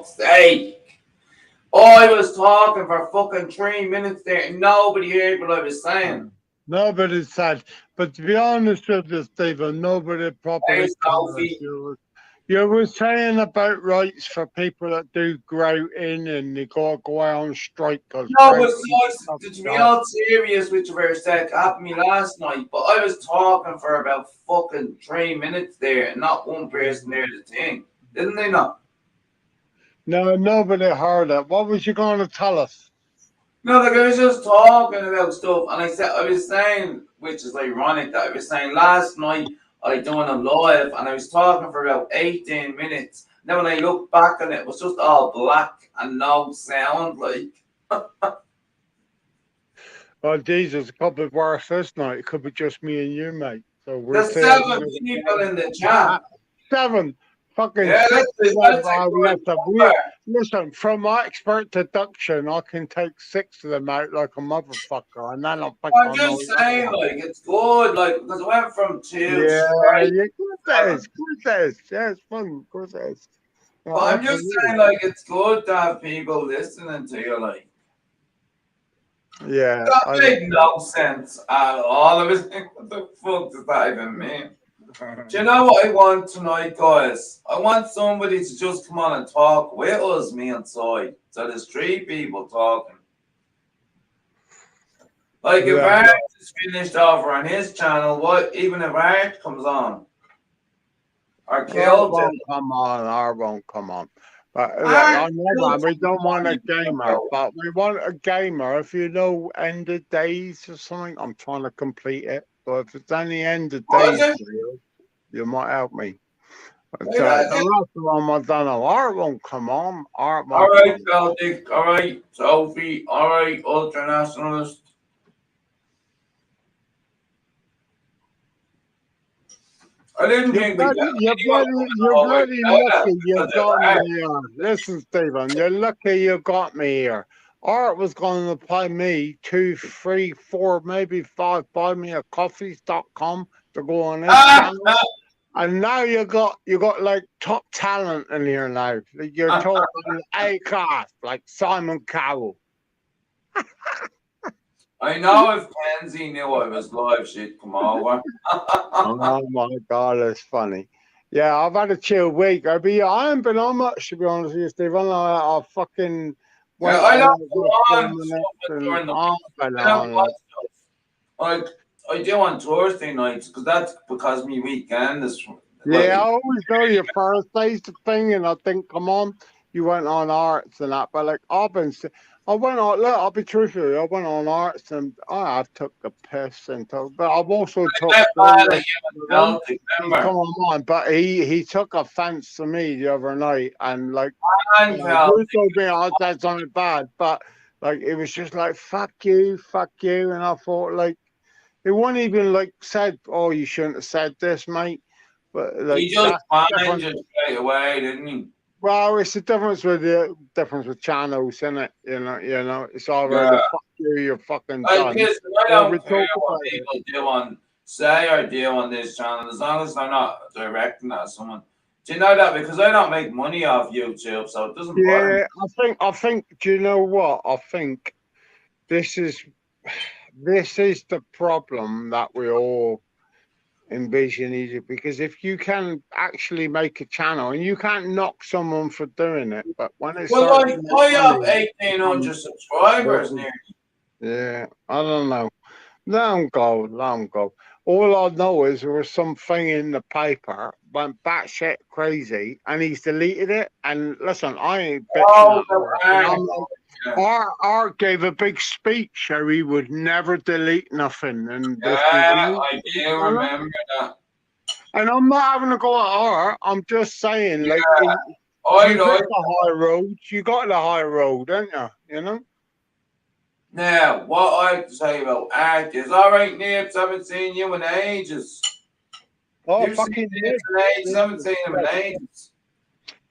fuck's sake. I was talking for fucking 3 minutes there and nobody heard what I was saying. Nobody said, but to be honest with you, Stephen, nobody properly There's covered Sophie. you. You were saying about rights for people that do grouting and they got to go out on strike because No, but grouting so, stuff to be like all serious with you for a sec, happened to me last night, but I was talking for about fucking 3 minutes there and not one person there to think. Didn't they not? no, nobody heard it. What was you going to tell us? No, like I was just talking about stuff, and I was saying, which is ironic that I was saying last night I done a live, and I was talking for about 18 minutes. Then when I looked back on it, it was just all black and no sound. Like Oh, Jesus, it could be worse this night. It could be just me and you, mate. So we'll there's see how 7 people in the Ah, chat. seven. Fucking Yeah, six of them that's a are good listen, number. listen, from my expert deduction, I can take six of them out like a motherfucker, and then I'll pick I'm on all just the other saying, ones. like it's good, like because I went from two Yeah, straight yeah, of course it is. seven. Of course it is. Yeah, it's fun. Of course it is. Yeah, But I'm just absolutely. saying, like it's good to have people listening to you, like. Yeah, That I made no sense at all. I was like, what the fuck does that even mean? Do you know what I want tonight, guys? I want somebody to just come on and talk with us, me and Soy. So there's three people talking. Like if yeah, Art is finished over on his channel, what even if Art comes on or Art killed won't come on. Art won't come on. But Art I know will that we come don't want on, a you gamer, know. but we want a gamer. If you know End of Days or something, I'm trying to complete it. So if it's any End of Was Days it? for you, you might help me. But Wait, I the think- rest of them, I don't know. Art won't come on. Art All won't right, come. Celtic. All right, Sophie. All right, ultranationalist. I didn't think we got anyone You're over bloody Canada lucky you because of got me Art. here. Listen, Stephen, you're lucky you got me here. Art was going to pay me 2, 3, 4, maybe 5, buy me a coffees.com to go on his channel. And now you got like top talent in here now. Like, you're talking A class, like Simon Cowell. I know if Kenzie knew I was live, she'd come over. Oh my God, that's funny. Yeah, I've had a chill week. I haven't been on much to be honest with you, Stephen. I fucking Yeah, went I on don't like go for 4 on minutes stuff and during the week. I've been I don't on watch like stuff. Like I do on Thursday nights because that's because my weekend is yeah, I like always know your Thursday's the thing, and I think, come on, you went on arts and that, but like I went on. Look, I'll be truthful. I went on arts and I took the piss and took, but I've also took that man that serious you with and him. Celtic, He's remember? come on, but he took offense to me the other night, and like, Man, you Celtic. told me I said something bad, but like it was just like fuck you, and I thought like it wasn't even like said, oh, you shouldn't have said this, mate. But like He just that's banned different. you straight away, didn't he? Well, it's the difference with channels, isn't it? It's either Yeah. fuck you, you're fucking Like done, this, I or we don't care talk what about it. people do on say or do on this channel, as long as they're not directing at someone. Do you know that? Because I don't make money off YouTube, so it doesn't bother me. Yeah, I think. Do you know what? I think this is this is the problem that we all envision Egypt, because if you can actually make a channel and you can't knock someone for doing it, but when it Well, starts to like make I money, have it becomes 1,800 subscribers awful. near. Yeah, I don't know. Let him go, let him go. All I know is there was something in the paper went batshit crazy, and he's deleted it. And listen, I ain't bitching Oh, at the Art, but art. I'm like, Yeah, Art gave a big speech how he would never delete nothing, and yeah, this is you. I do remember that. And I'm not having to go at Art. I'm just saying, like, I you know. pick the high road. You got the high road, don't you? You know. Now, what I have to say about art is, all right, Nibs, I haven't seen you in ages. Oh, You've seen fucking Nibs in ages, I haven't seen him in ages.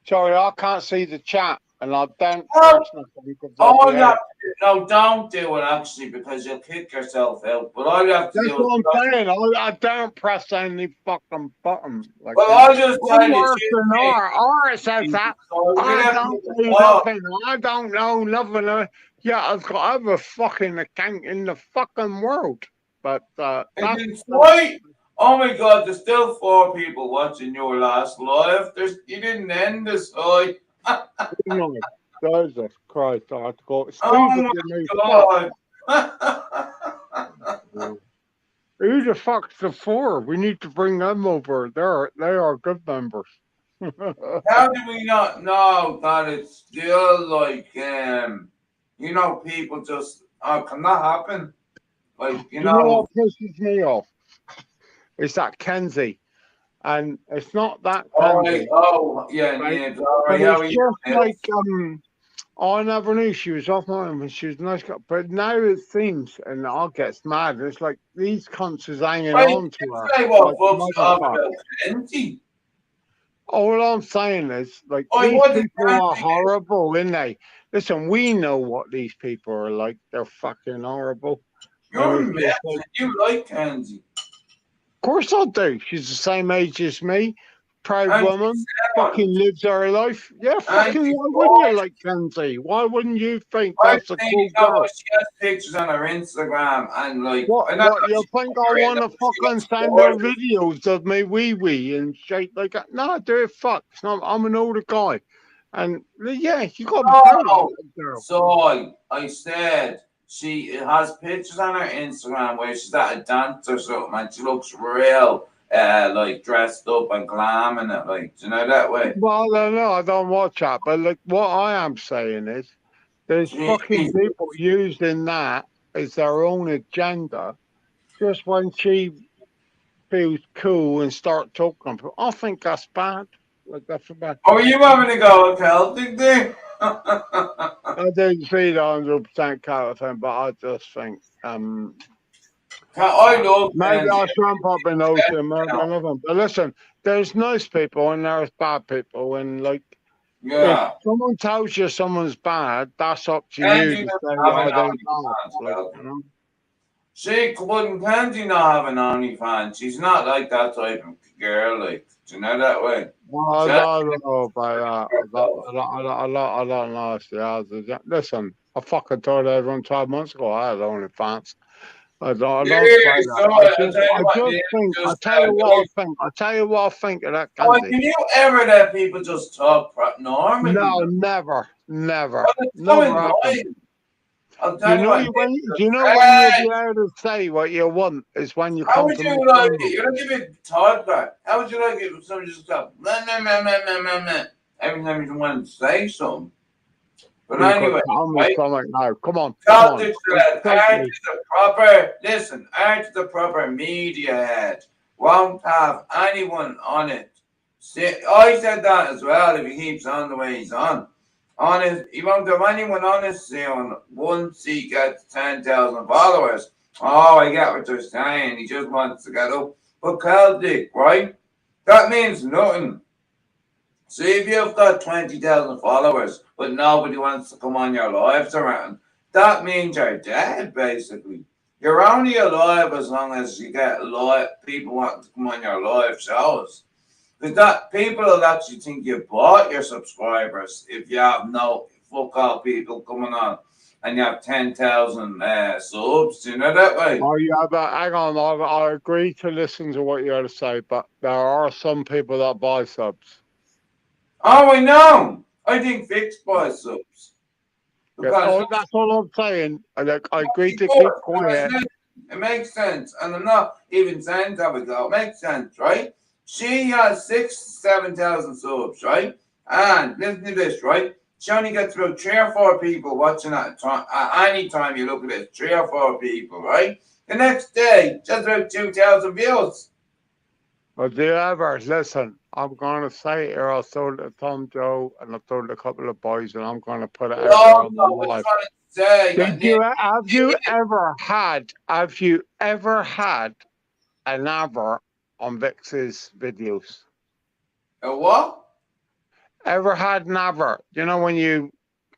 sorry, I can't see the chat. and I don't Oh, personally think it's all okay. you have to do, no, don't do it actually because you'll kick yourself out. But all you have to That's do is, what I'm saying. I don't press any fucking button. Like, well, you know, I'll just tell I'm you, worse than R. R says that. so we're gonna I have to don't get do off. nothing. I don't know nothing. Yeah, I have a fucking account in the fucking world. But And that's then why? Oh my God, there's still 4 people watching your last live. You didn't end this, oi. no. Jesus Christ, I have to go. Squeeze Oh up your new fuck. my God. Who the fuck's the four? We need to bring them over. They are good members. How do we not know that it's still like people just can that happen? Like, You know what pisses me off? It's that Kenzie. And it's not that Kenzie, yeah, right? yeah, all But right, how it's are you? just like I never knew she was off my own when she was a nice girl. But now it seems, and I get mad, it's like these cunts is hanging Right, on to her say what like a folks off motherfucker. about Kenzie. All I'm saying is, like, Oh, these what did people are Kenzie horrible, isn't they? Listen, we know what these people are like. They're fucking horrible. You're And a it's just mess. like, You like Kenzie. of course I do. She's the same age as me. Proud And woman. Fucking lives her life. Yeah, and fucking she's why wouldn't you gorgeous. like Kenzie? Why wouldn't you think I that's a think cool girl? she has pictures on her Instagram and like I know What you she's think I great, want to she fucking looks send her gorgeous. videos of me wee wee and shit like that? No, do it fuck. It's not, I'm an older guy. And yeah, you gotta be proud of Oh, that girl. so I said she has pictures on her Instagram where she's at a dance or something and she looks real like dressed up and glam and it like, do you know that way? Well, no, I don't watch that. But like, what I am saying is, there's fucking Jeez. people using that as their own agenda just when she feels cool and start talking. I think that's bad. Like that's bad. Oh, you having to go with Celtic thing? I didn't see the 100% kind thing, but I just think I love maybe Kenzie. I shouldn't pop in ocean, maybe I love them. But listen, there's nice people and there's bad people, and like if Yeah. someone tells you someone's bad, that's up to you Kenzie to doesn't say have an are they OnlyFans, bad. Like well. you know. She wouldn't Kenzie not have an OnlyFans. She's not like that type of girl, like, do you know that way? Well, I don't know about that. I don't know if she has. Listen, I fucking told everyone 12 months ago I had OnlyFans. I don't Yeah, say that. so I I'll tell you I what, just Neil, think, I just tell you what I think. I tell you what I think of that oh, Kenzie. can you ever let people just talk normally? No, never, never, Well, it's so never happened. annoying. I'll tell you what, When Neil, you know when you'll be able to say what you want is when you how come would to you my like channel. it? You're not giving talk back. How would you like it if somebody just go, meh, meh, meh, meh, meh, meh, meh, every time you want to say something? But You could anyway, tell me right? something now. Come on, Celtic said, Take Art is a proper media head. Won't have anyone on it. See, I said that as well if he keeps on the way he's on. He won't have anyone on his soon once he gets 10,000 followers. Oh, I get what you're saying. He just wants to get up. But Celtic, right? That means nothing. See, if you've got 20,000 followers, but nobody wants to come on your lives around, that means you're dead, basically. You're only alive as long as you get people wanting to come on your live shows. Because that people will actually think you bought your subscribers if you have no fuck all people coming on and you have 10,000 subs. Do you know that way? Oh, yeah, but hang on. I agree to listen to what you have to say, but there are some people that buy subs. Oh, I know. I think Fix buys subs. Yeah. Oh, that's all I'm saying. I agree to keep quiet. It makes sense. And I'm not even saying to have a go. It makes sense, right? She has 7,000 subs, right? And listen to this, right? She only gets about 3 or 4 people watching at a time. At any time you look at it, 3 or 4 people, right? The next day, just about 2,000 views. But do you ever listen? I'm going to say it here. I told it to Tom Joe and I told a couple of boys, and I'm going to put it out there on the live. Have you ever had an advert on Vix's videos? A what? Ever had an advert? You know when you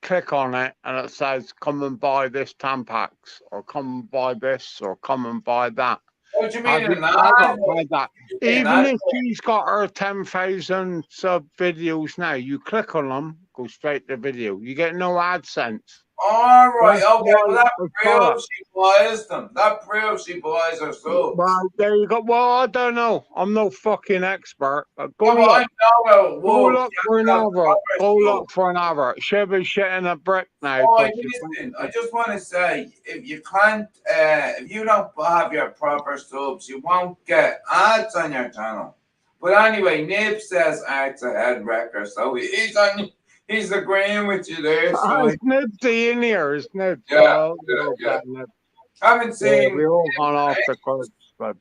click on it and it says, come and buy this Tampax, or come and buy this, or come and buy that. What do you I mean an haven't ad? had that. Even if she's got her 10,000 sub videos now, you click on them, go straight to video. You get no AdSense. All right, That's okay. why Well, that I follow. proves she buys them. That proves she buys her subs. Well, there you go. Well, I don't know. I'm no fucking expert. But go Yeah, but I look. know. Go Whoa, look for an advert. Go look for an advert. She'll be shitting a brick now. Oh, 'cause listen, I just want to say, if you can't, if you don't have your proper subs, you won't get ads on your channel. But anyway, Nib says Art's a head wrecker, so he's agreeing with you there. So it's Nibsy in here. It's Nibs. yeah. Haven't Yeah, seen. we all gone off the course, but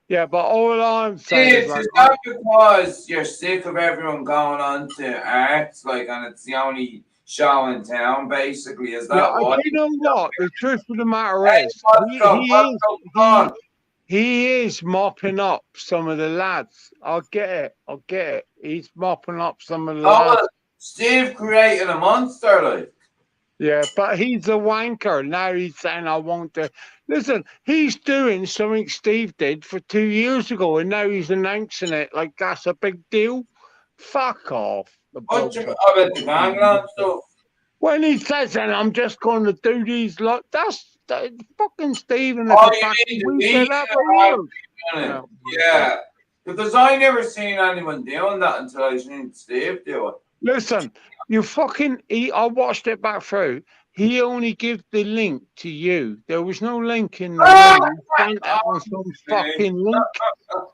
yeah. But all I'm saying It's is, like, not because you're sick of everyone going on to Arts, like, and it's the only show in town, basically. Is that yeah, why? you know what? The truth of the matter Hey, is, what's going on? he is mopping up some of the lads. I'll get it. He's mopping up some of the lads. Oh, Steve created a monster, like. Yeah, but he's a wanker. Now he's saying, I want to. Listen, he's doing something Steve did for 2 years ago, and now he's announcing it like that's a big deal. Fuck off. What you about the gangland stuff? When he says, and I'm just going to do these, like, that's fucking Steve. And Oh, you mean yeah. Because I never seen anyone doing that until I seen Steve do it. Listen, I watched it back through. He only gave the link to you. There was no link in the room. He sent it on some fucking link.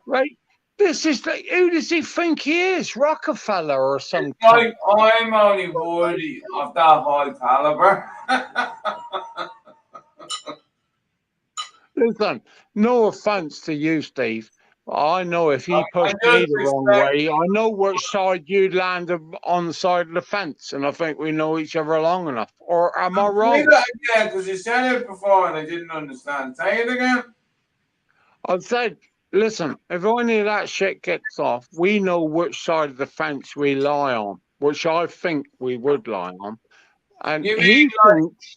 Right? This is who does he think he is? Rockefeller or something? Like, I'm only worthy of that high caliber. Listen, no offense to you, Steve. I know if he pushed me the wrong way, I know which side you'd land on the side of the fence, and I think we know each other long enough. Or am I wrong? Say that again, because you said it before and I didn't understand. Say it again. I said, listen, if any of that shit gets off, we know which side of the fence we lie on, which I think we would lie on. And he thinks.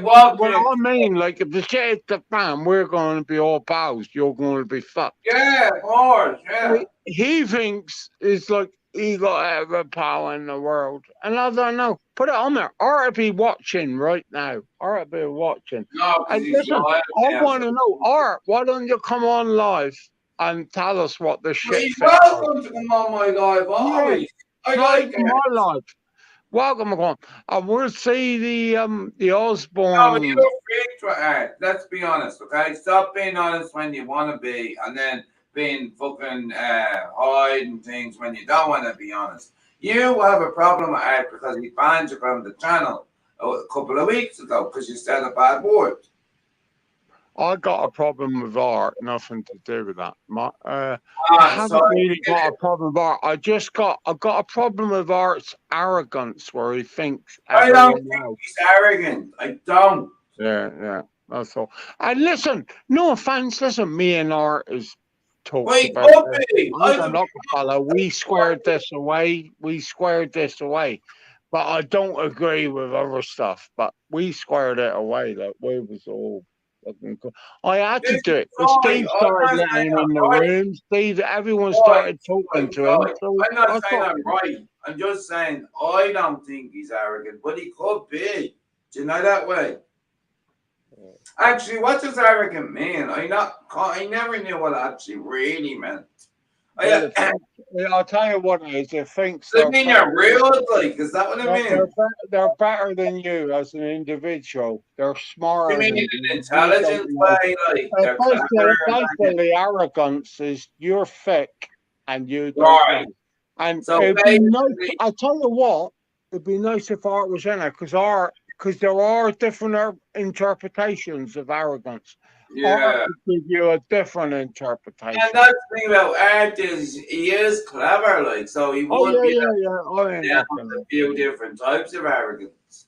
Well, I mean, like, if the shit hits the fan, we're going to be all pals. You're going to be fucked. Yeah, of course, yeah. He thinks it's like he got every power in the world. And I don't know. Put it on there. Or be watching right now. Or be watching. No, and listen, I want to know, Art, why don't you come on live and tell us what the shit is? Welcome to come on my live, always. I like my live. Welcome, everyone. I want to see the Osborne. No, but you're free to Art. Let's be honest, okay? Stop being honest when you want to be, and then being fucking hiding things when you don't want to be honest. You have a problem with Art because he banned you from the channel a couple of weeks ago because you said a bad word. I got a problem with Art, nothing to do with that. I haven't really got a problem with Art. I got a problem with Art's arrogance, where he thinks. I don't think he's arrogant. I don't. Yeah, that's all. And listen, no offense. Listen, me and Art is talking about this. We squared this away. But I don't agree with other stuff. But we squared it away. Like, we was all. I had to do it. Steve started letting him in the room. Steve, everyone started talking to him. So I'm not saying I'm right. I'm just saying I don't think he's arrogant, but he could be. Do you know that way? Actually, what does arrogant mean? I never knew what it actually really meant. I'll tell you what it is. It thinks. I mean, you're real, like, is that what I mean? They're better than you as an individual. They're smarter. You mean in an intelligent way, like? Basically, arrogance is you're thick and you don't. Right. And so it'd be nice. I'll tell you what. It'd be nice if Art was in it, because there are different interpretations of arrogance. Yeah, give you a different interpretation. And that's the thing about Art is he is clever, like, so he would be a few different types of arrogance.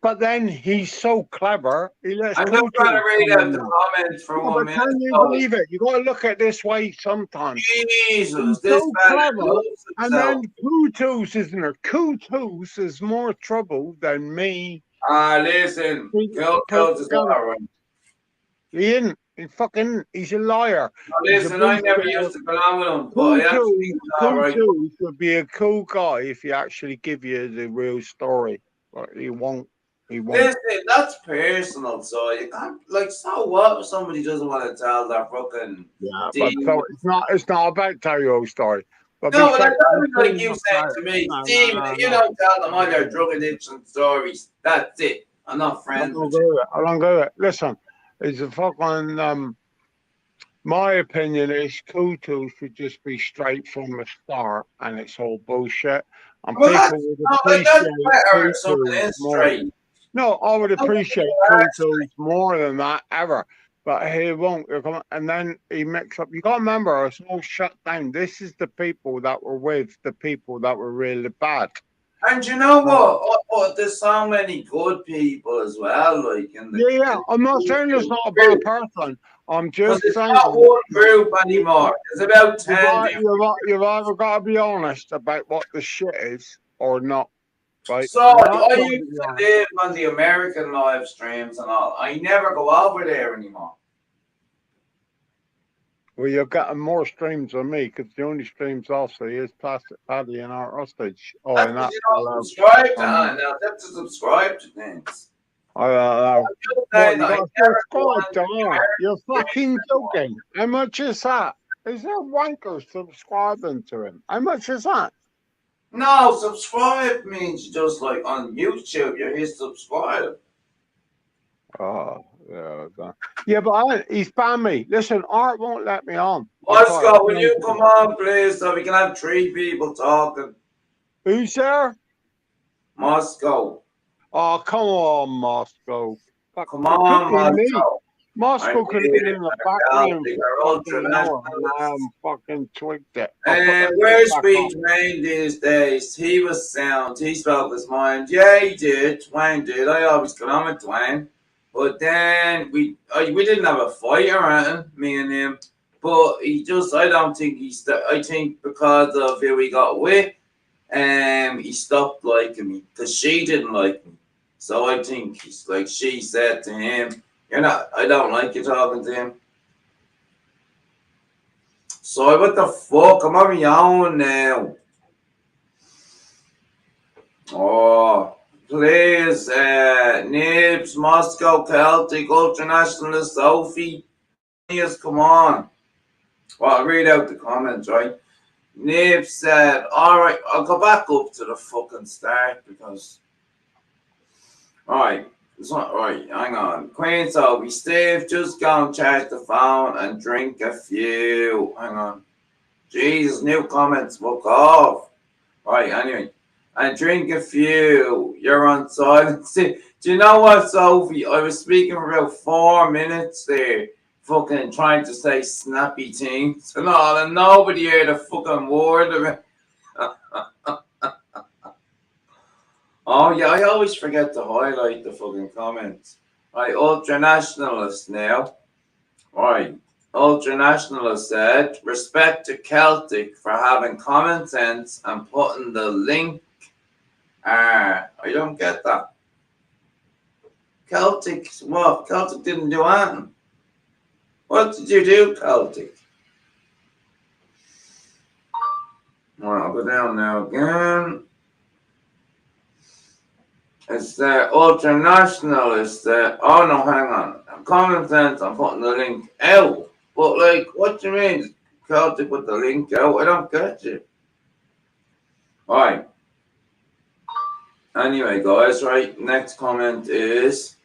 But then he's so clever. He lets I'm just trying to read out the comments for Yeah, 1 but minute. can you So, believe it? You got to look at it this way sometimes. Jesus, He's this so man clever. loves And himself. then Kutus, isn't there? Kutus is more trouble than me. Listen, Kill is Forget it. alright. He isn't. He's a liar. He's a Listen, I never bullshitter. used to go on with him, but I actually think he's alright. Kutus would be a cool guy if he actually give you the real story. But he won't. He won't. Listen, that's personal, so you can't, like, so what if somebody doesn't want to tell their fucking Yeah, but demon? so it's not about tell your own story. But No, but I besides, don't like you saying to me, Demon, if you don't tell them all your drug addiction stories, that's it. I'm not friends with you. I don't go it. Listen, it's a fucking my opinion is Kutu should just be straight from the start, and it's all bullshit. And Well, that's, people would no, like, that's appreciate better if something Kutu is more. straight. No, I would appreciate Kutu more than that ever. But he won't. And then he mix up. You got to remember, it's all shut down. This is the people that were with the people that were really bad. And you know what? There's so many good people as well. Like in the Yeah. I'm not saying there's not a bad person. I'm just it's saying. not one group anymore. There's about 10 You've either got to be honest about what the shit is or not. Right? So I used to live on the American live streams and all. I never go over there anymore. Well, you're getting more streams than me because the only streams I'll see is Plastic Paddy and Art Hostage. Oh, That's and that's you don't subscribe to now. They have to subscribe to things. Well, you got to subscribe to Art. You're fucking joking. How much is that? Is there wankers subscribing to him? How much is that? No, subscribe means just like on YouTube, you hit subscribe. Oh, yeah, but he's banned me. Listen, Art won't let me on. Moscow, will you come on, please, so we can have 3 people talking? Who's there? Moscow. Oh, come on, Moscow. Come on, Moscow. Moscow could have been in the background for I fucking twigged it. And where's Sweet Wayne these days? He was sound. He spoke his mind. Yeah, he did. Dwayne did. I always got on with Dwayne. But then we didn't have a fight or anything, me and him. But he just, I don't think I think because of who he got with, he stopped liking me. Because she didn't like me. So I think he's like, she said to him, I don't like you talking to him. So what the fuck? I'm on my own now. Oh, please, Nibs, Moscow, Celtic, Ultranationalist, Sophie. Yes, come on. Well, I'll read out the comments, right? Nibs said, alright, I'll go back up to the fucking start because... Alright. It's not right. Hang on. Queen Sophie, Steve, just go and charge the phone and drink a few. Hang on. Jesus, new comments. Fuck off. Right, anyway. And drink a few. You're on silence. Do you know what, Sophie? I was speaking for about 4 minutes there. Fucking trying to say snappy things and all, and nobody heard a fucking word of it. Oh, yeah, I always forget to highlight the fucking comments. Right, Ultranationalist now. Right, Ultranationalist said, respect to Celtic for having common sense and putting the link. I don't get that. Celtic, what? Celtic didn't do anything. What did you do, Celtic? Alright, I'll go down now again. It's the Ultranationalist. Oh no, hang on. Common sense, I'm putting the link out. But like, what do you mean? Celtic put the link out? I don't get you. Alright. Anyway, guys, right. Next comment is,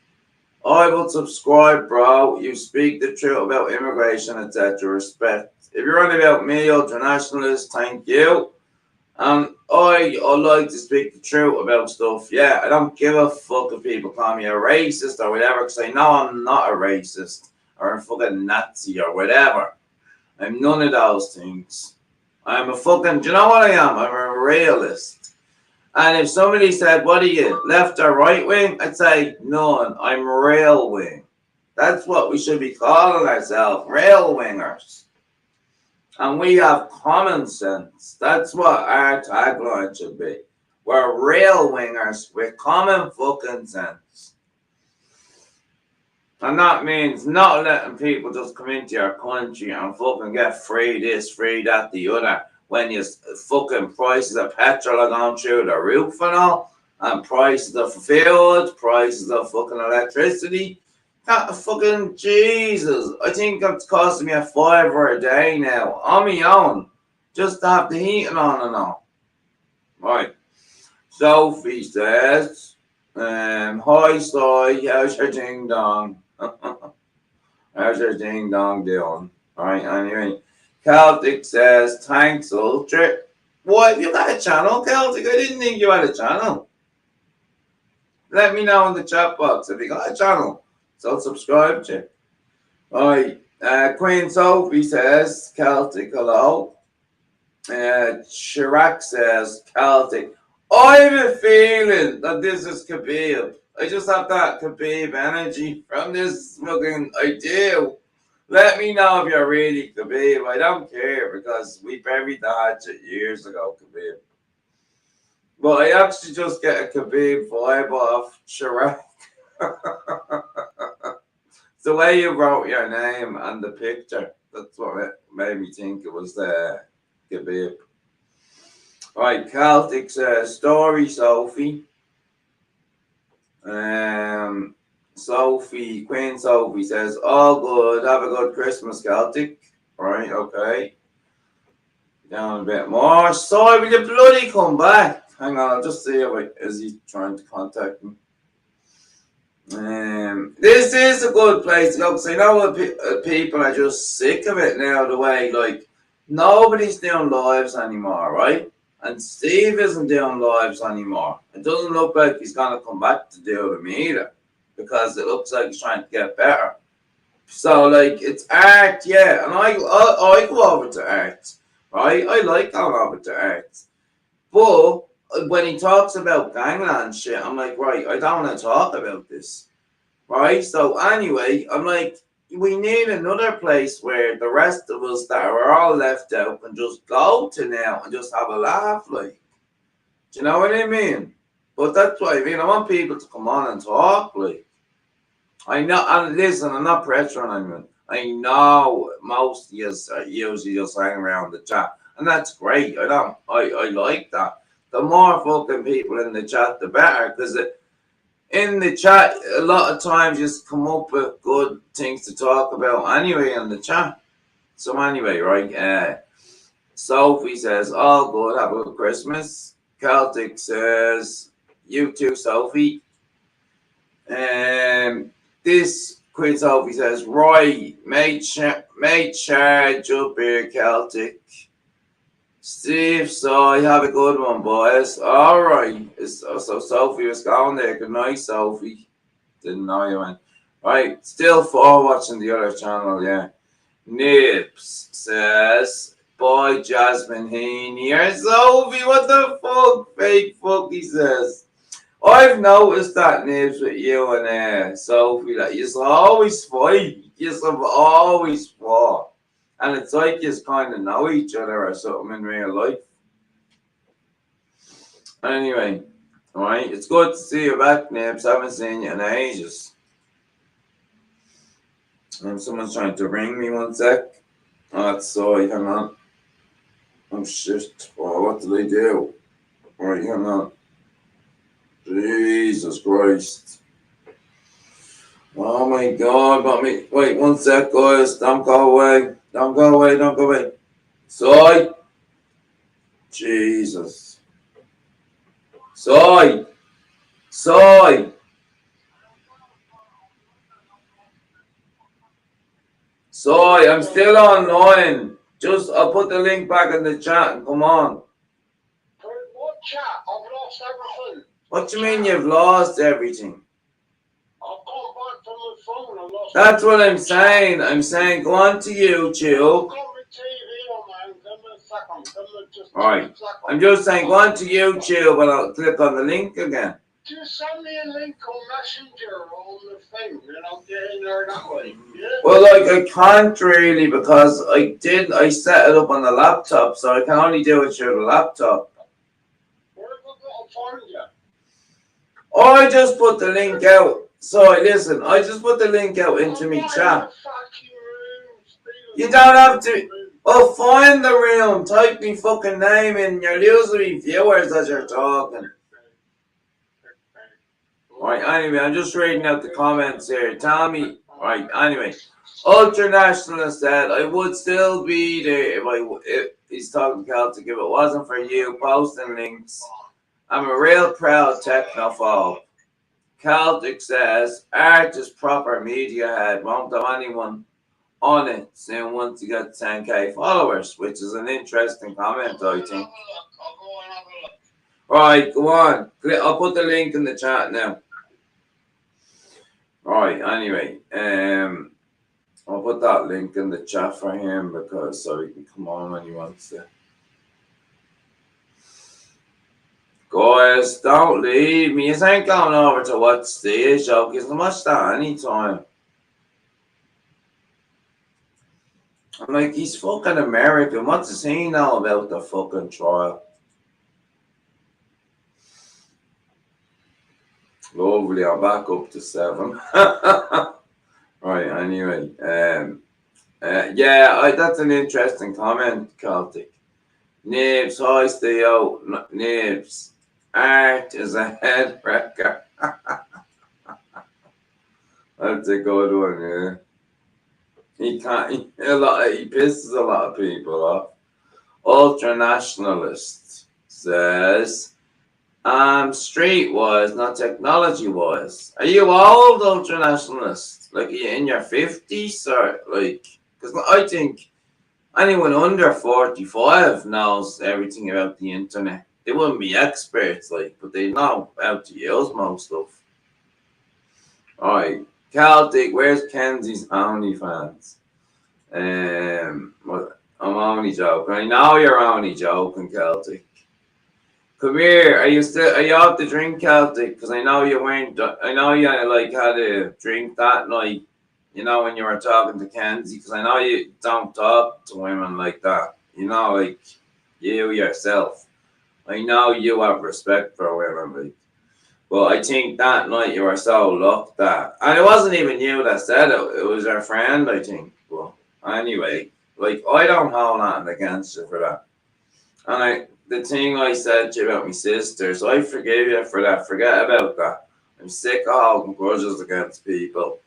I will subscribe, bro. You speak the truth about immigration, etc. Respect. If you're on about me, Ultranationalist, thank you. I like to speak the truth about stuff. Yeah, I don't give a fuck if people call me a racist or whatever, because I know I'm not a racist or a fucking Nazi or whatever. I'm none of those things. I'm a fucking, do you know what I am? I'm a realist. And if somebody said, what are you, left or right wing? I'd say, none. I'm rail wing. That's what we should be calling ourselves, rail wingers. And we have common sense. That's what our tagline should be. We're rail wingers with common fucking sense. And that means not letting people just come into your country and fucking get free this, free that, the other. When you fucking prices of petrol are going through the roof and all, and prices of food, prices of fucking electricity. That fucking Jesus. I think it's costing me a $5 a day now on my own. Just to have the heating on and on. Right. Sophie says, hi Soy, how's your ding dong? How's your ding dong doing? Alright, anyway. Celtic says, thanks, Ultra. What, have you got a channel, Celtic? I didn't think you had a channel. Let me know in the chat box if you got a channel. So subscribe to it. Alright, Queen Sophie says, Celtic, hello. Chirac says, Celtic. I have a feeling that this is Khabib. I just have that Khabib energy from this fucking idea. Let me know if you're really Khabib. I don't care because we buried that shit years ago, Khabib. But I actually just get a Khabib vibe off Chirac. It's the way you wrote your name and the picture. That's what made me think it was the Khabib. Right, Celtic says, story, Sophie. Sophie, Queen Sophie says, all good, have a good Christmas, Celtic. Right, okay. Down a bit more. So will you bloody come back? Hang on, I'll just see if is he trying to contact me. This is a good place to go because I know what people are just sick of it now, the way, like, nobody's doing lives anymore, right? And Steve isn't doing lives anymore. It doesn't look like he's going to come back to do them either because it looks like he's trying to get better. So, like, it's art, yeah. And I go over to art, right? I like going over to art. But when he talks about gangland shit, I'm like, right, I don't want to talk about this, right? So anyway, I'm like, we need another place where the rest of us that are all left out can just go to now and just have a laugh, like. Do you know what I mean? But that's what I mean. I want people to come on and talk, like. I know, and listen, I'm not pressuring anyone. I know most of you are usually just hang around the chat, and that's great. I like that. The more fucking people in the chat, the better, because in the chat, a lot of times you just come up with good things to talk about anyway in the chat. So anyway, right? Sophie says, all good, have a good Christmas. Celtic says, you too, Sophie. This Queen Sophie says, right, made charge up here, Celtic. Steve, so you have a good one, boys. All right. So Sophie was going there. Good night, Sophie. Didn't know you went. Right. Still for watching the other channel, yeah. Nips says, boy, Jasmine Heaney. Or Sophie, what the fuck? Fake fuck, he says. I've noticed that, Nibs, with you and Sophie, that you've always fight. You've always fought. And it's like you kind of know each other or something in real life. Anyway, alright, it's good to see you back, Nibs. I haven't seen you in ages. Someone's trying to ring me, one sec. Oh, that's Soy, hang on. Oh shit, oh, what did I do? Right, hang on. Jesus Christ. Oh my God, wait, one sec, guys. Don't go away. Don't go away, don't go away. Soy. Jesus. Soy. Soy. Soy, I'm still online. I'll put the link back in the chat and come on. What chat? I've lost everything. What do you mean you've lost everything? I've gone back to my phone. I lost. That's what I'm saying. I'm saying go on to YouTube. I've got my TV on, man. Give me a second. Alright. I'm just saying, go on to YouTube and I'll click on the link again. Just send me a link on Messenger on the thing, and I'll get in there that way. Yeah? Well, like, I can't really because I set it up on the laptop, so I can only do it through the laptop. Where have I got to find you? Oh, I just put the link out. So, listen, I just put the link out into me chat. You don't have to. Well, find the room. Type me fucking name in. You're losing me viewers as you're talking. Right, anyway, I'm just reading out the comments here. Tommy, right, anyway. Ultranationalist said, I would still be there if he's talking Celtic if it wasn't for you posting links. I'm a real proud technophobe. Celtic says, art is proper media head. Won't have anyone on it soon once you get 10k followers, which is an interesting comment, I think. Right, go on. I'll put the link in the chat now. Right, anyway, I'll put that link in the chat for him because so he can come on when he wants to. Guys, don't leave me. You ain't going over to watch the show. You can watch that anytime. I'm like, he's fucking American. What does he know about the fucking trial? Lovely, I'm back up to 7. Right, anyway. Yeah, that's an interesting comment, Celtic. Nibs, hi, Theo. Nibs. Art is a head wrecker. That's a good one, yeah. He pisses a lot of people off. Ultranationalist says, streetwise, not technology-wise. Are you old, ultranationalist? Like, are you in your 50s? Or, like, because I think anyone under 45 knows everything about the internet. They wouldn't be experts, like, but they know how to use most stuff. Alright, Celtic, where's Kenzie's OnlyFans? I'm only joking. I know you're only joking, Celtic. Come here. Are you out to drink, Celtic? Because I know you weren't. I know you like had a drink that night. You know when you were talking to Kenzie. Because I know you don't talk to women like that. You know, like you yourself. I know you have respect for women, like. But I think that night you were so looked at, and it wasn't even you that said it. It was our friend, I think. Well, anyway, like I don't hold nothing against you for that. And the thing I said to you about my sisters, I forgive you for that. Forget about that. I'm sick of holding grudges against people.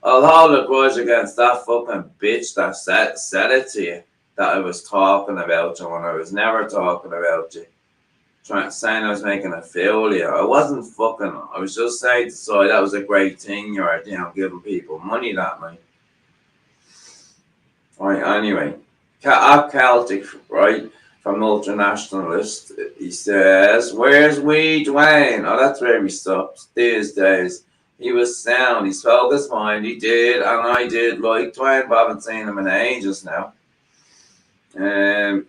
I'll hold a grudge against that fucking bitch that said it to you, that I was talking about you when I was never talking about you. Saying I was making a fool of you. I wasn't fucking. I was just saying, so that was a great thing. You were, giving people money that night. Right, anyway. At Celtic, right? From Ultranationalist, he says, where's we, Dwayne? Oh, that's where he stops these days. He was sound, he spoke his mind, he did, and I did like Dwayne, but I haven't seen him in ages now.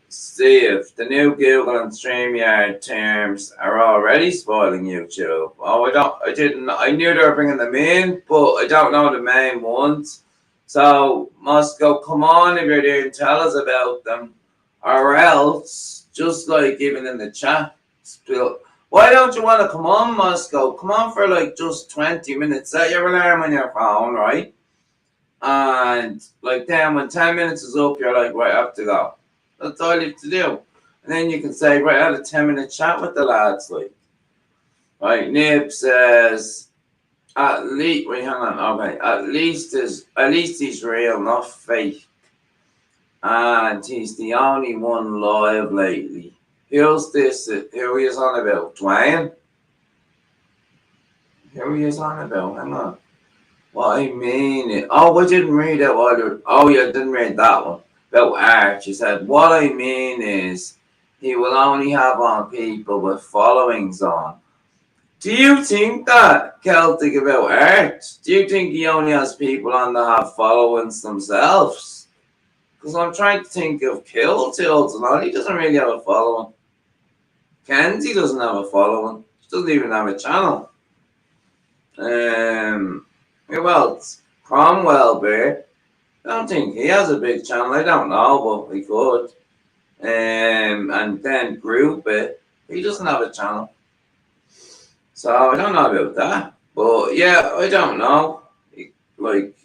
Steve, the new Google and StreamYard terms are already spoiling YouTube. Oh, I knew they were bringing them in, but I don't know the main ones. So, Moscow, come on if you're there and tell us about them. Or else, just like even in the chat, why don't you want to come on, Moscow? Come on for like just 20 minutes. Set your alarm on your phone, right? And like then when 10 minutes is up, you're like, right, I have to go. That's all you have to do. And then you can say, right, I had a 10-minute chat with the lads, like. Right, Nib says, at least, wait, hang on, okay. At least he's real, not fake. And he's the only one live lately. Who's this? Who he is on about? Dwayne? Who he is on about? Hang on. What I mean, I didn't read that one. Oh, yeah, I didn't read that one. About art, she said, what I mean is he will only have on people with followings on. Do you think that, Celtic, about art? Do you think he only has people on that have followings themselves? Because I'm trying to think of Kill Tilts and all. He doesn't really have a following. Kenzie doesn't have a following. She doesn't even have a channel. Who else? Cromwell Bear. I don't think he has a big channel. I don't know, but he could. And then Group It. He doesn't have a channel. So I don't know about that. But yeah, I don't know. Like,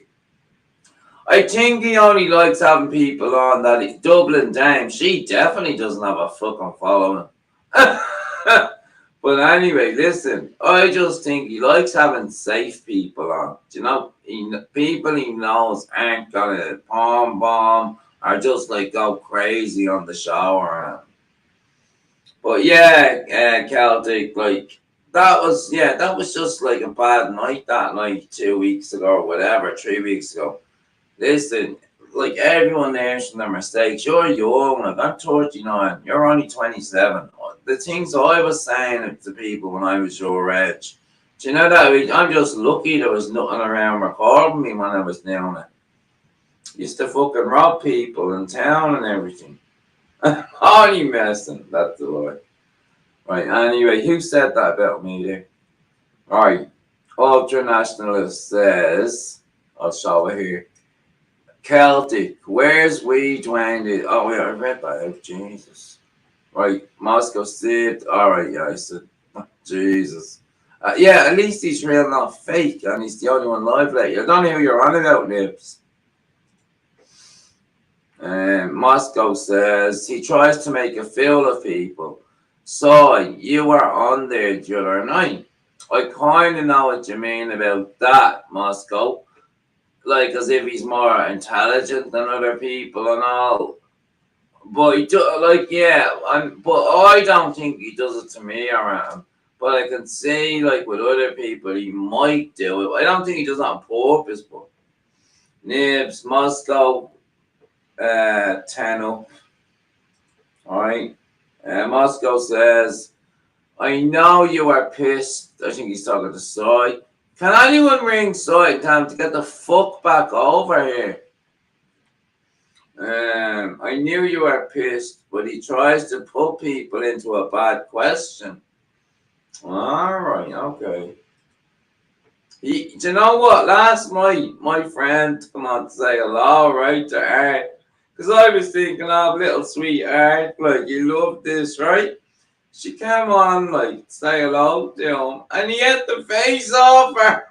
I think he only likes having people on that. Dublin Dame, she definitely doesn't have a fucking following. But anyway, listen, I just think he likes having safe people on. Do you know, people he knows aren't gonna bomb or just like go crazy on the shower. But yeah, Celtic, like that was just like a bad night that night 2 weeks ago or whatever, 3 weeks ago. Listen, like everyone learns from their mistakes. You're young, like I'm 39, you're only 27. The things I was saying to people when I was your age, do you know that? I'm just lucky there was nothing around recording me when I was doing it. Used to fucking rob people in town and everything. Only messing, that's the lie. Right, anyway, who said that about me there? Alright, Ultranationalist says, I'll show it here. Celtic, where's we Dwayne? Oh, wait, I read that out. Jesus. Right, Moscow State. Alright, yeah, I said, Jesus. Yeah, at least he's real, not fake, and he's the only one live lately. I don't know who you're on about, Nibs. Moscow says he tries to make a fool of people. So you were on there the other night. I kind of know what you mean about that, Moscow. Like as if he's more intelligent than other people and all. But he do, like yeah, but I don't think he does it to me around. But I can see like with other people he might do it. I don't think he does it on purpose. But Nibs, Moscow, 10 up. All right. Moscow says, I know you are pissed. I think he's talking to Soy. Can anyone ring Soy and tell him to get the fuck back over here? I knew you were pissed, but he tries to put people into a bad question. Alright, okay. Do you know what? Last night, my friend come on to say hello, right, to Art. Because I was thinking of little sweet Art, like, you love this, right? She came on, like, say hello to him, and he had the face off her.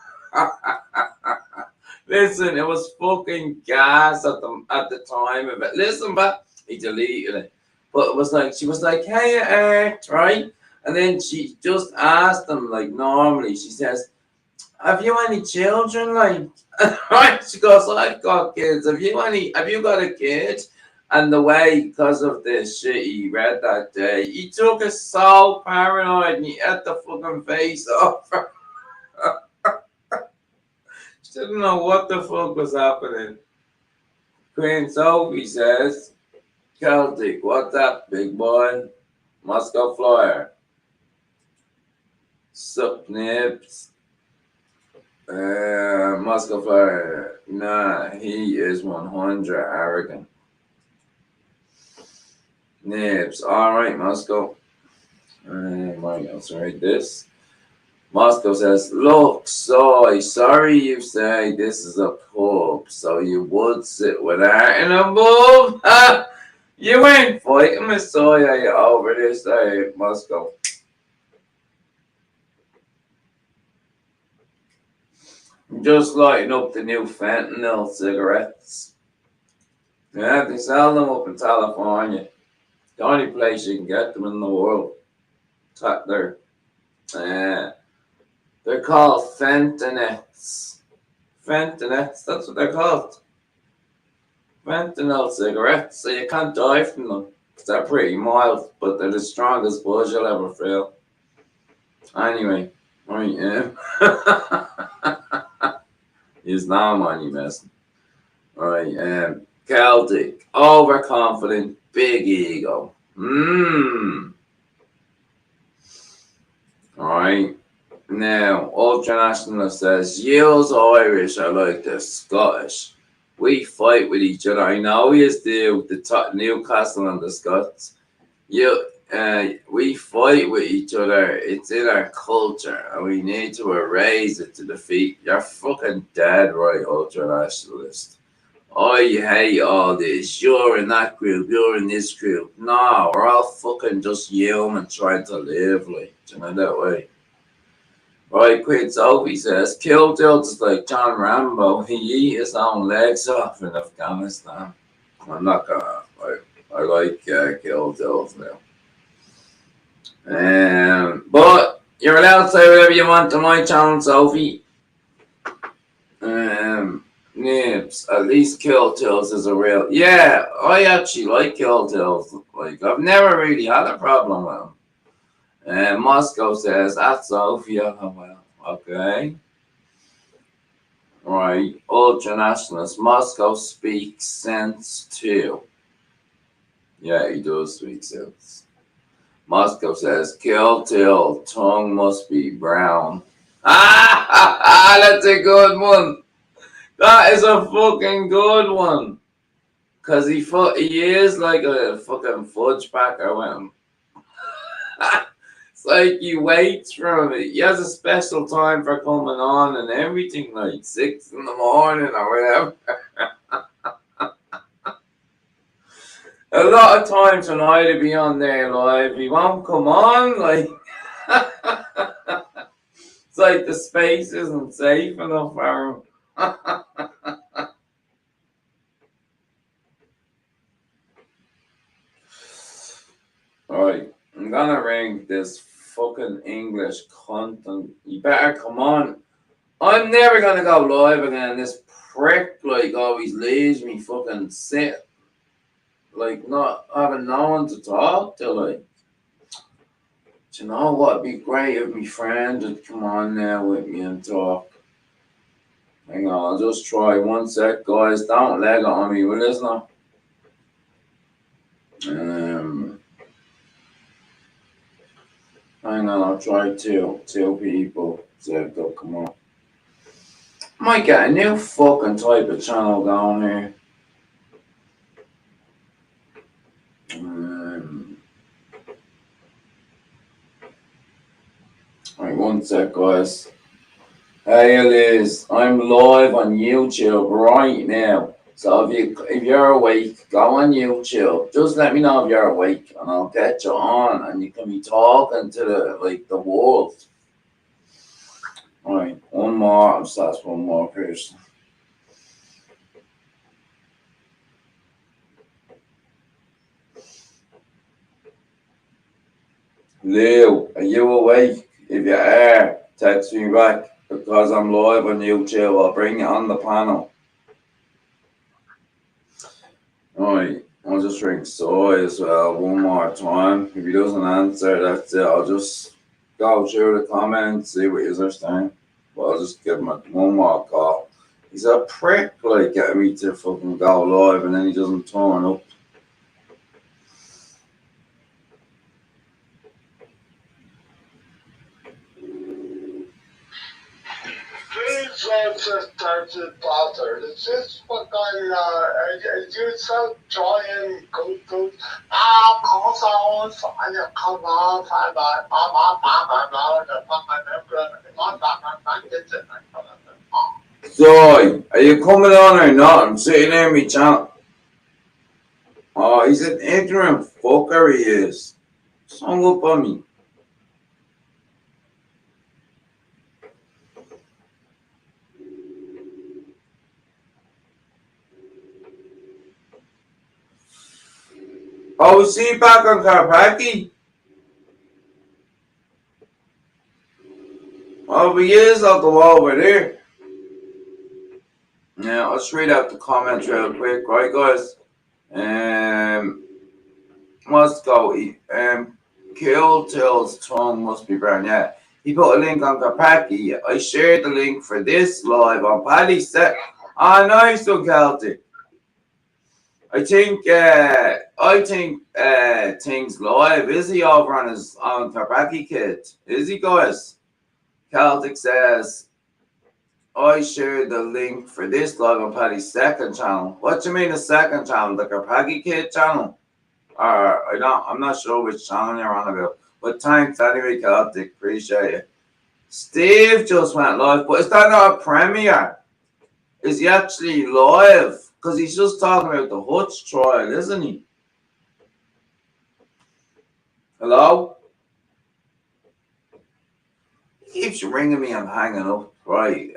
Listen, it was fucking gas at the time of it. Listen, but he deleted it. But it was like, she was like, hey, right? And then she just asked him, like, normally, she says, have you any children? Like, right? She goes, I've got kids. Have you got a kid? And the way, because of this shit he read that day, he took it so paranoid and he had the fucking face off. She didn't know what the fuck was happening. Queen Sophie says, Celtic, what's up, big boy? Moscow Flyer. Sup, Nibs? Moscow Flyer. Nah, he is 100 arrogant. Nibs. Alright, Moscow. Right, I'll write this. Moscow says, look, sorry you say this is a pub, so you would sit with her in a pub. You ain't fighting with Soya over this, Moscow. I'm just lighting up the new fentanyl cigarettes. Yeah, they sell them up in California. The only place you can get them in the world. They're called fentanets. Fentanets, that's what they're called. Fentanyl cigarettes, so you can't die from them. They're pretty mild, but they're the strongest buzz you'll ever feel. Anyway, right, he's now money messing. Alright, Celtic, overconfident, big ego. Alright. Now, Ultranational says, Yale's Irish are like the Scottish. We fight with each other. I know we used to the Newcastle and the Scots. We fight with each other. It's in our culture, and we need to erase it to defeat. You're fucking dead right, ultra nationalist. I hate all this. You're in that group. You're in this group. No, we're all fucking just human trying to live, like, you know, that way. Right, Queen Sophie says, Kill Tilts is like John Rambo. He eat his own legs off in Afghanistan. I'm not gonna. I like Kill Tilts now. But you're allowed to say whatever you want on my channel, Sophie. Nibs, at least Kill Tilts is a real. Yeah, I actually like Kill Tilts. Like, I've never really had a problem with him. And Moscow says, that's Sophia. Oh, well, okay. Right, ultra nationalist. Moscow speaks sense too. Yeah, he does speak sense. Moscow says, Kill Till, tongue must be brown. Ah, that's a good one. That is a fucking good one. Cause he is like a fucking fudge packer with him. It's like he waits for him. He has a special time for coming on and everything, like 6 in the morning or whatever. A lot of times when I'd be on there live, he won't come on, like it's like the space isn't safe enough for him. Alright, I'm gonna ring this fucking English cunt and you better come on. I'm never gonna go live again. This prick like always leaves me fucking sit. Like not having no one to talk to, like. Do you know what would be great if my friend would come on now with me and talk? Hang on, I'll just try 1 sec, guys. Don't lag it on me, will you now? Hang on, I'll try two people. See if they'll come on. Might get a new fucking type of channel going here. Right, 1 sec, guys. Hey, Liz, I'm live on YouTube right now. So if you're awake, go on YouTube. Just let me know if you're awake, and I'll get you on, and you can be talking to the world. All right, one more. I'm just one more person. Leo, are you awake? If you are, text me back because I'm live on YouTube. I'll bring you on the panel. Alright, I'll just ring Soy as well one more time. If he doesn't answer, that's it. I'll just go through the comments, see what you're saying. But I'll just give him one more call. He's a prick, like, getting me to fucking go live and then he doesn't turn up. Please just bother. It's just fucking, you so trying to Soy, are you coming on or not? I'm sitting there in my channel. Oh, he's an ignorant fucker, he is. Just hung up on me. Oh, is he back on Karpaki? Oh, he is, I'll go over there. Yeah, I'll just read out the comments real quick, right, guys? Must go. Kill Till's tongue must be brown. Yeah, he put a link on Karpaki. I shared the link for this live on Paddy set. Ah, nice one, Celtic. I think things live. Is he over on his own Karpaki kit? Is he, guys? Celtic says I shared the link for this live on Paddy's second channel. What do you mean the second channel? Like our Paggy Kid channel? Or I'm not sure which channel you're on about. But thanks anyway, Celtic. Appreciate it. Steve just went live, but is that not a premiere? Is he actually live? Because he's just talking about the Hutch trial, isn't he? Hello? He keeps ringing me, I'm hanging up. Right.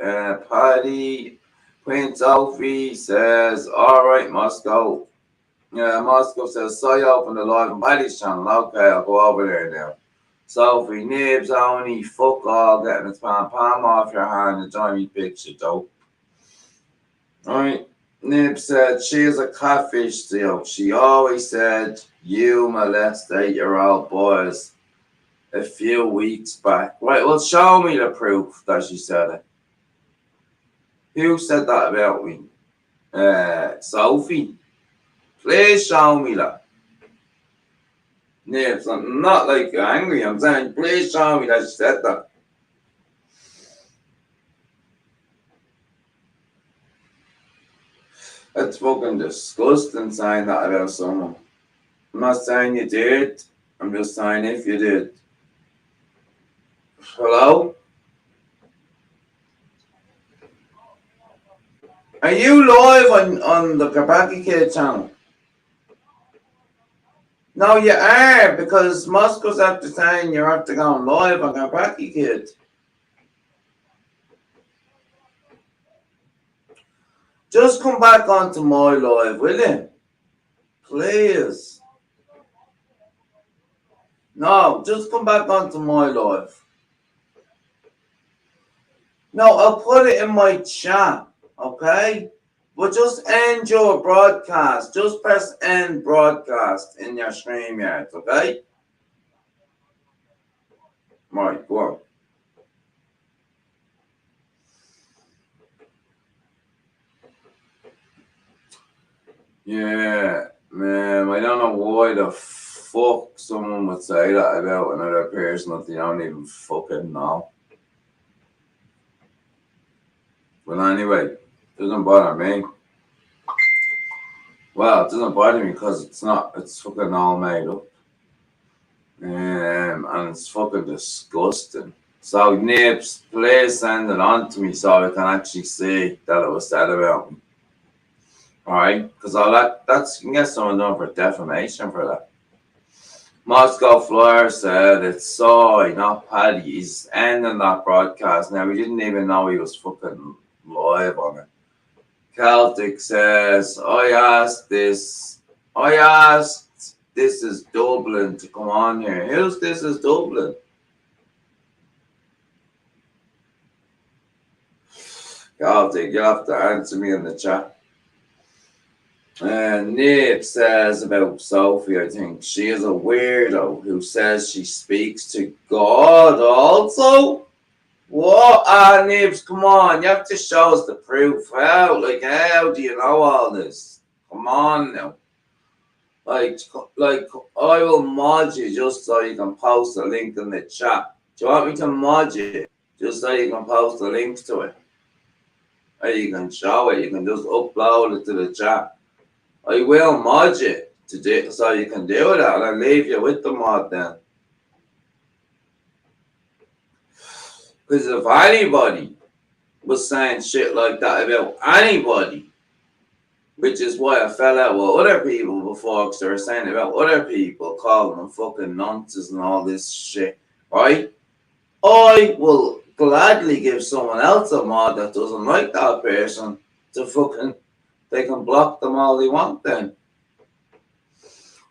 Paddy, Queen Sophie says, alright, Moscow. Yeah, Moscow says, so you open the live on Paddy's channel. Okay, I'll go over there now. Sophie, Nibs only, fuck all, getting its palm off your hand and join me picture, though. Right. Nib said, she is a catfish still. She always said, you molest 8-year-old boys a few weeks back. Right, well, show me the proof that she said it. Who said that about me? Sophie. Please show me that. Nibs, I'm not like angry. I'm saying, please show me that she said that. That's fucking disgusting saying that about someone. I'm not saying you did. I'm just saying if you did. Hello? Are you live on the Kabaki Kid channel? No, you are, because Moscow's after saying you're after going live on Kabaki Kid. Just come back onto my live, will you? Please. No, just come back onto my live. No, I'll put it in my chat, okay? But just end your broadcast. Just press end broadcast in your StreamYard, okay? Right, go on. Yeah, man, I don't know why the fuck someone would say that about another person that they don't even fucking know. But anyway, it doesn't bother me. Well, it doesn't bother me because it's fucking all made up. And it's fucking disgusting. So, Nibs, please send it on to me so I can actually see that it was said about me. Alright? Because that's, you can get someone done for defamation for that. Moscow Flyer said it's Soy, not Paddy. He's ending that broadcast. Now, we didn't even know he was fucking live on it. Celtic says, I asked This Is Dublin to come on here. Who's This Is Dublin? Celtic, you have to answer me in the chat. And Nib says about Sophie, I think she is a weirdo who says she speaks to God also. What? Nibs, come on, you have to show us the proof. How do you know all this? Come on now. Like I will mod you just so you can post a link in the chat. Do you want me to mod you just so you can post a link to it? Or you can show it, you can just upload it to the chat. I will mod you to do so you can do that, and I'll leave you with the mod then. Because if anybody was saying shit like that about anybody, which is why I fell out with other people before, because they were saying about other people, calling them fucking nonsense and all this shit, right? I will gladly give someone else a mod that doesn't like that person to fucking, they can block them all they want then.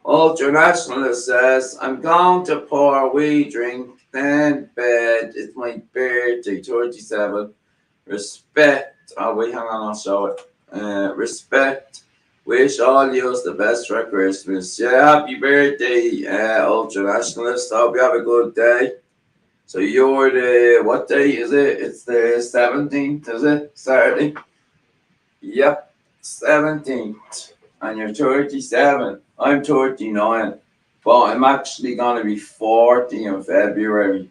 Ultranationalist says, I'm going to pour a wee drink, then bed. It's my birthday, 37. Respect. Oh, wait, hang on, I'll show it. Respect. Wish all yous the best for Christmas. Yeah, happy birthday, Ultranationalist. Hope you have a good day. So you're the, what day is it? It's the 17th, is it? Saturday? Yep, 17th. And you're 37. I'm 39. But I'm actually going to be 40 in February.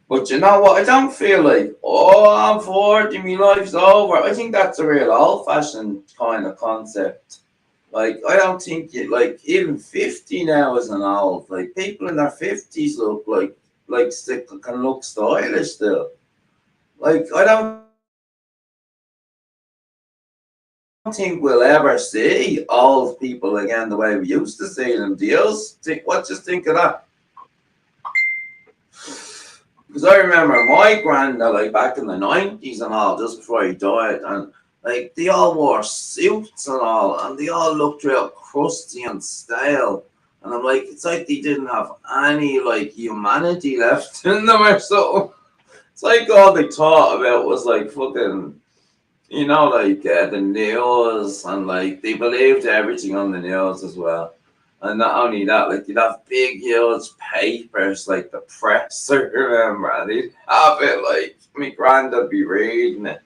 But you know what? I don't feel like, oh, I'm 40, my life's over. I think that's a real old-fashioned kind of concept. Like, I don't think you, like, even 50 now is an old. Like, people in their 50s look like still can look stylish still. Like, I don't think we'll ever see old people again the way we used to see them. Do you think, what you think of that? Because I remember my granddad, like back in the 90s and all, just before he died, and like they all wore suits and all, and they all looked real crusty and stale. And I'm like, it's like they didn't have any like humanity left in them or something. It's like all they thought about was like fucking, like the news, and like they believed everything on the news as well. And not only that, like you'd have big, huge papers like the press, I remember, and they'd have it like my granddad be reading it,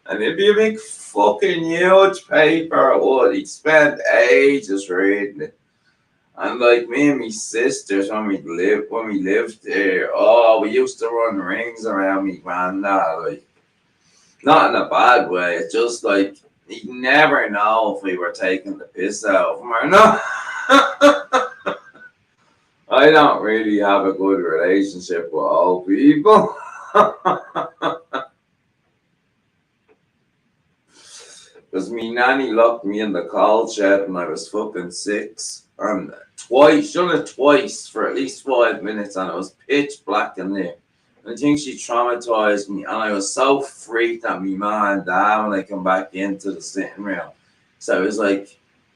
and it'd be a big fucking huge paper. It would. He'd spend ages reading it. And like me and my sisters, when we lived there, oh, we used to run rings around me granddad, like not in a bad way. It's just like you never know if we were taking the piss out of him or not. I don't really have a good relationship with old people. Because me nanny locked me in the coal shed when I was fucking 6. And twice, done it twice for at least 5 minutes, and it was pitch black in there. I think she traumatized me, and I was so freaked at me mom and dad when I come back into the sitting room. So it was like,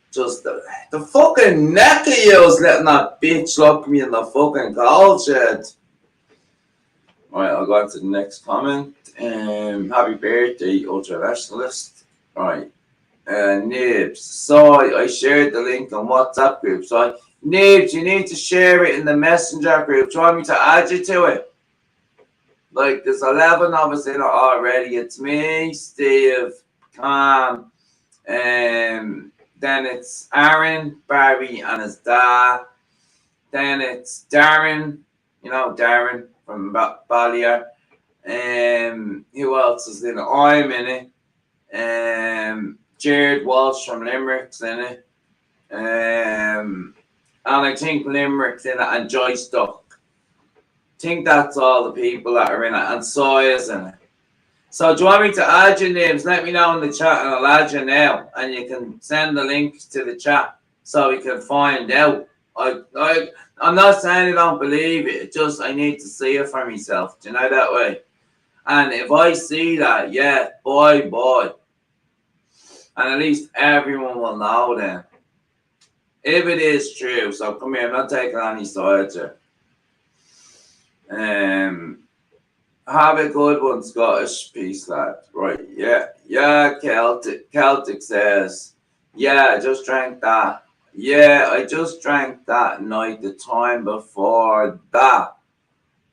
just the fucking neck of you was letting that bitch lock me in the fucking coal shed. Alright, I'll go on to the next comment. Happy birthday, ultranationalist. Alright, Nibs. So I shared the link on WhatsApp group. So Nibs, you need to share it in the messenger group. Do you want me to add you to it? Like, there's 11 of us in it already. It's me, Steve, Cam, then it's Aaron, Barry, and his dad. Then it's Darren, Darren from Ballier. Who else is in it? I'm in it. Jared Walsh from Limerick's in it. And I think Limerick's in it, and Joyce Duck. Think that's all the people that are in it, and Sawyer's in it. So do you want me to add your names? Let me know in the chat and I'll add you now, and you can send the link to the chat so we can find out. I'm not saying I don't believe it, it's just I need to see it for myself. Do you know that way? And if I see that, yeah, boy. And at least everyone will know then. If it is true, so come here, I'm not taking any sides here. Have a good one, Scottish. Peace, lad. Right, yeah, Celtic says, yeah, I just drank that. Yeah, I just drank that night the time before that.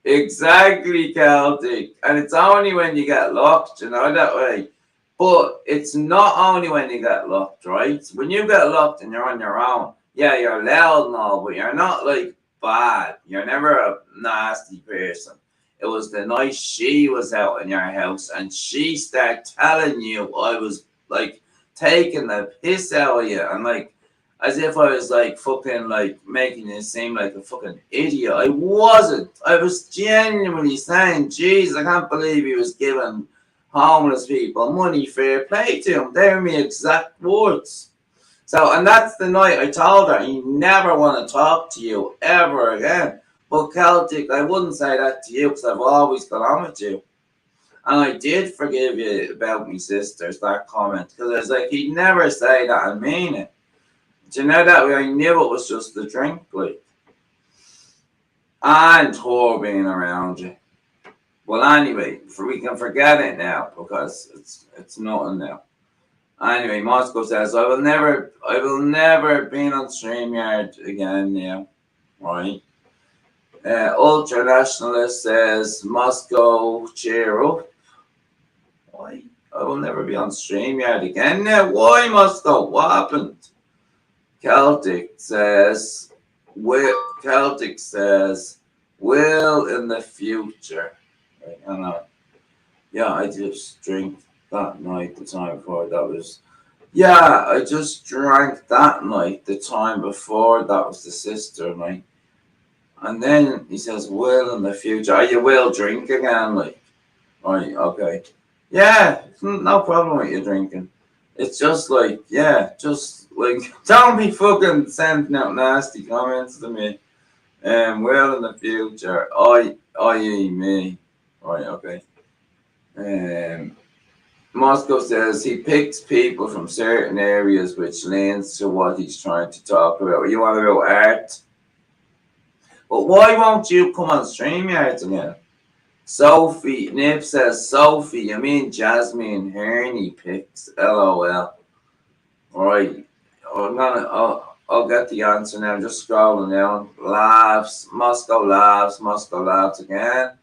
Exactly, Celtic. And it's only when you get locked, that way. But it's not only when you get locked, right? When you get locked and you're on your own, yeah, you're loud and all, but you're not like bad. You're never a nasty person. It was the night she was out in your house and she started telling you I was like taking the piss out of you, and like as if I was like fucking like making it seem like a fucking idiot. I wasn't. I was genuinely saying, jeez, I can't believe he was giving homeless people money, fair play to him. They were my exact words. So, and that's the night I told her, he never want to talk to you ever again. But Celtic, I wouldn't say that to you because I've always got on with you. And I did forgive you about me sisters, that comment. Because I was like, he'd never say that and mean it. Do you know that way? I knew it was just the drink, like. And her being around you. Well, anyway, we can forget it now because it's nothing now. Anyway, Moscow says, I will never be on StreamYard again now. Right? Ultra Nationalist says, Moscow, cheer up. Why? I will never be on StreamYard again now. Why, Moscow? What happened? Celtic says, will in the future. Right? And yeah, I just drink that night. The time before that was. Yeah, I just drank that night. The time before that was the sister night. And then he says, "Will in the future, you will drink again?" Like, right, okay, yeah, no problem with you drinking. It's just like, yeah, just like don't be fucking sending out nasty comments to me. Will in the future, I, me, right, okay. Um, Moscow says he picks people from certain areas, which leans to what he's trying to talk about. You want to about art? But why won't you come on StreamYard again? Sophie, Nip says, Sophie, I mean Jasmine Herney picks, LOL. Alright, I'll get the answer now. Just scrolling down. Laughs, Moscow laughs again.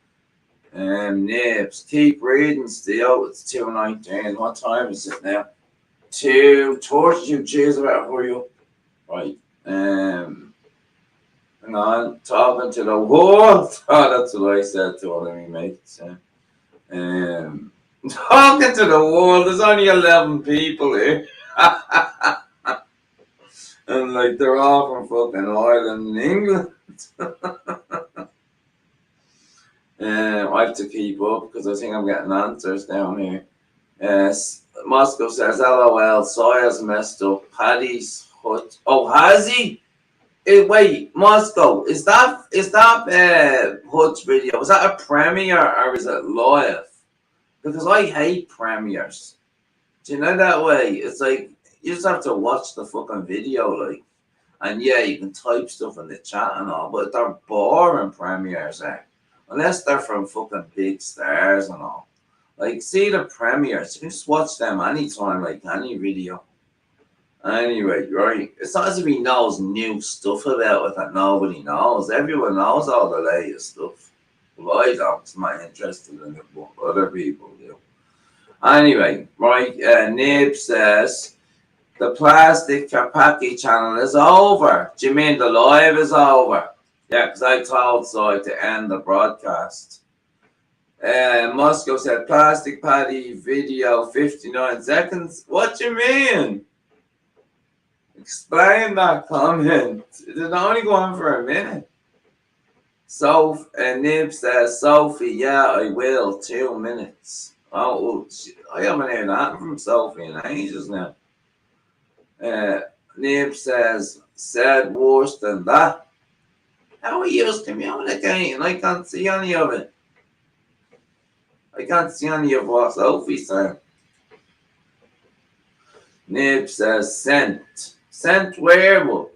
Nibs, keep reading still. It's 2:19. What time is it now? 2:42. Cheers about for you. Right. Hang on, talking to the world. Oh, that's what I said to one of my mates. Talking to the world. There's only 11 people here. And like they're all from fucking Ireland and England. I have to keep up because I think I'm getting answers down here. Moscow says, LOL, Sawyer's messed up. Paddy's hut. Oh, has he? Wait, Moscow, is that Hutch video? Was that a premiere or is it live? Because I hate premieres. Do you know that way? It's like you just have to watch the fucking video, like, and yeah, you can type stuff in the chat and all, but they're boring premieres, unless they're from fucking big stars and all. Like, see the premieres, you can just watch them anytime, like any video. Anyway, right. It's not as if he knows new stuff about it that nobody knows. Everyone knows all the latest stuff. Well, I don't. I'm not interested in it, but other people do. Anyway, right. Nib says the Plastic Kapaki channel is over. Do you mean the live is over? Yeah, because I told Soy to end the broadcast. Moscow said Plastic Paddy video 59 seconds. What do you mean? Explain that comment. It did only go on for a minute. Nib says, Sophie, yeah, I will. 2 minutes. Oh, I haven't heard that from Sophie in ages now. Nib said worse than that. How are you communicating? I can't see any of it. I can't see any of what Sophie said. Nib says, sent. Sent werewolf.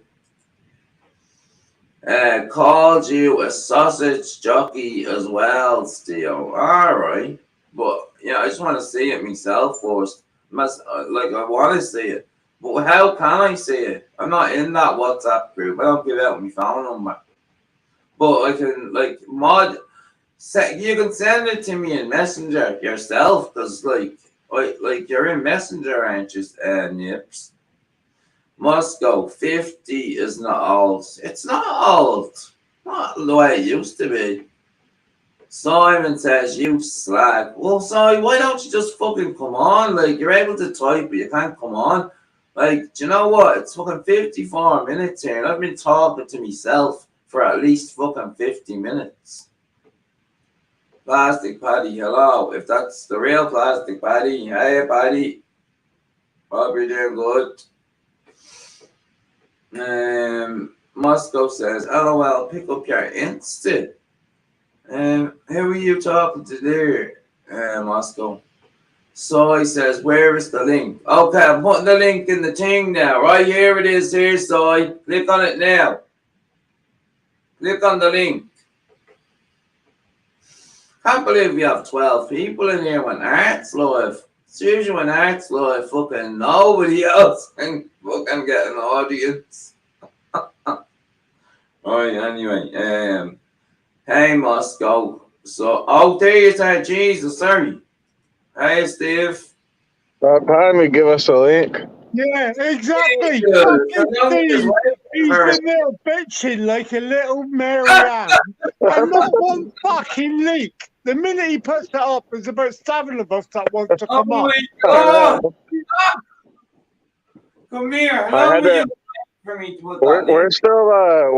Called you a sausage jockey as well, Steel. Alright. But, yeah, I just want to see it myself first. Like, I want to see it. But how can I see it? I'm not in that WhatsApp group. I don't give out my phone number. But I can, like, you can send it to me in Messenger yourself, because, like, you're in Messenger, aren't you, Nips? Moscow 50 is not old. It's not old. Not the way it used to be. Simon says, you slag. Well, sorry, why don't you just fucking come on? Like, you're able to type, but you can't come on. Like, do you know what? It's fucking 54 minutes here, and I've been talking to myself for at least fucking 50 minutes. Plastic Paddy, hello. If that's the real Plastic Paddy, hey, Paddy. Hope you're doing good. Moscow says, LOL, pick up your Insta. Who are you talking to there, Moscow? Soy says, where is the link? Okay, I'm putting the link in the thing now. Right here it is here, Soy. Click on it now. Click on the link. Can't believe we have 12 people in here when Art's live. It's usually when Art's live, fucking nobody else can fucking get an audience. Alright, anyway, hey Moscow. So, there you are, Jesus, sorry. Hey Steve. About time you give us a link. Yeah, exactly. Yeah, Steve, he's been there bitching like a little Marianne. And not one fucking leak. The minute he puts it up, there's about 7 of us that want to Oh come up. my I god! know. Come here. How I long had will to. you wait for me to put that We're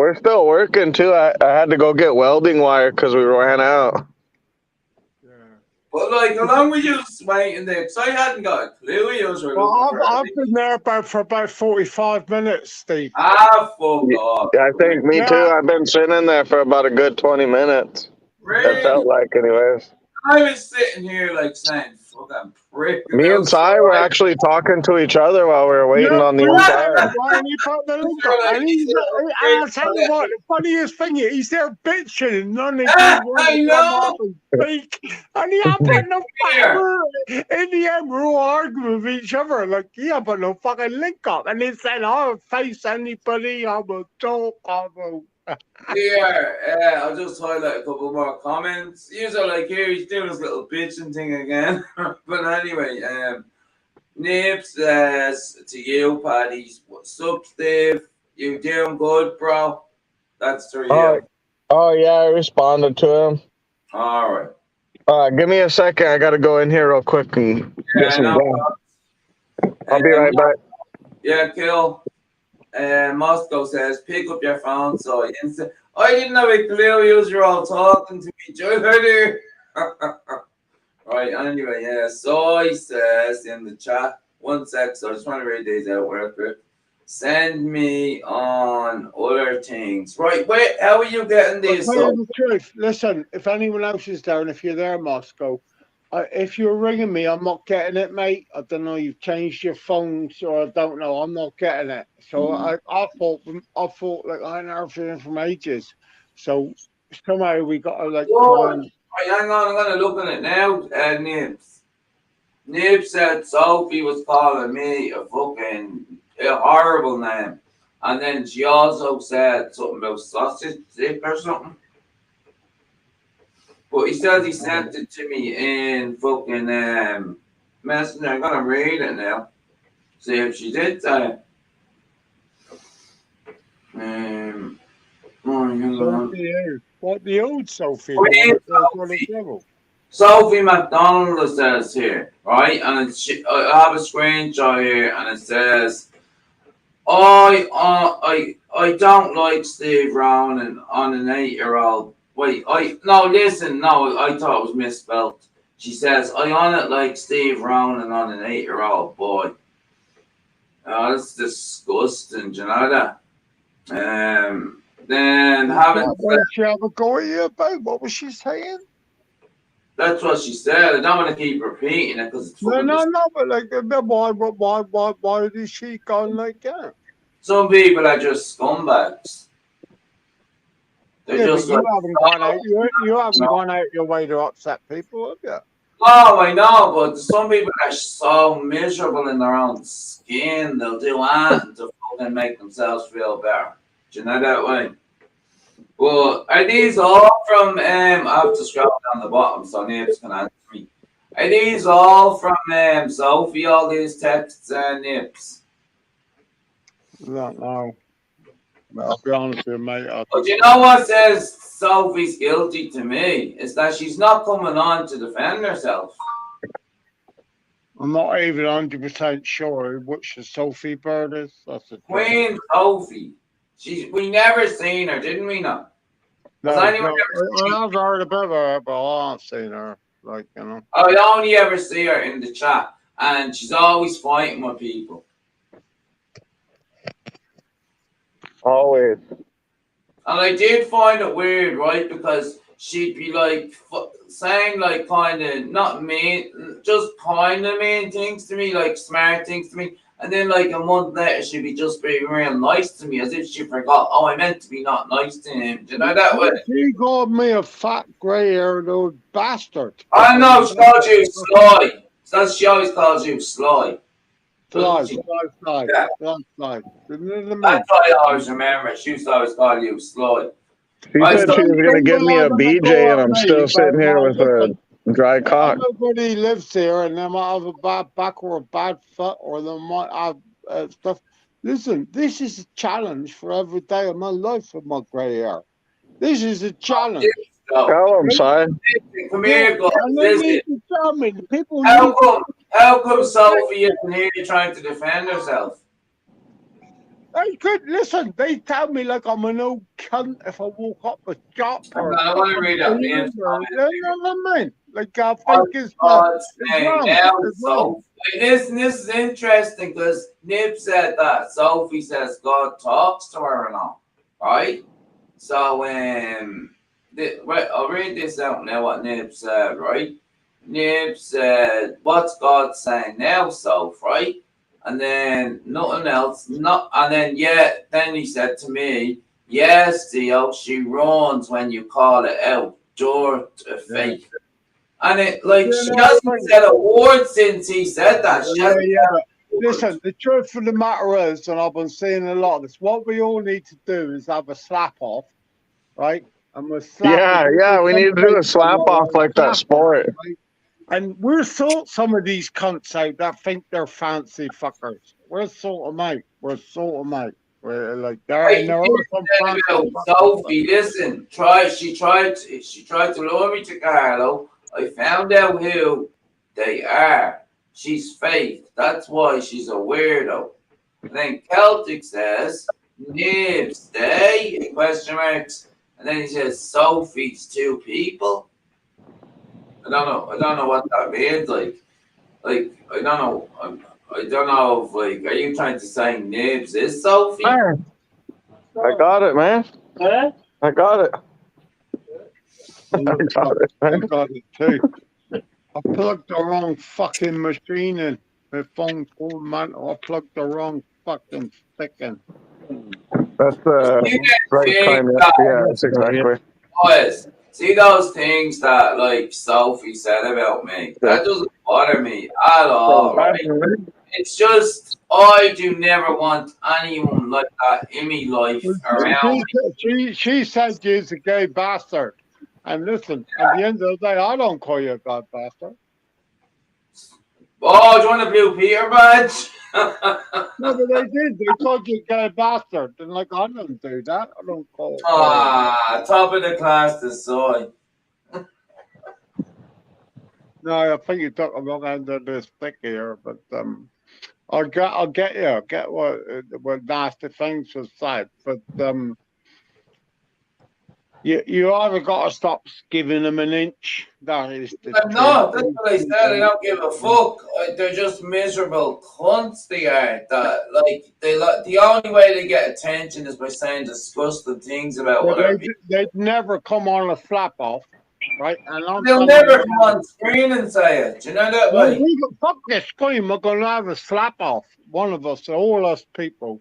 link? still working too. I had to go get welding wire because we ran out. Yeah. But like, how long were you waiting there? Because I hadn't got a clue you were Well, looking for I've it. been there for about 45 minutes, Steve. Ah, fuck off. I think me too. Yeah. I've been sitting there for about a good 20 minutes. It Really? felt like, anyways. I was sitting here like saying, fucking prick Me and Cy were outside. actually talking to each other while we were waiting Yeah, on the we inside. and he put the link up, You're like, and you and little I'll tell you what, the funniest thing is, he's there bitching, and none of you prick. want I to come know. up and speak, and he ain't put no Here. fucking, in the end, we're all arguing with each other, like, he ain't put no fucking link up, and he said, I'll face anybody, I will talk, I will. Here, I'll just highlight a couple more comments. He's like, here, he's doing his little bitching thing again. But anyway, Nib says to you, Paddy, what's up, Steve? You doing good, bro? That's for you. Oh yeah, I responded to him. All right. Give me a second. I gotta go in here real quick and get Yeah, some no gas. problem. I'll be right back. Yeah, Kill. Moscow says, pick up your phone. So I didn't have a clue you were all talking to each other. Right, anyway, yeah. Soy says in the chat, 1 sec, so I just want to read these out real quick. Send me on other things. Right, wait, how are you getting I'll these? tell you the truth. Listen, if anyone else is there, and if you're there, Moscow, if you're ringing me, I'm not getting it, mate. I don't know. You've changed your phone, so I don't know. I'm not getting it. So I thought like I hadn't heard from him from ages. So somehow we got to like try and. Right, hang on, I'm gonna look at it now. Nibs. Nibs said Sophie was calling me a fucking horrible name. And then she also said something about sausage stick or something. But he says he sent it to me in fucking Messenger. I'm gonna read it now. See if she did say it. What the old Sophie? Queen The one that Sophie. the devil. Sophie McDonald says here, right? And I have a screenshot here, and it says, I don't like Steve Ronan on an 8-year-old. Wait, listen, I thought it was misspelled. She says, I on it like Steve Ronan on an 8-year-old boy. Oh, that's disgusting, do you know that? Then having What did she have a go at you about? What was she saying? that's what she said. I don't want to keep repeating it because it's fucking No, but like, why did she go like that? some people are just scumbags. They're Yeah, but just you like, haven't gone out. You haven't gone out your way to upset people, have you? oh, I know, but some people are so miserable in their own skin, they'll do anything to fucking make themselves feel better. Do you know that way? Well, are these all from, I have to scroll down the bottom so Nibs can answer me. Are these all from Sophie, all these texts and Nibs? No. I'll be honest with you, mate. But you know what says Sophie's guilty to me? Is that she's not coming on to defend herself. I'm not even 100% sure which the Sophie bird is. That's the Queen Sophie. We never seen her, didn't we not? No, Has anyone ever seen I've heard about her, but I haven't seen her. Like, you know. I only ever see her in the chat, and she's always fighting with people. Always. And I did find it weird, right? Because she'd be like saying like kind of not mean, just kind of mean things to me, like smart things to me. And then like a month later, she'd be just being real nice to me, as if she forgot. Oh, I meant to be not nice to him. Do you know that way? She called me a fat, grey-haired old bastard. I know she called you Sly. So she always calls you Sly. Sly. Yeah. Sly. That's why I always remember. She used to always call you Sly. She said she was going to give me a BJ, and I'm still sitting here with a dry cock. Everybody lives here, and they might have a bad back or a bad foot, or they might have stuff. Listen, this is a challenge for every day of my life with my grey hair. This is a challenge. So, Tell him, Si. come here, guys. And they Listen. need to tell me. The people How need come Sophie isn't here trying to defend herself? They could listen. They tell me like I'm an old cunt if I walk up a shop or I want to read out Name's you comment. know what I mean? Like I think What's it's God's name? wrong. Now, It's wrong. Sophie. This is interesting because Nib said that Sophie says God talks to her and all, right? So, I'll read this out now. What Nib said, right? Nib said, "What's God saying now, Soph?" Right? And then nothing else. And then then he said to me, "Yes, Theo, she runs when you call it out. Door to faith." And it she hasn't said a word since he said that. Listen, the truth of the matter is, and I've been saying a lot of this, what we all need to do is have a slap off, right? And we'll slap we need to do a slap off like that sport. Right? And we'll sort some of these cunts out that think they're fancy fuckers. We'll sort them out. We're like there are some fancy Sophie, listen, she tried to lure me to Carlo. I found out who they are. She's fake. That's why she's a weirdo. And then Celtic says, "Nibs, they?" Question marks. And then he says, "Sophie's two people." I don't know what that means. Like I don't know. I don't know if are you trying to say Nibs is Sophie? Man, I got it, man. Huh? I got it. I got it too. I plugged the wrong fucking machine in. My phone full man. I plugged the wrong fucking stick in. That's right kind of that's exactly. Boys, see those things that Sophie said about me? That doesn't bother me at all, right? It's just I do never want anyone like that in my life around me. She said you're a gay bastard. And listen, at the end of the day, I don't call you a god bastard. Oh, do you want a blue Peter badge? No, but they did. They called you a gay bastard. And I don't do that. I don't call. Top of the class to soy. No, I think you took a wrong end of this stick here, but I'll get you. I'll get what nasty things was said, but you either got to stop giving them an inch. That is the truth. No, that's what I said. I don't give a fuck. They're just miserable cunts. They are. The only way they get attention is by saying disgusting things about whatever. They'd never come on a slap off, right? And they'll never come on screen and say it. Do you know that way? Fuck the screen. We're gonna have a slap off. One of us, all us people.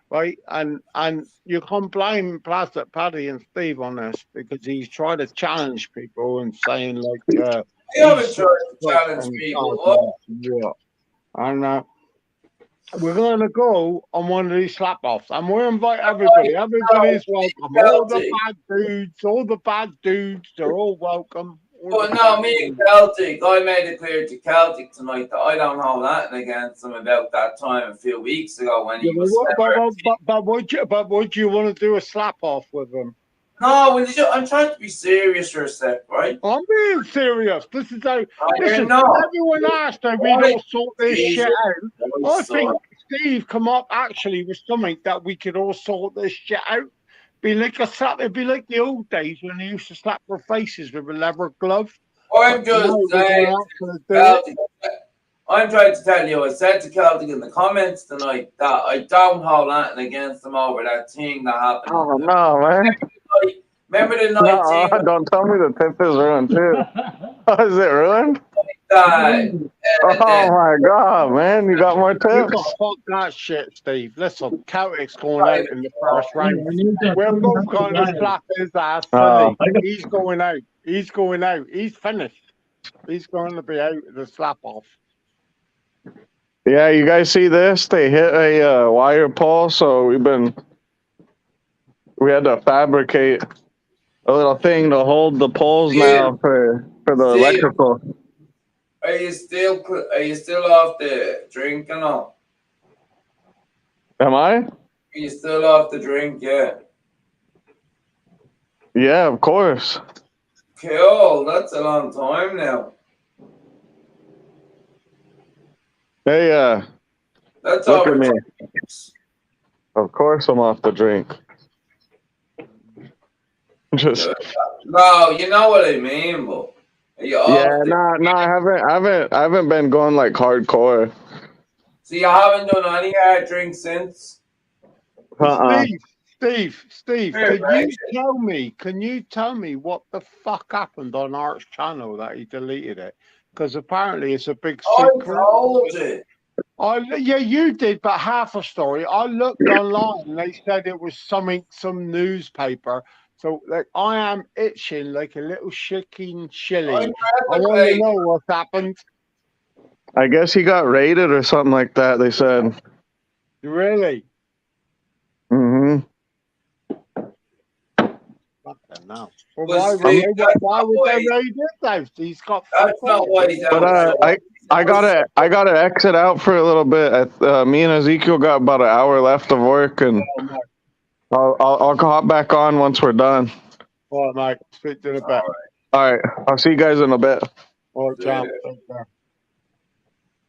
Right, and you can blame Plastic Paddy and Steve on this because he's trying to challenge people and saying he haven't tried to challenge people. And we're going to go on one of these slap offs, and we'll invite everybody. Everybody's welcome. All the bad dudes, they're all welcome. But no, me and Celtic, I made it clear to Celtic tonight that I don't hold anything against him about that time a few weeks ago when he was. But would you want to do a slap off with him? No, I'm trying to be serious for a sec, right? I'm being serious. This is how. Listen, no. Everyone asked how we don't sort this shit out. I think Steve come up actually with something that we could all sort this shit out. Be like a slap. It'd be like the old days when they used to slap their faces with a leather glove. I'm just saying. I'm trying to tell you. I said to Celtic in the comments tonight that I don't hold anything against them over that thing that happened. Oh no, man! Remember the night? No, don't tell me the tip is ruined too. Is it ruined? Oh my god, man! You got more tips. Fuck that shit, Steve. Listen, Celtic's going out in the first round. We're both going to slap his ass. He's going out. He's going out. He's finished. He's going to be out of the slap off. Yeah, you guys see this? They hit a wire pole, so we had to fabricate a little thing to hold the poles now for the electrical. Are you still off the drink and all? Am I? Are you still off the drink? Yeah. Yeah, of course. Cool. That's a long time now. Hey, That's look at over me. 2 weeks. Of course, I'm off the drink. Just No, you know what I mean, but you yeah, off the. no, I haven't been going like hardcore. So you haven't done any hard drinks since? Uh-uh. Steve, Fair play. can you tell me what the fuck happened on Art's channel that he deleted it? Because apparently it's a big I secret. told you. Yeah, you did, but half a story. I looked online and they said it was some newspaper. So like I am itching like a little shaking I shilling. read I the want to page. know what happened. I guess he got raided or something like that. They said. Really? Mm-hmm. Fucking hell. Well, But Steve, why would they raid his house? He's got fuck that's not all. why he's But outside. I gotta exit out for a little bit. Me and Ezekiel got about an hour left of work, and Oh, mate. I'll hop back on once we're done. All right, mate. Speak to the back. All right, I'll see you guys in a bit. All right, champ. Take care.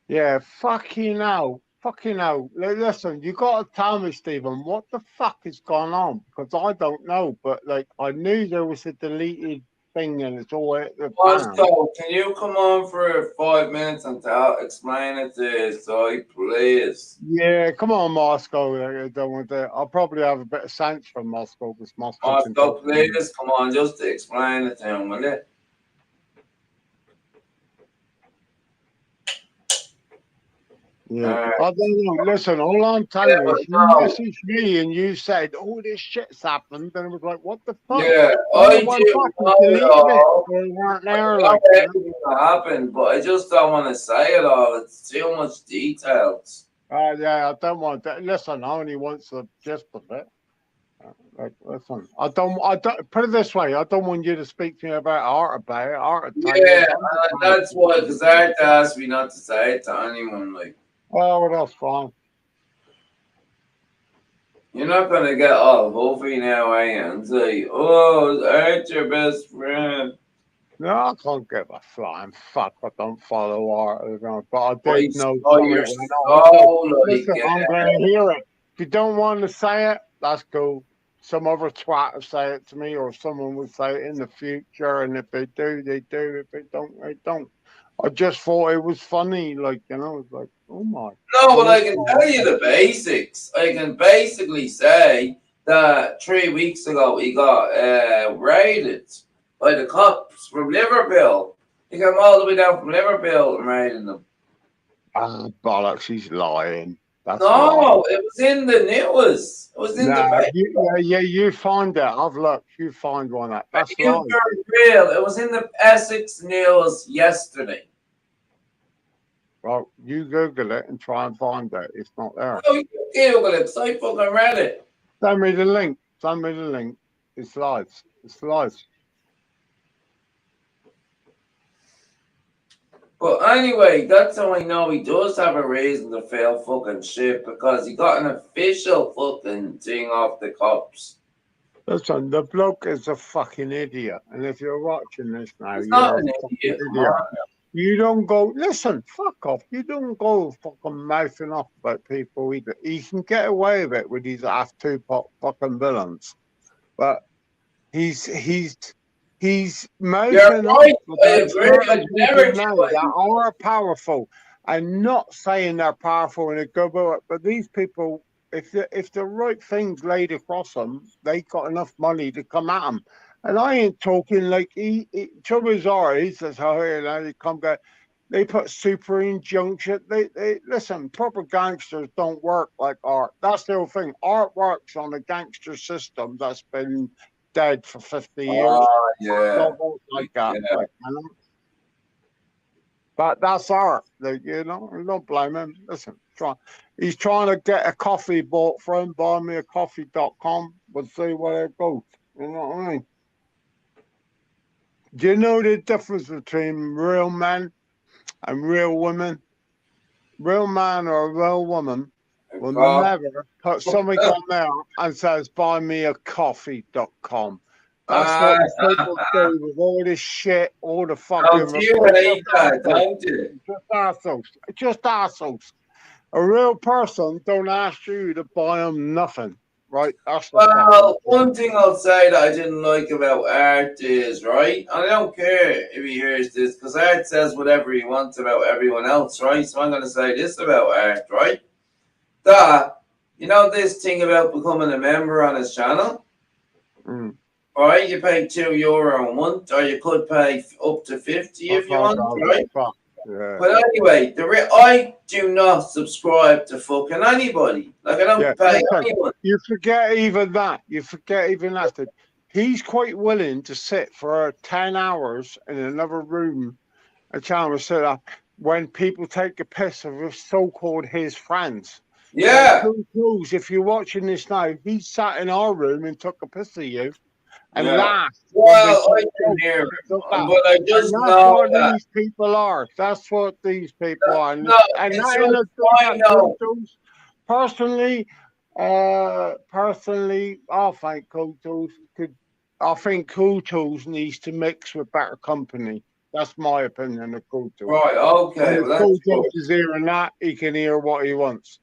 Yeah, fucking hell. Fucking hell. Listen, you got to tell me, Stephen, what the fuck has gone on? Because I don't know, but like, I knew there was a deleted thing and it's all at the fan. Moscow, can you come on for 5 minutes and explain it to us, so please? Yeah, come on, Moscow. I don't want to. I'll probably have a bit of sense from Moscow because Moscow can Moscow, talk to me. please, come on, just to explain it to him, will you? Yeah, I don't know. Listen, all I'm telling you is you messaged me and you said, "Oh, this shit's happened," and it was like, "What the fuck?" Yeah, No I one do fucking know deleted it it. all. They weren't I there, know like, you know? everything that happened, but I just don't want to say it all. It's too much details. Yeah, I don't want that. Listen, I only want the gist of it. Like, listen, I don't put it this way. I don't want you to speak to me about art about it. Art will tell you. Yeah, that's why, because Art asked me not to say it to anyone. Like, Oh, well, that's fine. you're not gonna get all huffy now, are you? And say, "Oh, Art's your best friend." No, I can't give a flying fuck. I don't follow art, you know, but I But did know oh, something you're went on. So, so like, listen, I'm going to hear it. If you don't want to say it, that's cool. Some other twat will say it to me, or someone will say it in the future. And if they do, they do. If they don't, they don't. I just thought it was funny. Like, you know, it's like, oh my. no, but I can tell you the basics. I can basically say that 3 weeks ago he got raided by the cops from Liverpool. He came all the way down from Liverpool and raided them. Ah, bollocks, he's lying. That's No, lying. it was in the news. It was in the Nah, paper. you find it. I've looked. You find one that. That's You lying. turned real. It was in the Essex News yesterday. Well, you Google it and try and find it. It's not there. Oh, you Google it. So I fucking read it. Send me the link. Send me the link. It's live. It's live. But anyway, that's how I know he does have a reason to fail fucking shit, because he got an official fucking thing off the cops. Listen, the bloke is a fucking idiot. And if you're watching this now, He's you're not a an fucking idiot. Come idiot. on. You don't go, listen, fuck off. You don't go fucking mouthing off about people either. He can get away with it with his half two fucking villains. But he's You're mouthing right. off I about agree. I'd certain never people do now it. that are powerful. And not saying they're powerful in a good way, but these people, if the right things laid across them, they got enough money to come at them. And I ain't talking like trouble is that's how they come go. They put super injunction. They listen. Proper gangsters don't work like art. That's the whole thing. Art works on a gangster system that's been dead for 50 years. Oh, yeah. Don't work like that. Yeah. Like, you know? But that's art. Like, you know, I don't blame him. Listen, he's trying to get a coffee bought for him. Buymeacoffee.com. We'll see where it goes. You know what I mean? Do you know the difference between real men and real women? Real man or a real woman will never put something on there and says buymeacoffee.com. That's what the people do with all this shit, all the fucking Don't you hate that, don't you? just assholes. Just assholes. A real person don't ask you to buy them nothing, right? That's the fucking Well, thing. one thing I'll say that I didn't like about Art is, right? And I don't care if he hears this, because Art says whatever he wants about everyone else, right? So I'm going to say this about Art, right? That, you know this thing about becoming a member on his channel? Mm. Right? You pay €2 a month, or you could pay up to 50 if you want, right? Fuck. Yeah. But anyway, I do not subscribe to fucking anybody. Like, I don't Yeah. pay Listen, anyone. you forget even that. You forget even that. That he's quite willing to sit for 10 hours in another room, a channel set up, when people take a piss of his so-called his friends. Yeah. Like, who's, if you're watching this now, he sat in our room and took a piss of you and Yeah. laughed. Well, I can hear it, but I And just that's know what that. these people are. That's what these people are. No, And it's that just I know. personally, I think Kutos needs to mix with better company. That's my opinion of Kutos. Right, okay, And if well, that's Kutos good. is hearing that, he can hear what he wants.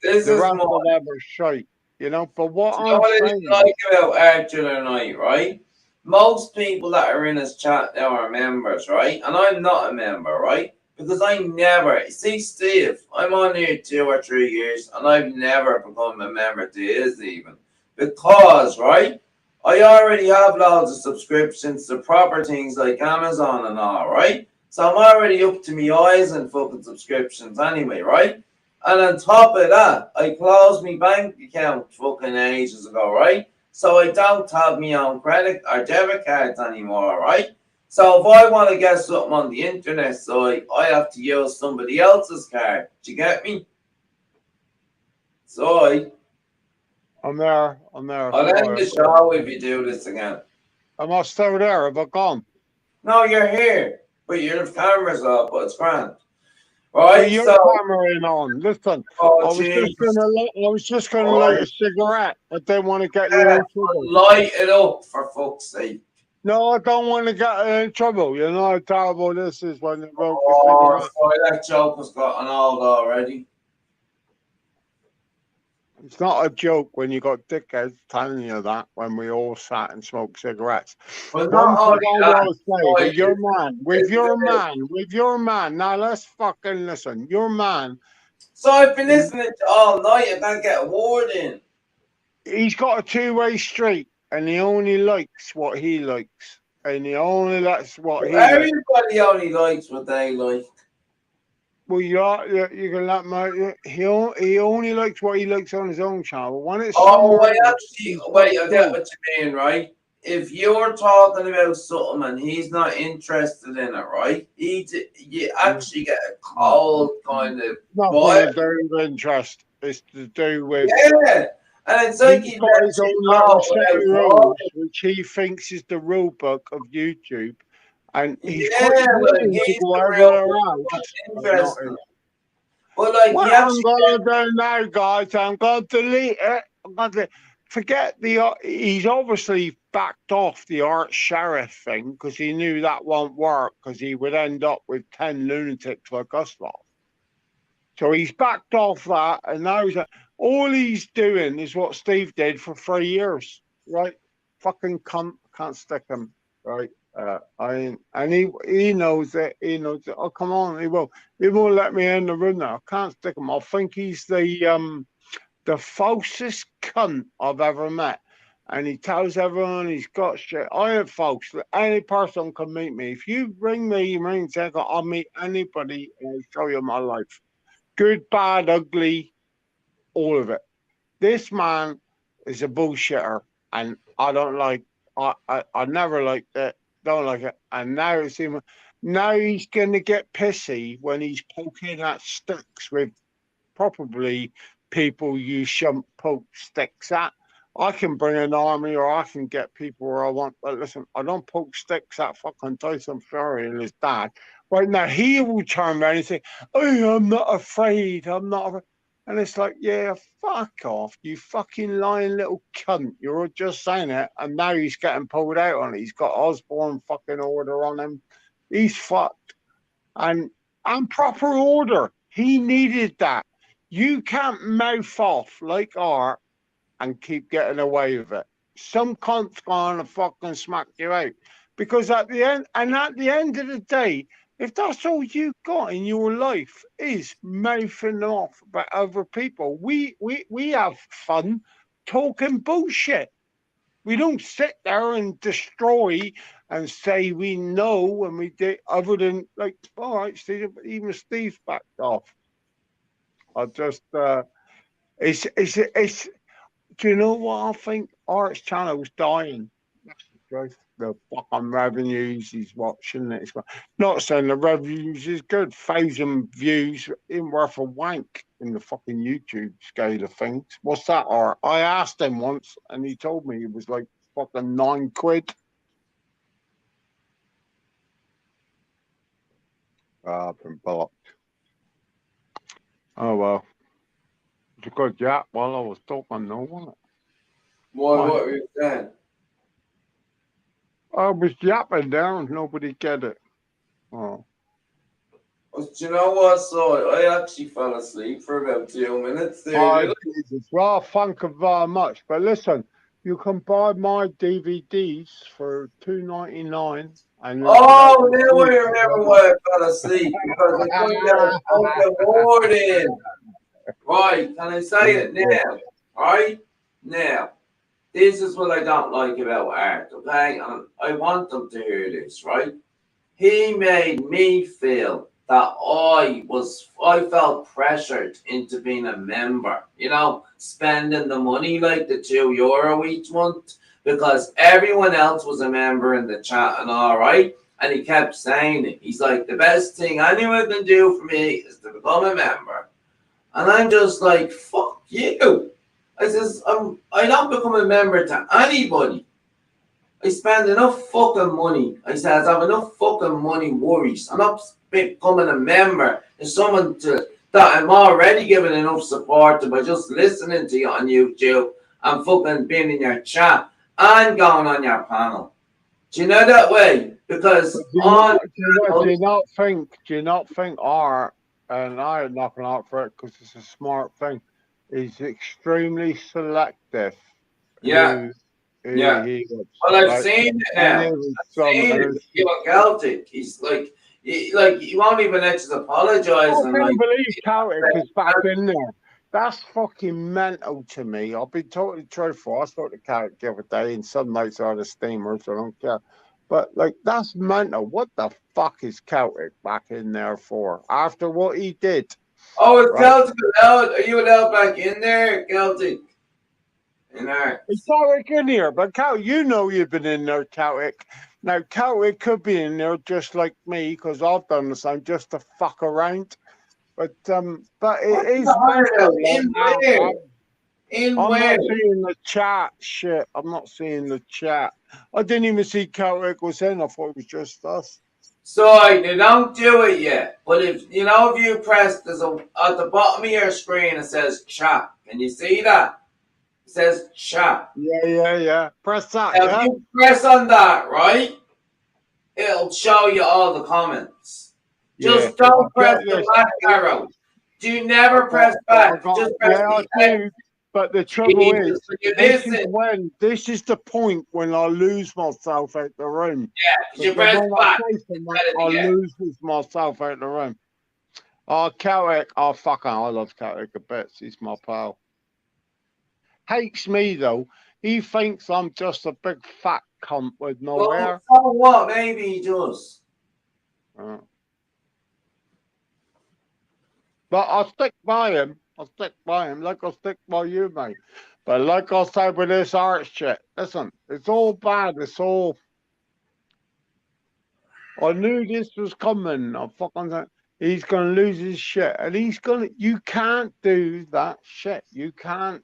This The is rest more. of them are shite, you know. But what You know I'm what I didn't saying, like about Archer tonight, right? Most people that are in his chat now are members, right? And I'm not a member, right? Because I never see Steve. I'm on here 2 or 3 years, and I've never become a member to his even because, right? I already have loads of subscriptions to proper things like Amazon and all, right? So I'm already up to my eyes in fucking subscriptions anyway, right? And on top of that, I closed my bank account fucking ages ago, right? So I don't have my own credit or debit cards anymore, right? So if I want to get something on the internet site, I have to use somebody else's card. Do you get me? So I'm there. I'll end Sorry. the show if you do this again. Am I still there? Have I gone? No, you're here, but your camera's up, but it's grand. But Right? your So, camera ain't on. Listen, oh I was jeez. just gonna light Right. a cigarette. I didn't want to get you Yeah, in trouble. light it up for fuck's sake. No, I don't want to get in trouble. You know how terrible this is when you smoke a Oh, cigarette. sorry, that joke has gotten old already. It's not a joke when you got dickheads telling you that when we all sat and smoked cigarettes. But One not thing only I that, will say boy, with your man. Now let's fucking listen. Your man, so I've been listening to all night. I can't get a word in. he's got a two-way street, and he only likes what he likes, and he only likes what he likes. Everybody only likes what they like. Well, you can let my he only likes what he likes on his own channel. When it's Oh, somewhere wait, else, actually, he's wait, got I get to. what you mean, right? If you're talking about something and he's not interested in it, right? You actually get a cold kind of Nothing vibe. to do with interest. It's to do with Yeah, and it's like he's he got his lets own you little know set of without rules, talking. which he thinks is the rule book of YouTube, and he's Yeah, quite like willing to he's go the real everywhere one else, but not interested. in. But like What he I'm actually gonna do now, guys, I'm gonna delete it. I'm gonna forget the. He's obviously backed off the Art Sheriff thing because he knew that won't work because he would end up with 10 lunatics like us lot. So he's backed off that, and now all he's doing is what Steve did for 3 years, right? Fucking cunt, can't stick him, right? And he knows it. He knows it. Oh, come on, he won't let me in the room now. I can't stick him. I think he's the falsest cunt I've ever met. And he tells everyone he's got shit. I have folks. Any person can meet me. If you ring me, I'll meet anybody and I'll show you my life. Good, bad, ugly, all of it. This man is a bullshitter, and I don't like. I never liked it. Don't like it. And now it's him. Now he's gonna get pissy when he's poking at sticks with probably people you shouldn't poke sticks at. I can bring an army or I can get people where I want. But listen, I don't poke sticks at fucking Tyson Fury and his dad. Right now, he will turn around and say, "Oh, I'm not afraid. I'm not afraid." And it's like, yeah, fuck off, you fucking lying little cunt. You were just saying it, and now he's getting pulled out on it. He's got Osborne fucking order on him. He's fucked. And proper order. He needed that. You can't mouth off like Art and keep getting away with it. Some cunt's going to fucking smack you out. Because at the end of the day, if that's all you got in your life is mouthing off about other people, we have fun talking bullshit. We don't sit there and destroy and say we know when we did, other than like, all right, Steve, even Steve's backed off. I just, it's. Do you know what I think? Art's channel's dying. That's the truth. The fucking revenues he's watching. It's not saying the revenues is good. 1,000 views ain't worth a wank in the fucking YouTube scale of things. What's that, Art? I asked him once, and he told me it was like fucking £9. I've been blocked. Oh well. It's a good yap while I was talking, no one. What were you saying? I was yapping there and nobody get it. Oh. Do you know what? So I actually fell asleep for about 2 minutes there. Oh, Jesus. Well, thank you very much. But listen, you can buy my DVDs for $2.99. Oh, now I remember why I fell asleep. Because I couldn't get a fucking word in. Right, can I say it now? Right? Now, this is what I don't like about Art, okay? And I want them to hear this, right? He made me feel that I felt pressured into being a member, you know, spending the money like the €2 each month because everyone else was a member in the chat and all right. And he kept saying it. He's like, the best thing anyone can do for me is to become a member. And I'm just like, fuck you. I says, I don't become a member to anybody. I spend enough fucking money. I says, I have enough fucking money worries. I'm not becoming a member. There's someone that I'm already giving enough support to by just listening to you on YouTube and fucking being in your chat and going on your panel. Do you know that way? Because do you not think Art, and I'm knocking out for it because it's a smart thing, is extremely selective? Yeah. Yeah. Well, I've seen it now. I've seen it. You're Celtic. He's like, he won't even let us apologize. I can't believe Celtic is back in there. That's fucking mental to me. I'll be totally truthful. I spoke to Celtic the other day, and some nights are the steamers, so I don't care. But like, that's mental. What the fuck is Celtic back in there for? After what he did. Oh, is Celtic allowed? Are you allowed back in there, Celtic? In there. It's Celtic in here, but you know you've been in there, Celtic. Now, Celtic could be in there just like me, because I've done the same, just to fuck around. But it is in where? I'm not seeing the chat. Shit, I'm not seeing the chat. I didn't even see Celtic was in. I thought it was just us. Sorry, they don't do it yet. But if you press, there's at the bottom of your screen it says chat. Can you see that? It says chat. Yeah. Press that. Now, if you press on that, right, it'll show you all the comments. Just don't press the back arrow. Do never press back. Just press the end. But the trouble is, this is the point when I lose myself out the room. Yeah, you press back. I lose myself out the room. Oh, Celtic. Oh, fucking, I love Celtic a bit. He's my pal. Hates me, though. He thinks I'm just a big fat cunt with no hair. So what? Maybe he does. But I'll stick by him. Like I'll stick by you, mate. But like I said with this Art shit, listen, it's all bad. It's all. I knew this was coming. He's gonna lose his shit, and you can't do that shit. You can't.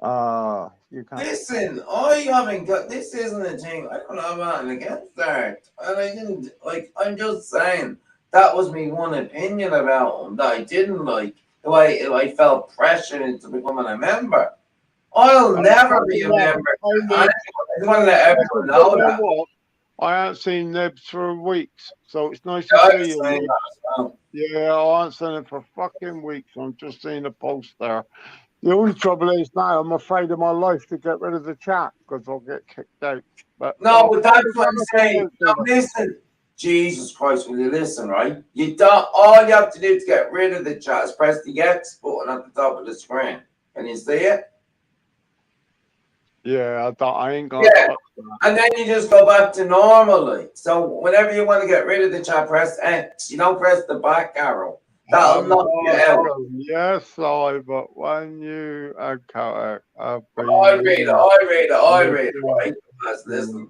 You can't. Listen, I haven't got. This isn't a thing. I don't have anything against that, and I didn't like. I'm just saying that was me one opinion about him that I didn't like. I felt pressure into becoming a member. I'll never be a member. I just want to let everyone know You know that. what? I haven't seen Nibs for weeks, so it's nice to I see was you. saying Nibs. that as well. Yeah, I haven't seen it for fucking weeks. I'm just seeing a post there. The only trouble is now I'm afraid of my life to get rid of the chat because I'll get kicked out. But No, but that's probably what I'm gonna saying. come out Now soon. listen, Jesus Christ, will you listen, right? You don't. All you have to do to get rid of the chat is press the X button at the top of the screen. Can you see it? Yeah, I ain't gonna Yeah. touch that. And then you just go back to normal. Like. So whenever you want to get rid of the chat, press X. You don't press the back arrow. That'll knock you out. Yes, but when you encounter a I read it, right? Let's listen,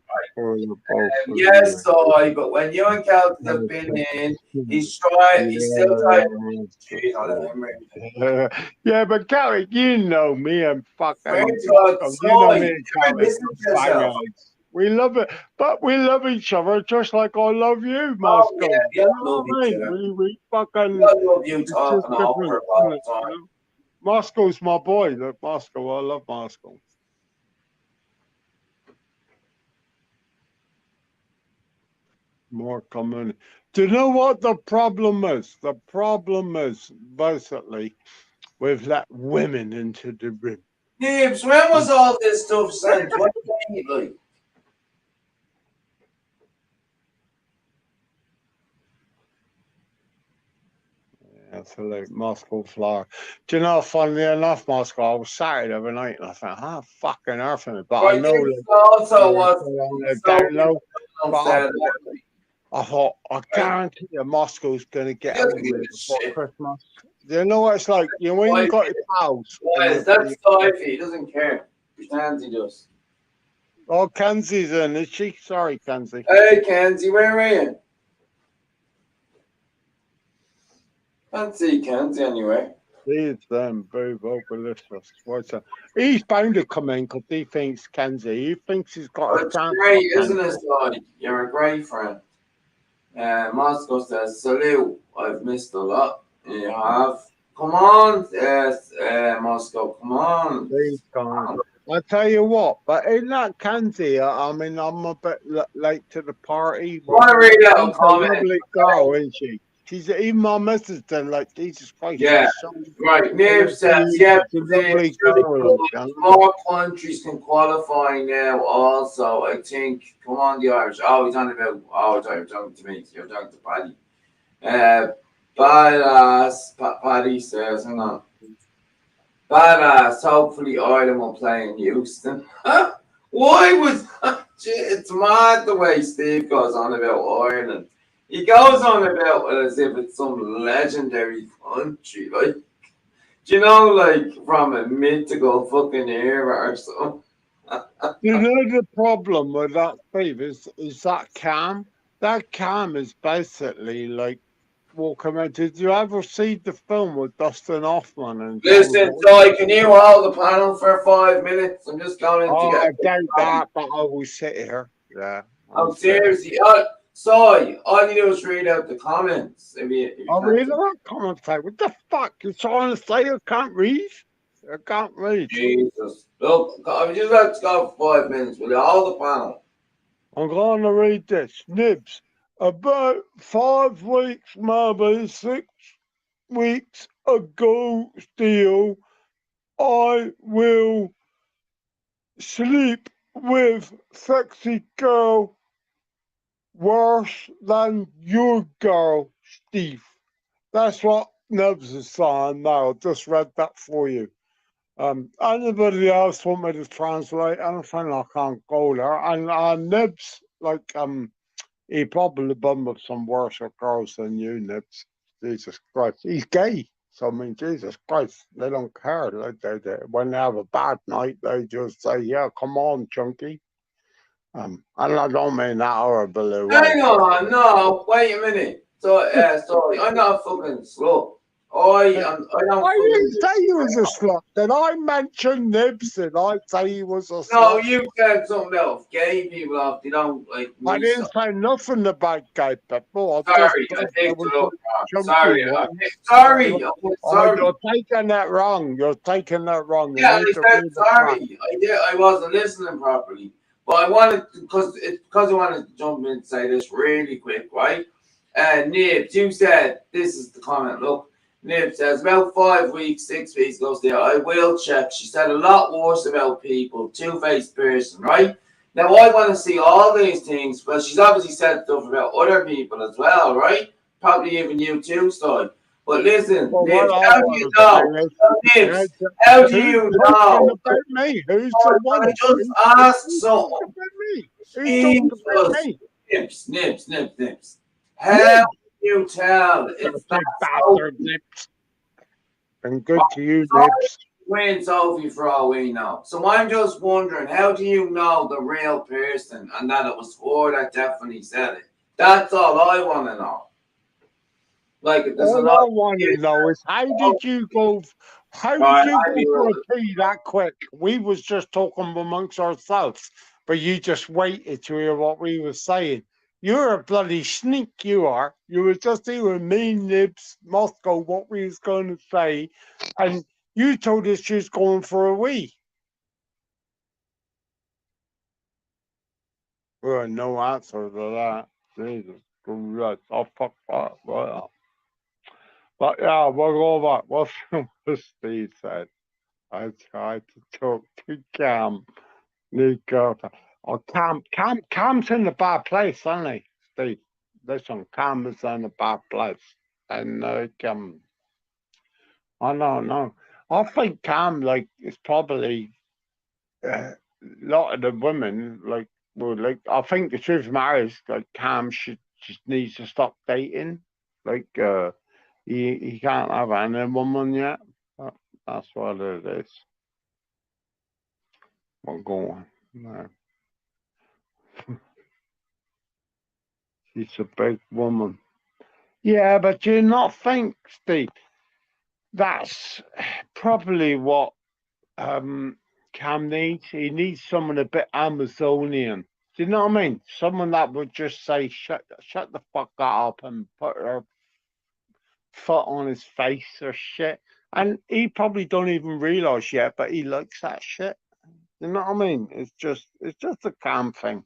yes, but when you and Celtic have been in, he's still trying to cheat on him. Yeah, but Gary, you know me and fucking Swear to Moscow. God, You know Soy, me you and never Gary. listen to yourself. We love it, but we love each other just like I love you, Oh, Moscow. yeah, You you know love what I each mean? other. We fucking. I love you It's just talking over different. all Isn't it? the You time. know? Moscow's my boy. Look, Moscow. I love Moscow. More coming. Do you know what the problem is? The problem is basically we've let women into the room. Nibs, when was all this stuff sent? What do you mean, like? Absolute Moscow flower. Do you know, funnily enough, Moscow, I was Saturday every night and I thought, ah, fucking earth in it. But I Right, know this that also was down low. so But sad. I thought, I Right. guarantee you Moscow's going to get He out doesn't of give me a before shit. Christmas. You know what it's like? You know, when you got your pals. Why, that's Sophie. He doesn't care. Pretends he does. Oh, Kenzie's in, is she? Sorry, Kenzie. Hey, Kenzie, where are you? Can't see Kenzie anyway. He's them, boo, vocalistas. What's that? He's bound to come in because he thinks Kenzie. He thinks he's got a It's chance. great, isn't it, Soy? You're a great friend. Moscow says, salute. I've missed a lot. You have. Come on, yes, Moscow, come on. He's gone. I tell you what, but in that Kenzie, I mean, I'm a bit late to the party. I want to read out a She's a comment. lovely girl, isn't she? She's even my missus then, like, Jesus Christ. Yeah. She's so, Right, Nib says, yeah, she's a lovely girl. more countries can qualify now also, I think. Come on, the Irish. Oh, he's on about, you're talking to me. You're talking to Paddy. Badass, Paddy says, hang on. Badass, hopefully Ireland will play in Houston. Why was, it's mad the way Steve goes on about Ireland. He goes on about it as if it's some legendary country, like, do you know, like from a mythical fucking era or something? You know the problem with that, Steve, is that cam? That cam is basically like walking around. Did you ever see the film with Dustin Hoffman and Listen, Ty, can you hold the panel for 5 minutes? I'm just going to Oh, get. I doubt that, but I will sit here. Yeah. I'm seriously. So all you do is read out the comments. If you I'm can't. reading that comment. What the fuck? You're trying to say I can't read? I can't read. Jesus. Look, I just have to go for 5 minutes. Will you hold the panel? I'm going to read this. Nibs. About 5 weeks, maybe 6 weeks ago, still, I will sleep with sexy girl worse than your girl, Steve. That's what Nibs is saying now. I just read that for you. Anybody else want me to translate anything? I can't go there. And Nibs, like, he probably been with some worse girls than you, Nibs. Jesus Christ. He's gay. So, I mean, Jesus Christ, they don't care. Like, when they have a bad night, they just say, yeah, come on, chunky. And I don't mean that horribly. Hang on, no, wait a minute. So, sorry, I'm not fucking slow. I don't I didn't fully. say he was a slut. Did I mention Nibs? Did I say he was a No, slut? you said something else. Gay people off, they don't like I me. didn't say nothing about gay people. I just Sorry, I thought there picked was it up a wrong. chunky Sorry, one. sorry, I'm Oh, sorry. you're taking that wrong. You're taking that wrong. You Yeah, need I to said read it back. sorry. I wasn't listening properly. But I wanted because I wanted to jump in and say this really quick, right? Nibs, you said this is the comment. Look, Nibs says about 5 weeks, 6 weeks goes there. I will check. She said a lot worse about people, two-faced person, right? Now I want to see all these things, but she's obviously said stuff about other people as well, right? Probably even you too, Stoy. But listen, Well, what Nibs, I how do you want to know? say is, Nibs, how do who's you talking know? about me? Who's the I one? just asked Who's talking someone. about me? Who's talking about Jesus. me? Nips. How Nibs. do you tell it's not Dirty bastard, Sophie? Nibs. And good to you, Nibs. Win Sophie for all we know. So I'm just wondering, how do you know the real person and that it was her that definitely said it? That's all I want to know. Like, there's a All lot I of want to know is how did Right, you I go will. for a tea that quick? We was just talking amongst ourselves, but you just waited to hear what we were saying. You're a bloody sneak, you are. You were just hearing me, Nibs, Moscow, what we was going to say, and you told us she was going for a wee. Well, no answer to that. Jesus Christ, I'll fuck that. Well, but yeah, we'll go back. What's what Steve said? I tried to talk to Cam, new girlfriend. Oh, Cam's in a bad place, isn't he, Steve? Listen, Cam is in a bad place. And, I don't know. I think Cam, like, is probably a lot of the women, like, well, like, I think the truth of the matter is, like, Cam should just needs to stop dating. Like, he can't have any woman yet. That's what it is. We're going. No. She's a big woman. Yeah, but do you not think, Steve, that's probably what Cam needs? He needs someone a bit Amazonian. Do you know what I mean? Someone that would just say, shut the fuck up and put her foot on his face or shit. And he probably don't even realise yet, but he likes that shit. You know what I mean? It's just a Cam thing.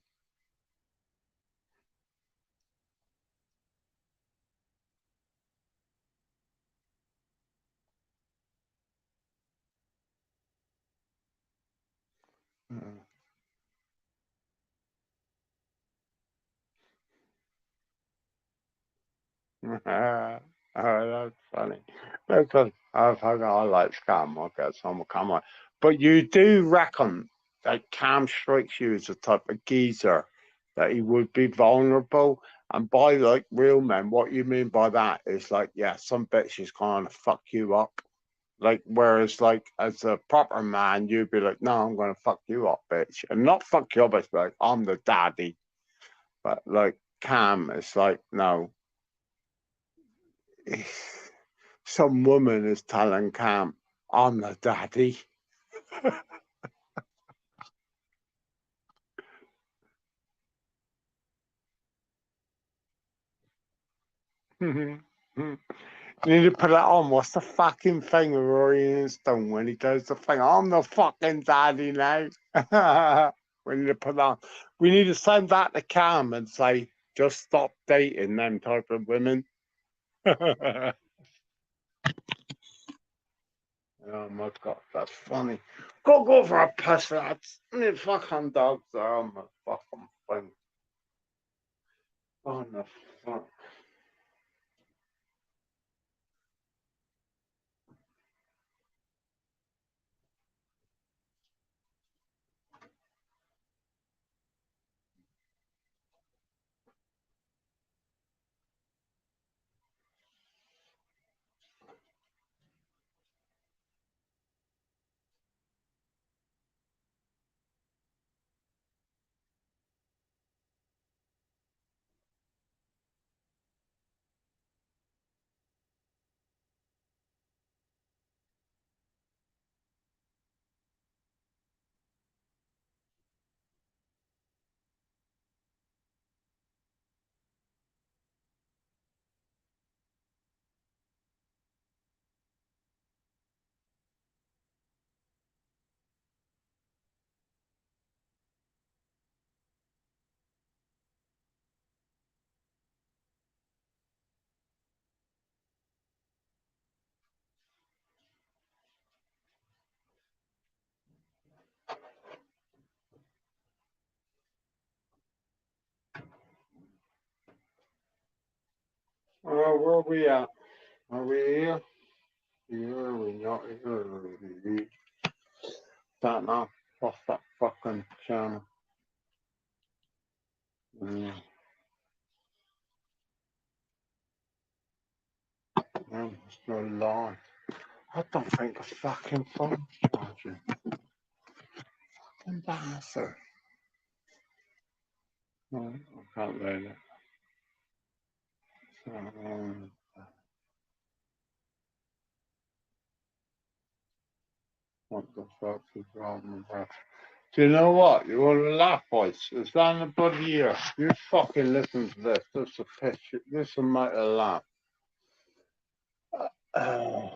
Oh, that's funny. Because I like Cam. Okay, so come on. But you do reckon that Cam strikes you as the type of geezer that he would be vulnerable. And by like real men, what you mean by that is like, yeah, some bitch is going to fuck you up. Like, whereas, like, as a proper man, you'd be like, no, I'm going to fuck you up, bitch. And not fuck you up, it's like, I'm the daddy. But, like, Cam is like, no, some woman is telling Cam, I'm the daddy. You need to put it on. What's the fucking thing with Rory Stone when he does the thing? I'm the fucking daddy now. We need to put on. We need to send that to Cam and say, just stop dating them type of women. Oh my god, that's funny. Go for a piss, lads. The fucking dogs are on the fucking thing. Oh the fuck. Where we at? Are we here? Here, we not here. That now. What's that fucking channel? It's no line. I don't think the fucking phone's charging. Fucking bastard. No, I can't read it. So, what the fuck is wrong with that? Do you know what? You want to laugh, boys? It's down the bloody ear. You fucking listen to this. This is a picture. This will make a laugh. I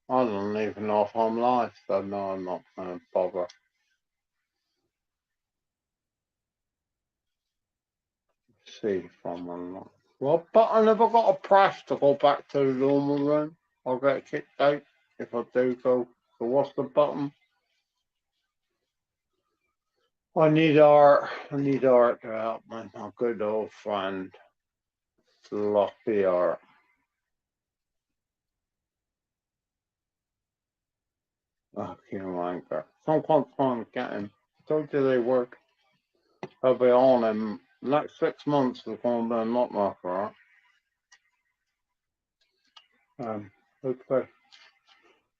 don't even know if I'm live, so no, I'm not going to bother. See if I'm on live. Well, but I never got a press to go back to the normal room. I'll get kicked out if I do go. So what's the button? I need art. I need art to help me. My good old friend, Sloppy Art. Oh, you wanker. Sometimes trying to get him. Told you they work. I'll be on him. Next 6 months is going to be a nightmare for her. Okay.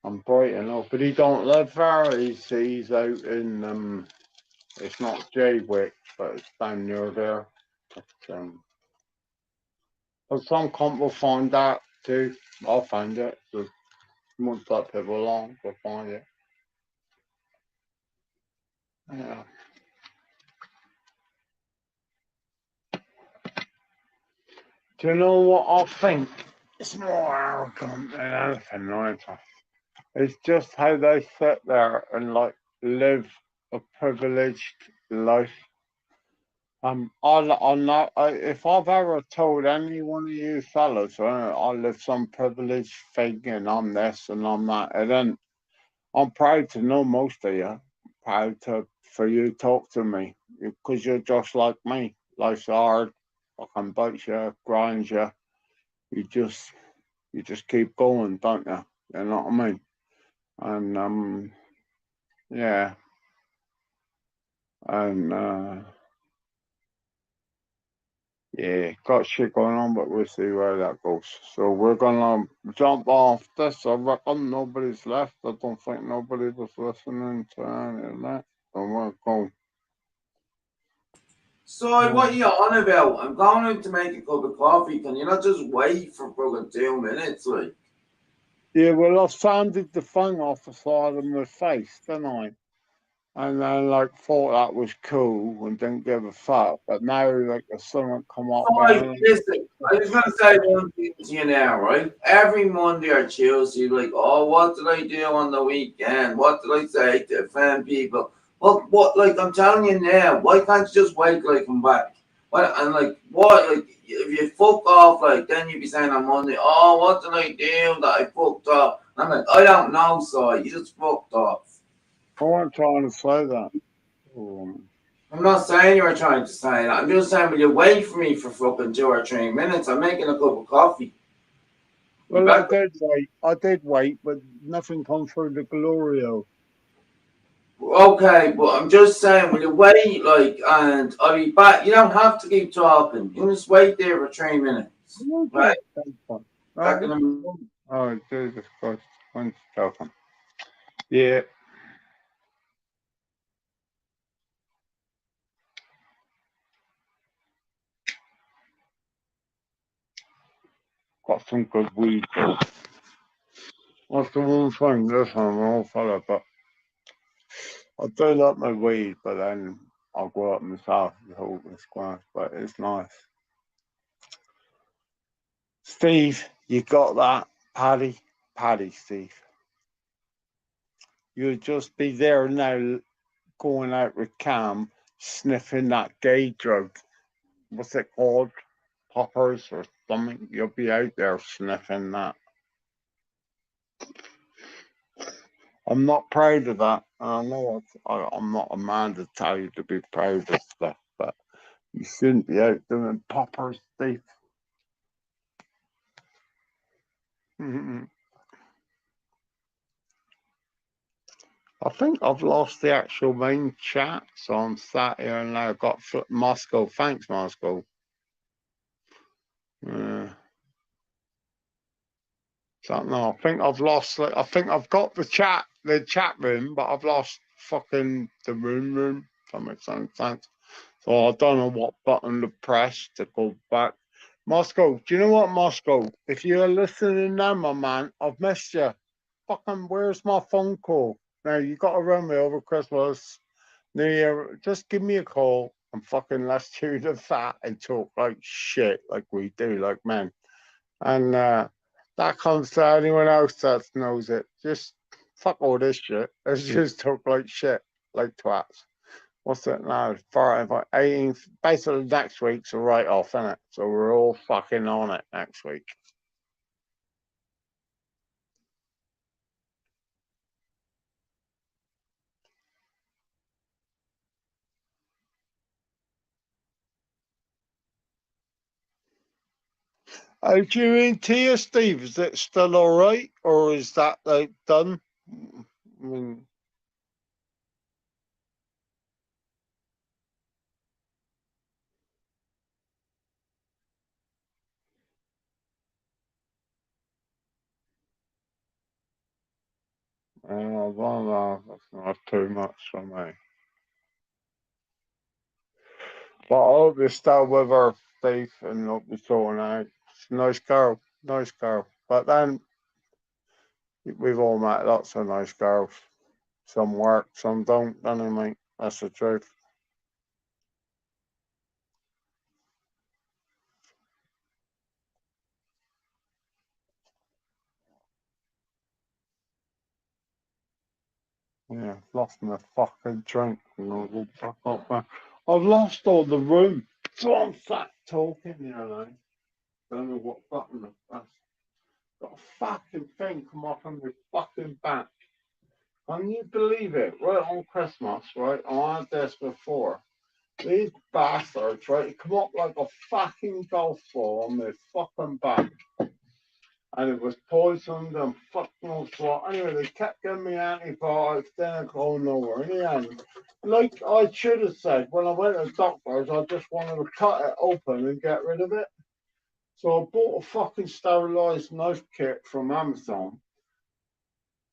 I'm brighten up, but he don't live there. He's out in it's not Jaywick, but it's down near there. But some comp will find that too. I'll find it. So once that people along, we'll find it. Yeah. Do you know what I think? It's more arrogant than anything, right? It's just how they sit there and like live a privileged life. If I've ever told any one of you fellas, I live some privileged thing and I'm this and I'm that, and then I'm proud to know most of you. Proud for you to talk to me because you're just like me. Life's hard, fucking bites you, grinds you. You just keep going, don't you? You know what I mean? And yeah, and yeah, got shit going on, but we'll see where that goes. So we're gonna jump off this. I reckon nobody's left. I don't think nobody was listening to any of that. So we're going. So what are you on about? I'm going out to make a cup of coffee. Can you not just wait for fucking 2 minutes? Like, Yeah, well, I sounded the phone off the side of my face, didn't I? And then like thought that was cool and didn't give a fuck. But now like if someone come up like, there, listen, I was gonna say one thing to you now, right? Every Monday or Tuesday, you're like, oh, what did I do on the weekend? What did I say to offend people? What, like, I'm telling you now, why can't you just wait till I come back? What, and like, what, like, if you fuck off, like, then you'd be saying on Monday, oh, what did I do that I fucked up? And I'm like, I don't know, so you just fucked off. I wasn't trying to say that. Um, I'm not saying you were trying to say that. I'm just saying, will you wait for me for fucking 2 or 3 minutes? I'm making a cup of coffee. well, I did wait. I did wait, but nothing come through the Glorio. Okay, but I'm just saying, will you wait, like, and I'll be back. You don't have to keep talking. You can just wait there for 3 minutes. Right? Back in a Oh, Jesus Christ. One second. Yeah. Got some good weed. That's the one thing, listen, I'm an old fella, but I do like my weed, but then I'll go up myself and hold my squash, but it's nice. Steve, you got that? Paddy, Steve. You'll just be there now going out with Cam, sniffing that gay drug. What's it called? Poppers or something? You'll be out there sniffing that. I'm not proud of that. I know I'm not a man to tell you to be proud of stuff, but you shouldn't be out doing poppers, Steve. I think I've lost the actual main chat, so I'm sat here and I've got Moscow. Thanks, Moscow. So no, I think I've lost. I think I've got the chat room, but I've lost fucking the room. If that makes sense. So I don't know what button to press to go back. Moscow, do you know what, Moscow? If you're listening now, my man, I've missed you. Fucking, where's my phone call? Now you got to run me over Christmas, New Year. Just give me a call and fucking let's chew the fat and talk like shit, like we do, like men. And that comes to anyone else that knows it. Just fuck all this shit. Let's just talk like shit, like twats. What's it now? 18th, basically next week's a write off, isn't it? So we're all fucking on it next week. How do you mean Tia, Steve? Is it still all right, or is that like done? I mean, well, that's not too much for me. But I hope you're still with her, Steve, and hope you're sorting out. She's a nice girl, nice girl. But then we've all met lots of nice girls. Some work, some don't, mate. That's the truth. Yeah, lost my fucking drink. And I'll go back up there. I've lost all the room. So I'm sat talking, you know. Don't know what button to press. Got a fucking thing come off on my fucking back. Can you believe it? Right on Christmas, right? I had this before. These bastards, right? Come up like a fucking golf ball on my fucking back. And it was poisoned and fuck knows what. Anyway, they kept giving me antibiotics, then I go nowhere. In the end, like I should have said, when I went to the doctors, I just wanted to cut it open and get rid of it. So I bought a fucking sterilised knife kit from Amazon.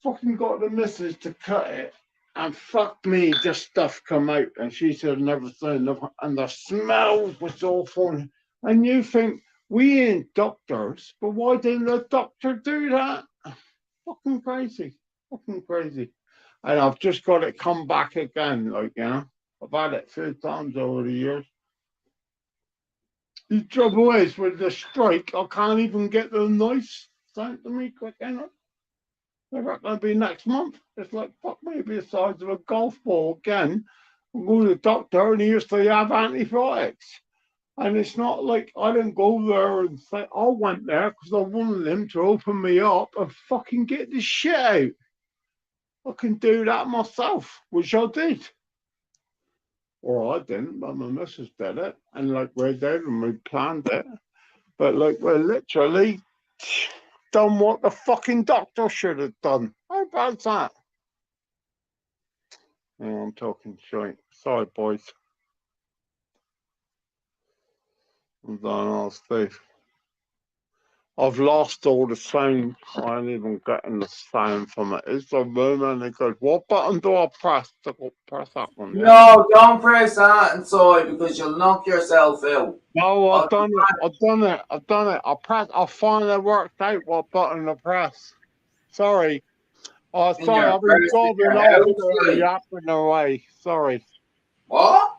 Fucking got the missus to cut it. And fuck me, just stuff come out. And she said, never seen nothing. And the smell was awful. And you think, we ain't doctors, but why didn't the doctor do that? Fucking crazy. Fucking crazy. And I've just got it come back again, like, you know. I've had it a few times over the years. The trouble is, with the strike, I can't even get the knives sent to me quick enough. They're not going to be next month. It's like, fuck me, it'll be the size of a golf ball again. I go to the doctor and he used to have antibiotics. And it's not like I didn't go there and say, I went there because I wanted them to open me up and fucking get the shit out. I can do that myself, which I did. Or I didn't, but my missus did it. And like we did and we planned it. But like we're literally done what the fucking doctor should have done. How bad's that? Yeah, I'm talking shit. Sorry, boys. I'm done, I'll Steve. I've lost all the sound. I ain't even getting the sound from it. It's the room and it goes, what button do I press to press that one? Yeah? No, don't press that inside because you'll knock yourself out. No, I've done it. I finally worked out what button to press. Sorry. Oh, sorry, I've been gobbling off and yapping away. Sorry. What?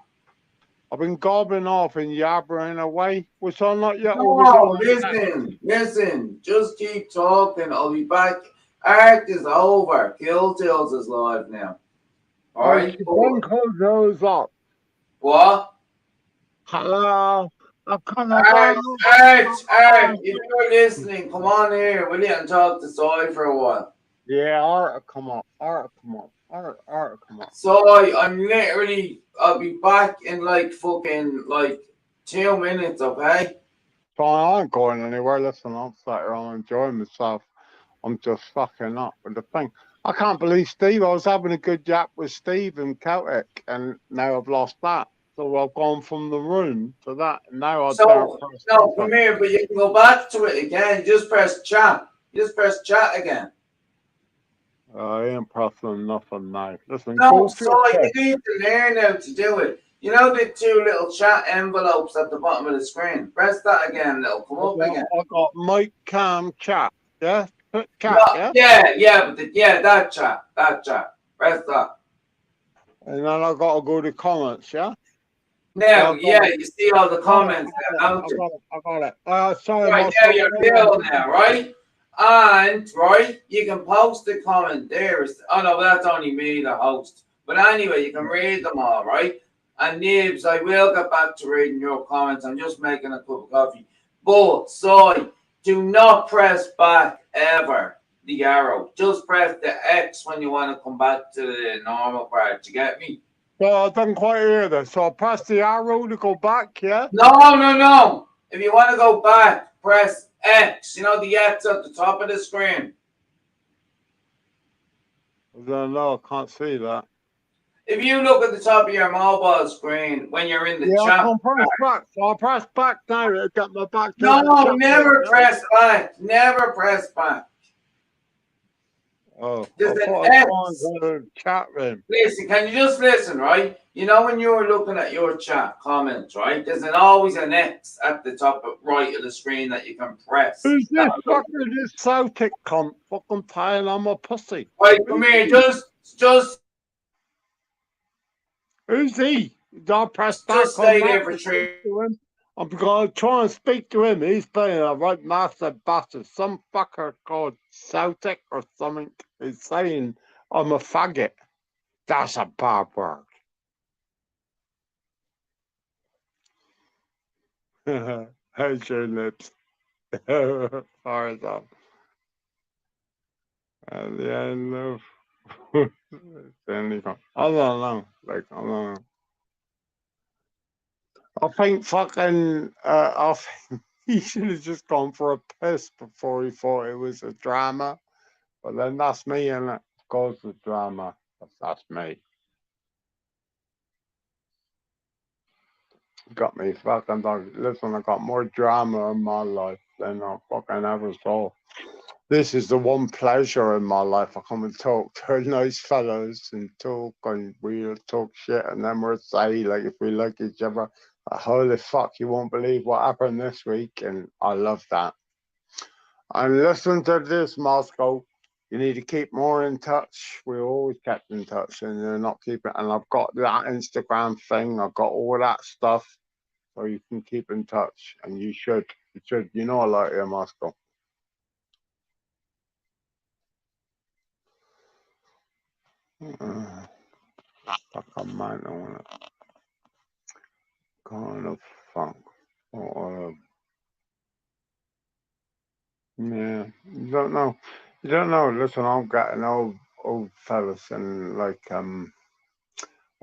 I've been gobbling off and yabbering away. Was I not yet? No, listen. Just keep talking. I'll be back. Arc is over. Killtails is live now. All right. One call goes up. What? Hello. Art, if you're listening, come on here, will you, and talk to Soy for a while. Yeah, Art, come on. Art, come on. Soy, I'll be back in like fucking like 2 minutes, okay? So I ain't going anywhere. Listen, I'm sat here, I'm enjoying myself. I'm just fucking up with the thing. I can't believe Steve. I was having a good chat with Steve and Celtic, and now I've lost that. So I've gone from the room to that, and now I don't So, press no, come nothing. here, but you can go back to it again. Just press chat. Just press chat again. I ain't pressing nothing now. Listen, No, go for so your you test. need to learn how to do it. You know the two little chat envelopes at the bottom of the screen? Press that again, it'll come up again. I got mic cam chat. Yeah, put No, chat. Yeah, yeah, that chat. Press that. and then I got to go to comments. Yeah. Now, I got yeah, it. you see all the Got it. comments there, I don't got it. you? I got it. Sorry, Right, now Moscow. you're Bill now, right? And, right, you can post the comment there. Oh, no, that's only me, the host. But anyway, you can read them all, right? And Nibs, I will get back to reading your comments. I'm just making a cup of coffee. But, sorry, do not press back ever, the arrow. Just press the X when you want to come back to the normal part. You get me? Well, I didn't quite hear that. So I press the arrow to go back. Yeah. No. If you want to go back, press X. You know the X at the top of the screen. No, I can't see that. If you look at the top of your mobile screen when you're in the Yeah, I chat. can press back. So I press back now to get my back to No, the chat. never press back. Never press back. Oh, I There's an thought I was X. going to the chat room. Listen, can you just listen, right? You know when you're looking at your chat comments, right? There's always an X at the top right of the screen that you can press. Who's this fucker, this Celtic cunt fucking pile on my pussy? Right, come here, just Who's he? I'll press back stay on that there for to three. speak to him. I'm going to try and speak to him. He's playing a right massive bastard. Some fucker called Celtic or something is saying I'm a faggot. That's a bad word. How's your lips? Sorry, Tom. At the end of I don't know. Like, I don't know. I think fucking I think he should have just gone for a piss before he thought it was a drama. But then that's me, and it goes with drama. That's me. Got me fucking dog. Listen, I got more drama in my life than I fucking ever saw. This is the one pleasure in my life. I come and talk to nice fellows and talk, and we'll talk shit, and then we'll say, like, if we like each other, holy fuck, you won't believe what happened this week. And I love that. And listen to this, Moscow. You need to keep more in touch. We always kept in touch, and you're not keeping. And I've got that Instagram thing. I've got all that stuff, so you can keep in touch. And you should. You should. You know I like you, Moscow. Fucking man, I want to kind of funk. Or, yeah, you don't know. You don't know. Listen, I'm getting old fellas, and like I've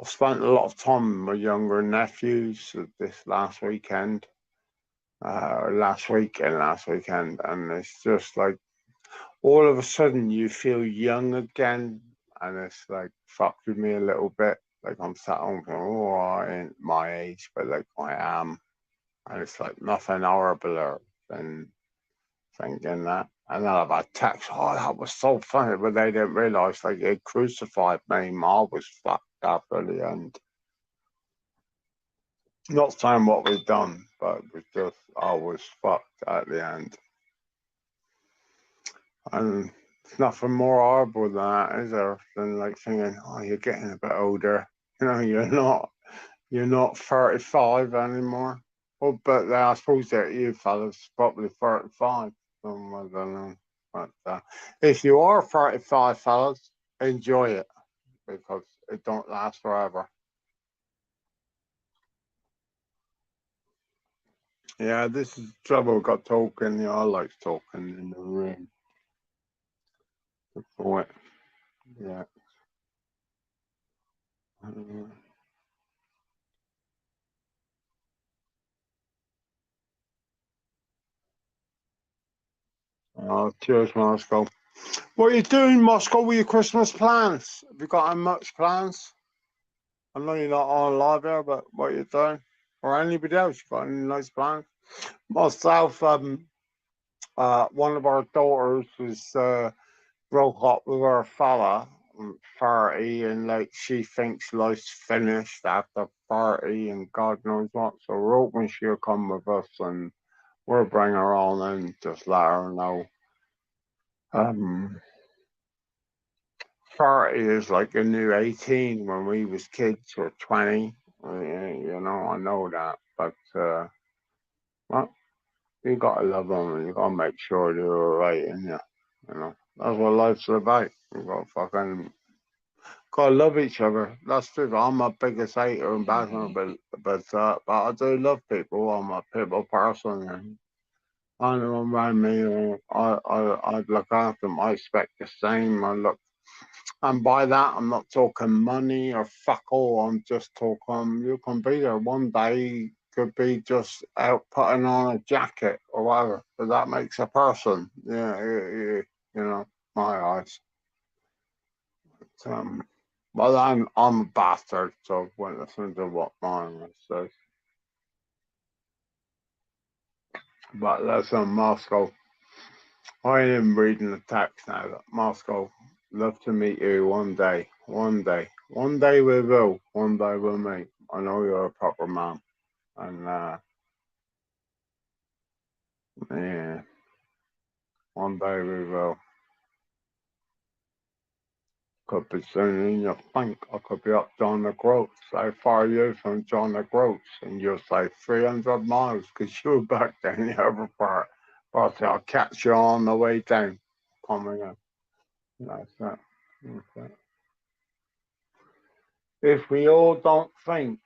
spent a lot of time with my younger nephews this last weekend, last week and last weekend, and it's just like all of a sudden you feel young again, and it's like fucked with me a little bit. Like I'm sat home going, oh, I ain't my age, but like I am, and it's like nothing horrible than thinking that. And then I've had text, oh, that was so funny, but they didn't realise like they crucified me. Ma was fucked up at the end. Not saying what we've done, but it was just I was fucked at the end. And it's nothing more horrible than that, is there? Than like thinking, oh, you're getting a bit older. You know, you're not 35 anymore. Well, but I suppose that you fellas probably 35. I don't know. But if you are 35, fellas, enjoy it because it don't last forever. Yeah, this is trouble. Got talking. Yeah, I like talking in the room. Good point. Yeah. Cheers, Moscow. What are you doing, Moscow, with your Christmas plans? Have you got any much plans? I know you're not on live here, but what are you doing? Or anybody else, you got any nice plans? Myself, one of our daughters was broke up with her fella, 30, and like she thinks life's finished after 30 and God knows what. So we're hoping she'll come with us and we'll bring her on and just let her know. 30 is like a new 18 when we was kids or 20. You know, I know that. But, well, you gotta love them and you gotta make sure they're alright, and you know, that's what life's about. You gotta love each other. That's true. I'm my biggest hater and basher, but I do love people. I'm a people person, and anyone around me, I look after them. I expect the same. And by that, I'm not talking money or fuck all. I'm just talking, you can be there one day, could be just out putting on a jacket or whatever, but that makes a person. Yeah, you know, my eyes. But I'm a bastard, so when listen to what mine says. But listen, Moscow, I ain't even reading the text now. Moscow, love to meet you one day. One day. One day we will. One day we'll meet. I know you're a proper man. And yeah, one day we will. Could be sooner than you think. I could be up John the Groats. How far are you from John the Groats? And you'll say 300 miles because you're back down the other part. But I'll catch you on the way down. Coming in. That's it. That's it. If we all don't think,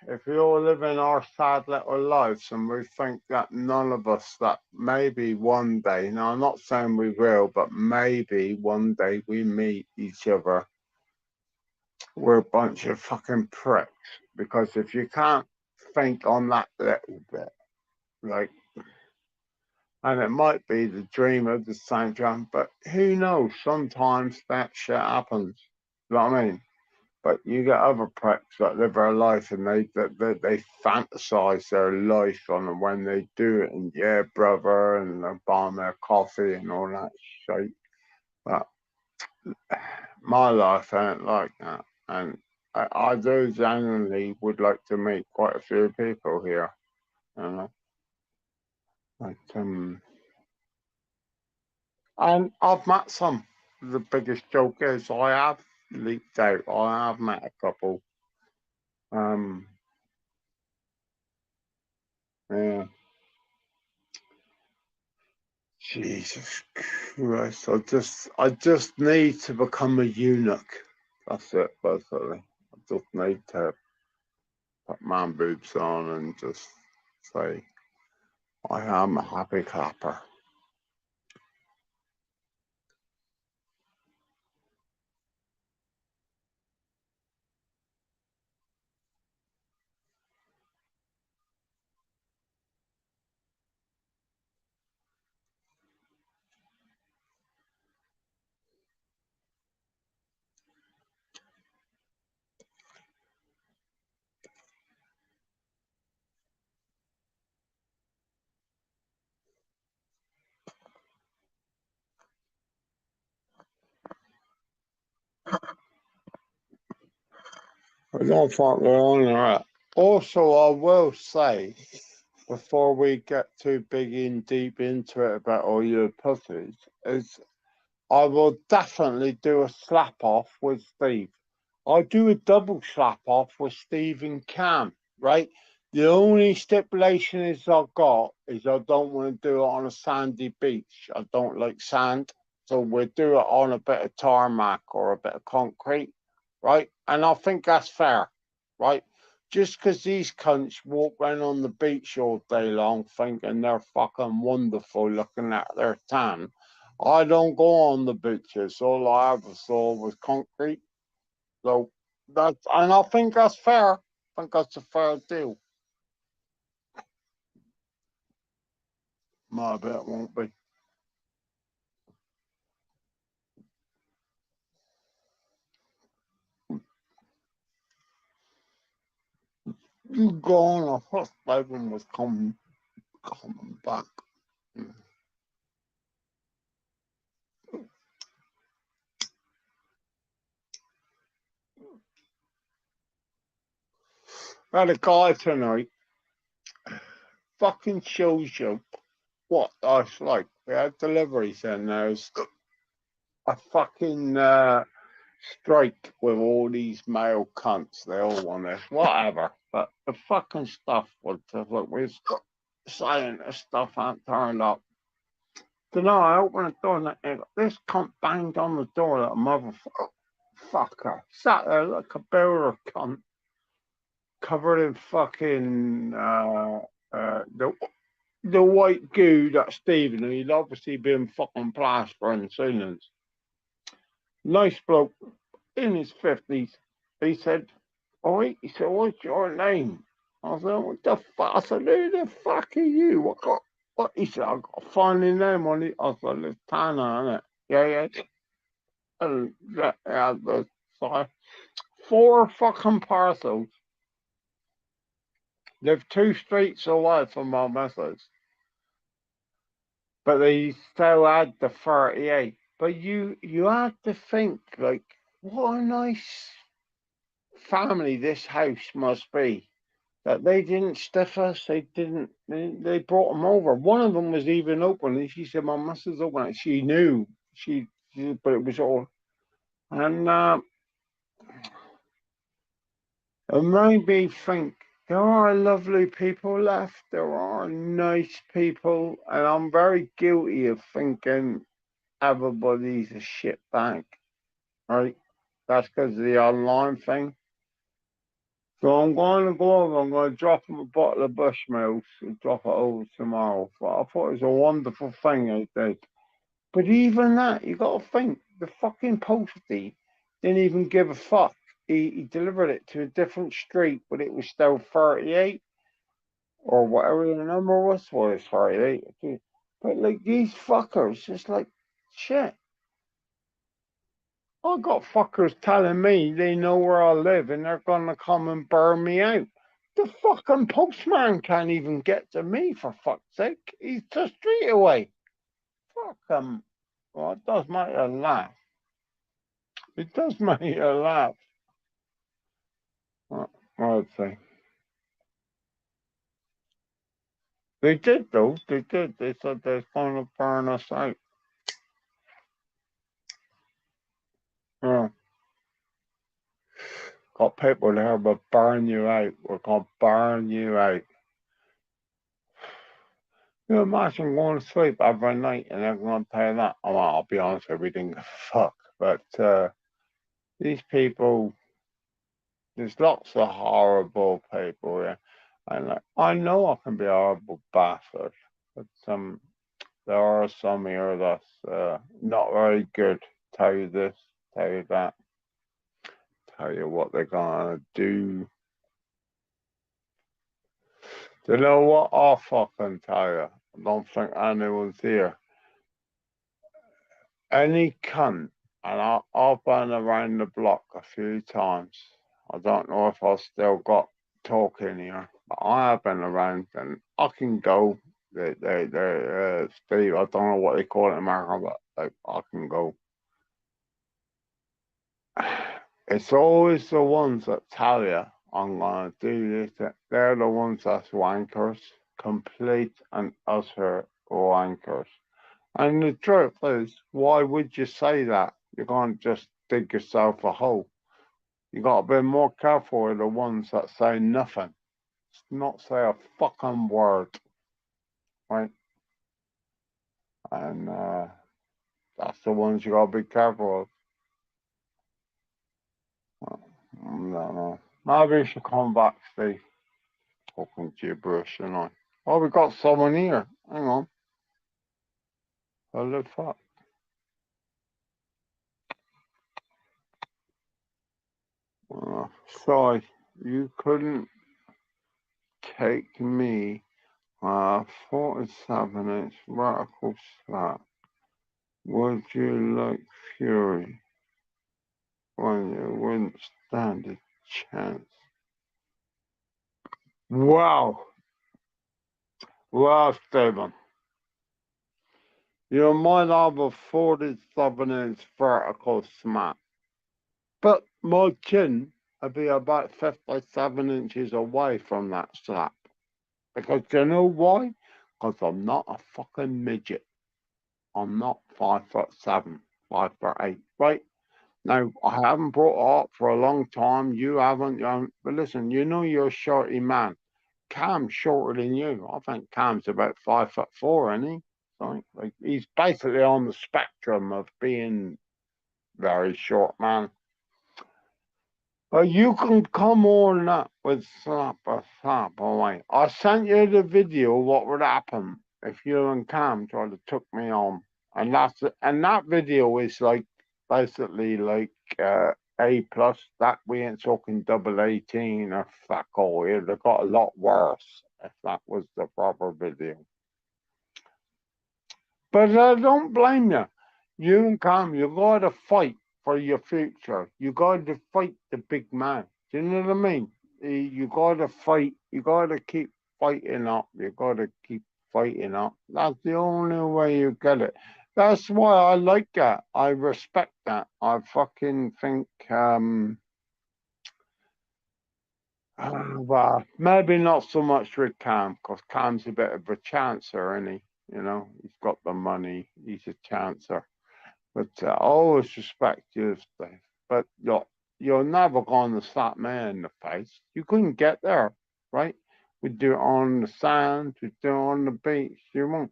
if we all live in our sad little lives and we think that none of us, that maybe one day, now I'm not saying we will, but maybe one day we meet each other, we're a bunch of fucking pricks. Because if you can't think on that little bit, like, and it might be the dream of the same time, but who knows? Sometimes that shit happens. You know what I mean? But you get other pricks that live their life and they fantasize their life on when they do it, and yeah, brother, and they buy their coffee and all that shit. But my life ain't like that, and I do genuinely would like to meet quite a few people here, you know. But and I've met some. The biggest joke is I have leaked out. I have met a couple. Um, yeah. Jesus Christ! I just need to become a eunuch. That's it, basically. I just need to put man boobs on and just say, I am a happy clapper. I don't think we're on that. Also, I will say, before we get too big in deep into it about all your pussies, is I will definitely do a slap off with Steve. I'll do a double slap off with Steve and Cam, right? The only stipulation is I've got is I don't want to do it on a sandy beach. I don't like sand. So we'll do it on a bit of tarmac or a bit of concrete, right? And I think that's fair, right? Just because these cunts walk around on the beach all day long thinking they're fucking wonderful looking at their tan. I don't go on the beaches. All I ever saw was concrete. So and I think that's fair. I think that's a fair deal. My bet won't be. gone. I thought Stephen was coming back. I had a guy tonight. Fucking shows you what life's like. We had deliveries and there's a fucking strike with all these male cunts. They all want this, whatever. But the fucking stuff was just like we're saying the stuff ain't turned up. So now I open the door and this cunt banged on the door like a motherfucker. Sat there like a bearer cunt, covered in fucking the white goo that Stephen, and he'd obviously been fucking plastering ceilings. Nice bloke in his 50s. He said, "Oh," he said, "what's your name?" I said, "What the fuck?" I said, "Who the fuck are you? What?" He said, "I got a funny name on it." I said, "It's Tanner, innit?" Yeah. And the sorry, 4 fucking parcels. Live 2 streets away from my missus. But they still had the 38. But you had to think, like, what a nice family this house must be. That they didn't stiff us, they brought them over. One of them was even open, and she said, "My missus open it." She knew, but it was all. And it made me think, there are lovely people left, there are nice people, and I'm very guilty of thinking everybody's a shit bag, right? That's because of the online thing. So I'm going to go over, I'm going to drop him a bottle of Bushmills and drop it over tomorrow. But I thought it was a wonderful thing I did. But even that, you got to think, the fucking postie didn't even give a fuck. He delivered it to a different street, but it was still 38 or whatever the number was 38. But like these fuckers, just like, shit. I got fuckers telling me they know where I live and they're gonna come and burn me out. The fucking postman can't even get to me, for fuck's sake. He's just street away. Fuck him. Well, it does make you laugh. It does make you laugh. I'd say. They did though. They did. They said they're going to burn us out. Yeah. Got people there, but burn you out. We're going to burn you out. You imagine going to sleep every night and they're going to tell you that. Oh, well, I'll be honest, we didn't give a fuck. But these people, there's lots of horrible people. Yeah. And like, I know I can be a horrible bastard, but there are some here that's not very good. Tell you this, tell you that, tell you what they're gonna do. Do you know what? I'll fucking tell you. I don't think anyone's here. Any cunt, and I've been around the block a few times. I don't know if I've still got talking here, but I have been around and I can go. Steve, I don't know what they call it in America, but like, I can go. It's always the ones that tell you I'm gonna do this. They're the ones that's wankers, complete and utter wankers. And the truth is, why would you say that? You can't just dig yourself a hole. You got to be more careful with the ones that say nothing, not say a fucking word, right? And that's the ones you got to be careful of. I don't know. Maybe you should come back, Steve. Fucking gibberish, you know. Oh, we got someone here. Hang on. Holy fuck. Sorry, you couldn't take me 47-inch vertical slap. Would you like Fury when you wouldn't stand a chance? Wow. Wow, Stephen. You might have a 47-inch vertical smack, but my chin would be about 57 inches away from that slap. Because you know why? Because I'm not a fucking midget. I'm not 5'7", 5'8", right? Now, I haven't brought it up for a long time. You haven't, but listen, you know you're a shorty man. Cam's shorter than you. I think Cam's about 5'4", isn't he? Right? Like he's basically on the spectrum of being very short, man. You can come on that with slap or slap away. I sent you the video of what would happen if you and Cam tried to took me on. And that video is like basically like A plus. That we ain't talking double 18 or fuck all. They got a lot worse if that was the proper video. But I don't blame you. You and Cam, you gotta fight for your future. You gotta fight the big man. Do you know what I mean? You gotta fight. You gotta keep fighting up. You gotta keep fighting up. That's the only way you get it. That's why I like that. I respect that. I fucking think, well, maybe not so much with Cam, because Cam's a bit of a chancer, isn't he? You know, he's got the money. He's a chancer. But I always respect you, Steve. But look, you're never going to slap me in the face. You couldn't get there, right? We do it on the sand. We do it on the beach. You won't.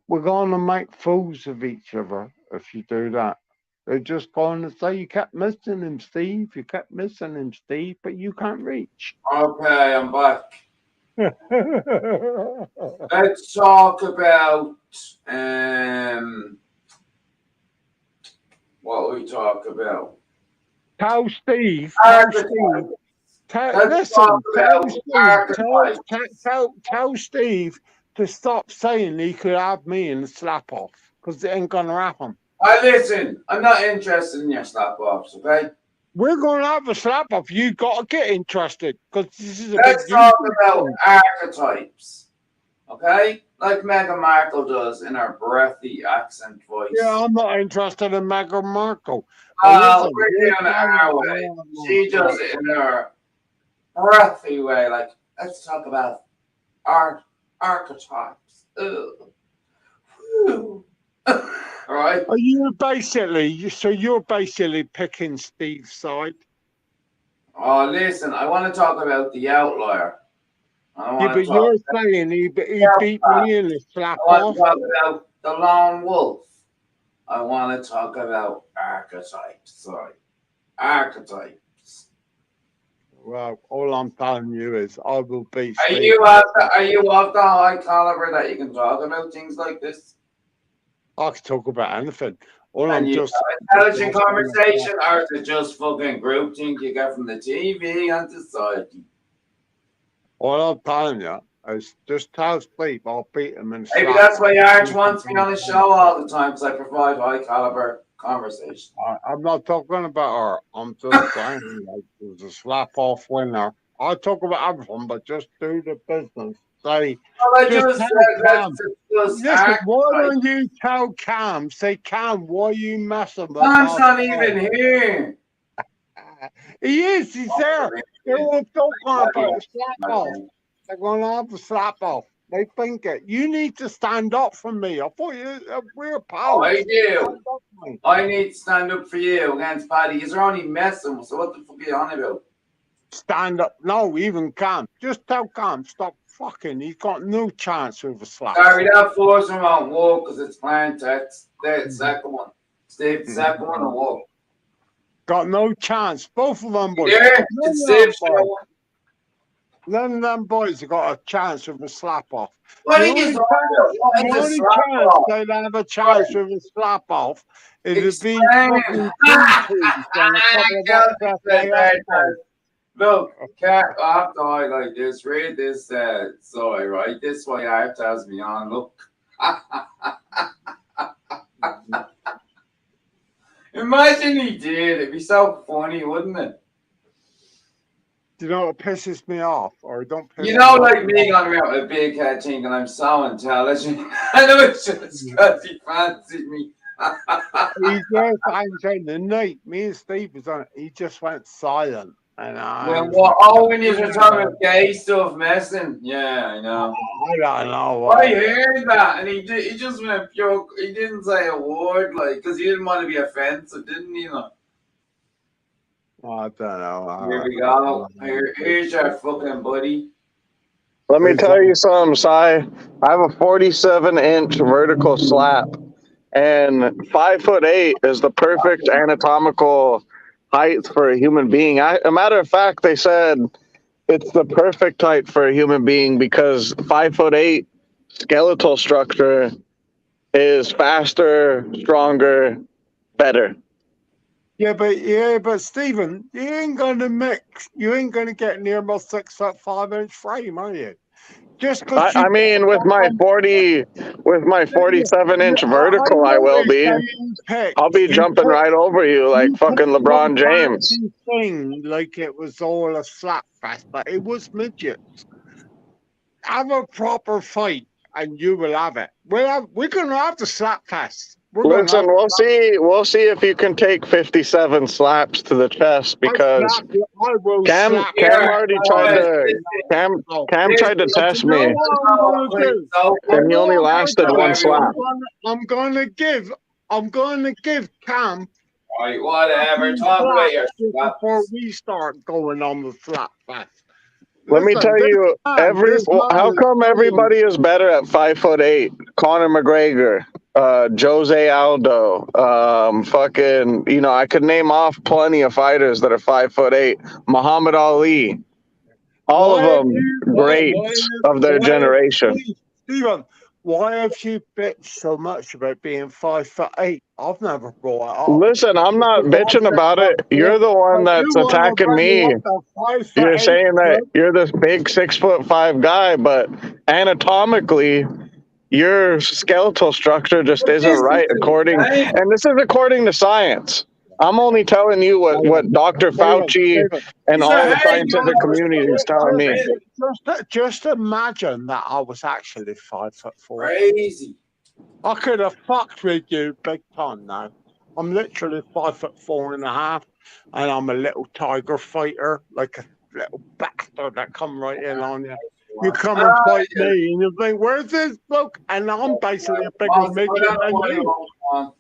We're going to make fools of each other if you do that. They're just going to say, you kept missing him, Steve. You kept missing him, Steve, but you can't reach. Okay, I'm back. Let's talk about what we talk about. Tell Steve. Archetypes. Let's Listen, talk about archetypes. tell Steve to stop saying he could have me in the slap off, because it ain't gonna happen. Listen, I'm not interested in your slap offs, okay? We're gonna have a slap off. You gotta get interested, because this is a Let's big talk YouTube about thing. archetypes, okay? Like Meghan Markle does in her breathy accent voice. Yeah, I'm not interested in Meghan Markle. We're doing it our way. She does it in her breathy way. Like, let's talk about archetypes. Right? Are you basically? So you're basically picking Steve's side? Oh, listen, I want to talk about the outlier. Yeah, but you're saying he beat me in the slap I off. want to talk about the lone wolf. I want to talk about archetypes. Sorry. Archetypes. Well, all I'm telling you is I will beat Are Steve. you of the high caliber that you can talk about things like this? I can talk about anything. All And I'm you just have intelligent conversation, or is it just fucking group think you get from the TV and society? all I'm telling you is just tell Steve I'll beat him in Maybe slap. that's why Arch wants me on his show all the time, because I provide high caliber conversation. I'm not talking about her. I'm just saying like there's a slap off winner. I talk about everything, but just do the business. Say Well, I just just tell said Cam. let's Listen, act. why don't you tell Cam? Say Cam, why are you messing with Cam's my not boy? even here. He is. He's there. They're all talking about a slap off. They're going to have a slap off. They think it. You need to stand up for me. I thought we're pals. I do. Stand up for me. I need to stand up for you against Paddy. He's only messing, so what the fuck are you on about? Stand up. No, even Cam. Just tell Cam, stop fucking. He's got no chance with a slap. Sorry, that first one won't work because it's playing text. The second one. Steve, the second one will work. Got no chance. Both of them boys. Yeah, it's Steve's show. None of them boys have got a chance with a slap off. What The are only you chance, talking the only chance they'd have a chance with a slap off is to be fucking two-teams and a couple of FAF. Look, Cat, I have to highlight this. Read this story, right? This is why Art has me on. Look. Imagine he did. It'd be so funny, wouldn't it? you know what pisses me off? Or don't piss You know, me like off. me going around with a big head thinking I'm so intelligent. I know it's just because he fancied me. He just, I'm saying the night me and Steve was on, he just went silent. And I When was what? like, Oh, when you were talking yeah, about gay stuff, messing. Yeah, I know. I don't know I what. heard that, and he just went pure. He didn't say a word, like, because he didn't want to be offensive, didn't he? Know? I don't Here know. we go. Here's your fucking buddy. Let me Who's tell that? you something, Si. I have a 47-inch vertical slap, and 5'8" is the perfect anatomical height for a human being. A matter of fact, they said it's the perfect height for a human being because 5'8" skeletal structure is faster, stronger, better. Yeah, but Stephen, you ain't gonna mix. You ain't gonna get near my 6'5" frame, are you? Just because I you. mean, with my 47-inch I vertical, I will noticed be. that you picked. I'll be You jumping picked. right over you like You fucking picked one LeBron James. fancy thing like it was all a slap fest, but it was midget. Have a proper fight, and you will have it. We're gonna have the slap fest. We're gonna Listen, have. we'll see. We'll see if you can take 57 slaps to the chest I because slap you. I will Cam slap Cam you. Here, already I tried boys, to listen, Cam tried to But test you know me, what I'm gonna do? So I and he know only I'm gonna lasted do. one everyone. slap. I'm gonna give Cam Right, whatever. 2 Talk about slaps your just before slaps. we start going on the slap fest. Let me Listen, tell you, this man how is come saying, everybody is better at 5'8"? Conor McGregor, Jose Aldo, fucking, I could name off plenty of fighters that are 5'8". Muhammad Ali, all of why have them you, greats of their generation. Stephen, why have you bitched so much about being 5'8"? I've never brought it up. Listen, I'm not bitching about it. You're the one But you that's want to attacking bring me. up the 5'8", You're saying that club? you're this big 6'5" guy, but anatomically, your skeletal structure just But isn't this is right insane. and this is according to science. I'm only telling you what Dr. Fauci Stephen, and These are all the hey, scientific community is telling me. just imagine that I was actually 5'4". crazy. I could have fucked with you big time now. I'm literally 5'4.5", and I'm a little tiger fighter, like a little bastard that come right in on you. You come and Ah, fight yeah. me, and you think, "Where's this bloke?" And I'm basically a bigger Well, midget put on the than money, you. on.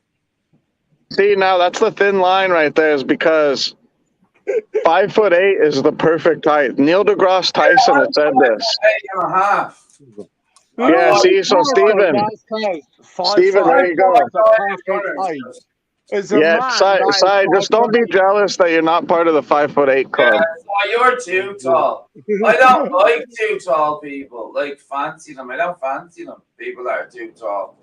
See, now that's the thin line right there, is because 5'8" is the perfect height. Neil deGrasse Tyson has said this. 8.5. I Yeah, Who's thought the see, so person Steven, that says Steven, there you 5'8" go. is the perfect height? Is a Yeah, man that is just don't be 5'8". jealous that you're not part of the 5'8" yeah, club. so you're too tall. I don't like too tall people. Like fancy them. I don't fancy them. People that are too tall.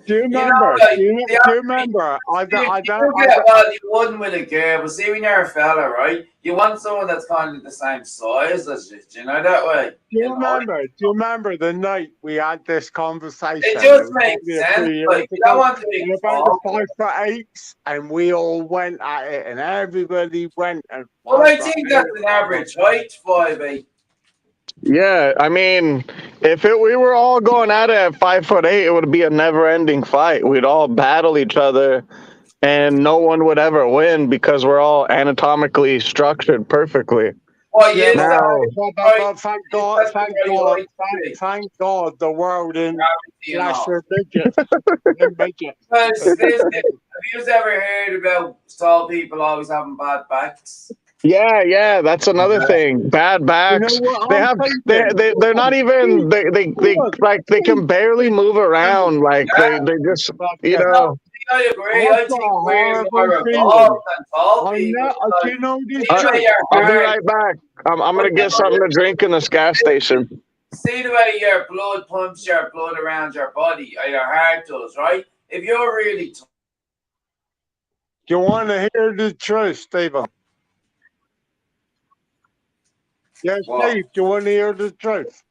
Do you You know, remember? like Do you remember? you get well, you wouldn't with a girl, but see when you're a fella, right? You want someone that's kind of the same size as you. Do you know that way? You know, Do you remember the night we had this conversation? it It just was makes probably a few sense. years Like you don't ago. want to be About the tall. 5'8", and we all went at it, and everybody went and Well, I 5'8". think that's an average height, 5'8". Yeah, I mean, if we were all going at it at 5'8", it would be a never-ending fight. We'd all battle each other, and no one would ever win because we're all anatomically structured perfectly. Well, Yeah, yes, that's Now, right. but thank Yes, God, that's right. thank God, the world in You know. lesser midget, midget. Because listen, have you ever heard about tall people always having bad backs? yeah, that's another thing. Bad You know backs. what They I'm have thinking? they're not even they can barely move around. Like Yeah, they just Yeah. no, know. I agree. I've I got think a we're horrible more feeling. evolved than tall I people. know. Do Like, you know the see the way truth? your I'll be heart, right back. I'm gonna get something to drink in this gas station. see the way your blood pumps your blood around your body, or your heart does, right? If you're really Do you want to hear the truth, Stephen? Yes, well, Steve. Do you want to hear the truth?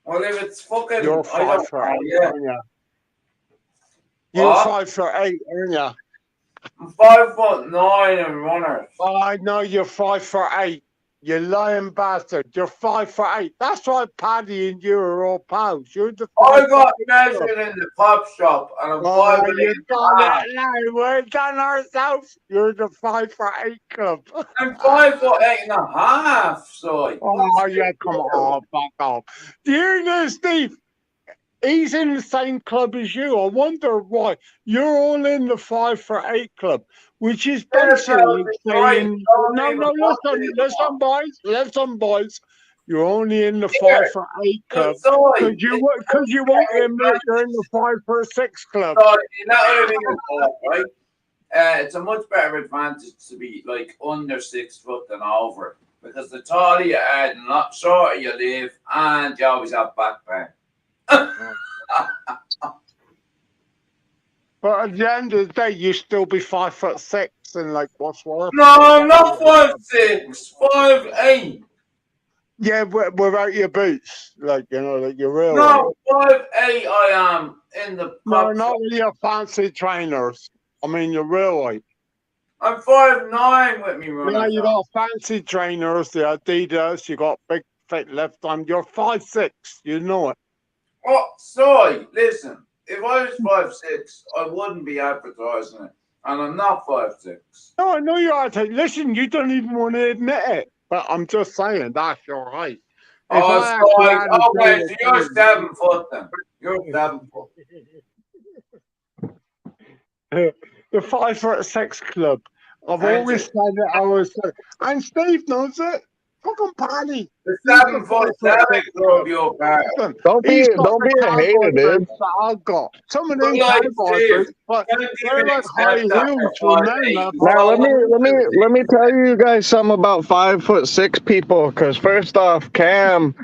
well, if it's fucking, You're I don't 5'8", know, yeah. aren't you? You're What? 5'8", aren't you? I'm 5'9" and runner. Oh, I know you're 5'8". You lying bastard. You're 5'8". That's why Paddy and you are all pals. You're the I 5'8". got measured in the pop shop and I'm Oh, 5'8". you got it now. We're done ourselves. You're the 5'8" club. I'm 5'8 and a half, so. Oh, yeah, come on, fuck off. Do you know, Steve? He's in the same club as you. I wonder why. You're all in the 5'8" club, which is basically saying, listen, boys. You're only in the 5'8" club because you won't admit you're in the 5'6" club. So, you know what I mean, right? It's a much better advantage to be like under 6 foot than over because the taller you are, the not shorter you live, and you always have back pain. But at the end of the day, you still be 5'6" and like what's worse? No, I'm not 5'6", 5'8". Yeah, without your boots, like like your real. No, 5'8" I am in the. No, not with your fancy trainers. I mean your real height. I'm 5'9" with me running. Yeah, you got fancy trainers, the Adidas. You got big fit left arm. You're 5'6". You know it. Oh, sorry. Listen, if I was 5'6", I wouldn't be advertising it, and I'm not 5'6". No, I know you are. Listen, you don't even want to admit it, but I'm just saying that's your height. Oh, sorry. Okay, so you're 7 foot then. You're 7 foot. The 5'6" club. I've always said it. I was, and Steve knows it. Fucking Paddy. The 7'7" club, you're bad. Don't be a hater, dude. I've got some of them cowboys, but they're like high heels for men. Now let me tell you guys something about 5'6" people. Because first off, Cam.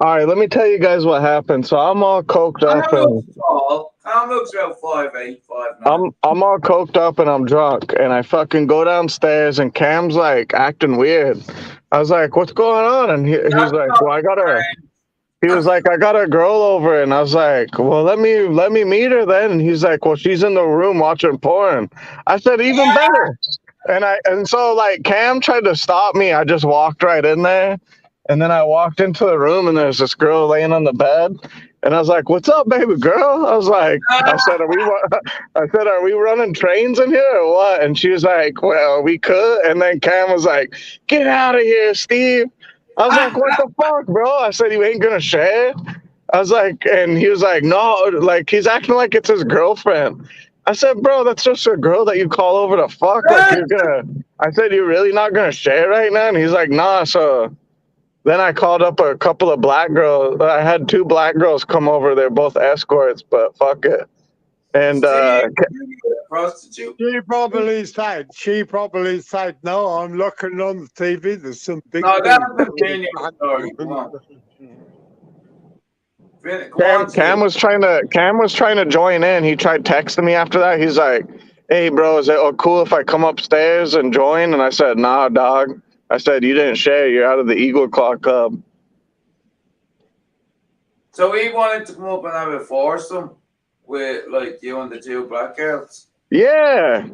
All right, let me tell you guys what happened. So I'm all coked up and Cam looks about 5'8", 5'9". I'm all coked up and I'm drunk and I fucking go downstairs and Cam's like acting weird. I was like, "What's going on?" And he's like, "Well, He was like, "I got a girl over," and I was like, "Well, let me meet her then." And he's like, "Well, she's in the room watching porn." I said, "Even better." And so like Cam tried to stop me. I just walked right in there. And then I walked into the room and there's this girl laying on the bed. And I was like, "What's up, baby girl?" I said, "Are we running trains in here or what?" And she was like, "Well, we could." And then Cam was like, "Get out of here, Steve." I was like, "What the fuck, bro?" I said, "You ain't gonna share?" I was like, and he was like, "No," like he's acting like it's his girlfriend. I said, "Bro, that's just a girl that you call over to fuck. Like I said, "You're really not gonna share right now?" And he's like, "Nah." So then I called up a couple of black girls. I had 2 black girls come over. They're both escorts, but fuck it. And prostitute. She probably said, "No, I'm looking on the TV. There's some big." No, that's the opinion. Cam was trying to join in. He tried texting me after that. He's like, "Hey, bro, is it cool if I come upstairs and join?" And I said, "Nah, dog." I said, "You didn't share. You're out of the Eagle Claw Club." So he wanted to come up and have a foursome with like you and the 2 black girls. Yeah,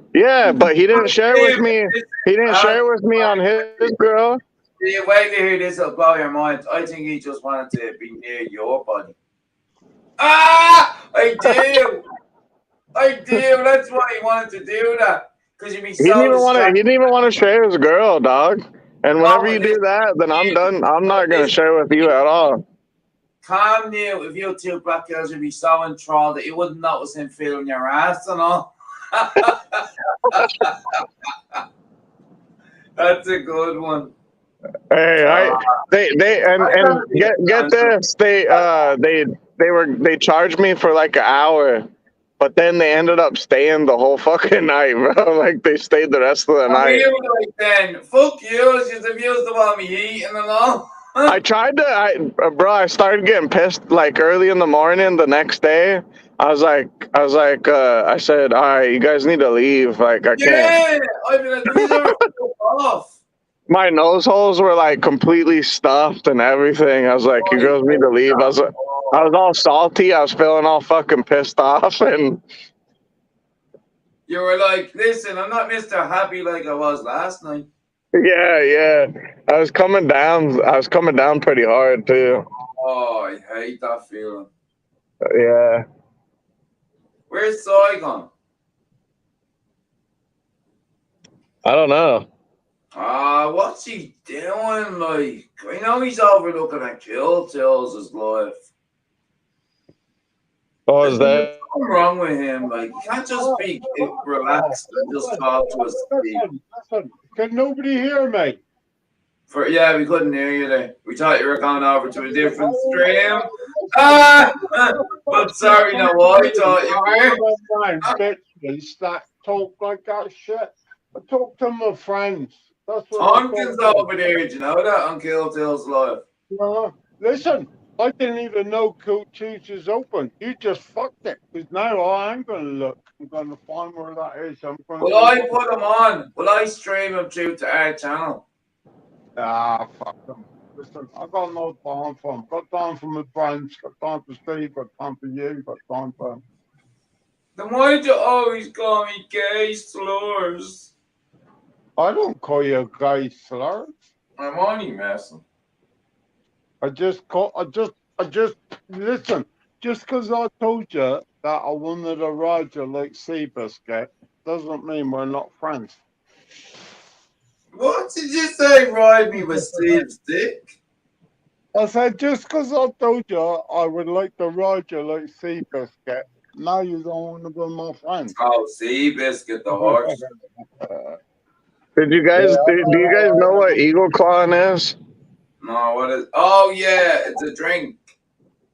but he didn't share with me. He didn't share with me on his girl. Wait to hear this, will blow your mind. I think he just wanted to be near your body. I do. That's why he wanted to do that. Because you'd be so He didn't even want to share his girl, dog. And whenever you do that, then I'm done. I'm not gonna share with you at all. Cam knew if you 2 black girls would be so enthralled that you wouldn't notice him feeling your ass and all. That's a good one. Hey, get this. They charged me for like an hour, but then they ended up staying the whole fucking night, bro. Like they stayed the rest of the night. Like then, fuck you. She's abused about me eating and all. I tried to, I started getting pissed like early in the morning the next day. I said, "All right, you guys need to leave. Like I can't." Yeah, I mean, these are off. My nose holes were like completely stuffed and everything. I was like, "You girls need to leave." I was all salty. I was feeling all fucking pissed off, and You were like, listen, I'm not Mr. Happy like I was last night. Yeah. I was coming down pretty hard too. Oh, I hate that feeling. Yeah. Where's Saigon? I don't know. What's he doing? Like, I know he's overlooking at Kill Tills' life. What was There's that? something wrong with him. Like, he can't just be relaxed and just talk to us. Listen, can nobody hear me? Yeah, we couldn't hear you there. We thought you were going over to a different stream. But sorry, no, I thought you were. Bitches that talk like that shit. I talk to my friends. That's what Tompkins over there, did you know that on Kill Tills live? Listen, I didn't even know Cool Cheese is open. You just fucked it. Because now I am going to look. I'm going to find where that is. Will I put him on? Will I stream him through to our channel? Fuck them. Listen, I got no time for them. Got time for my friends. Got time for Steve. Got time for you. Got time for them. Then why do you always call me gay slurs? I don't call you gay slurs. I'm only messing. Listen, just because I told you that I wanted a Roger like Seabiscuit doesn't mean we're not friends. What did you say, ride me with Steve's dick? I said, just because I told you I would like to ride you like Seabiscuit, now you don't want to be my friend. Oh, Seabiscuit, the horse. Do you guys know what Eagle Clawing is? No, what is? Oh yeah, it's a drink.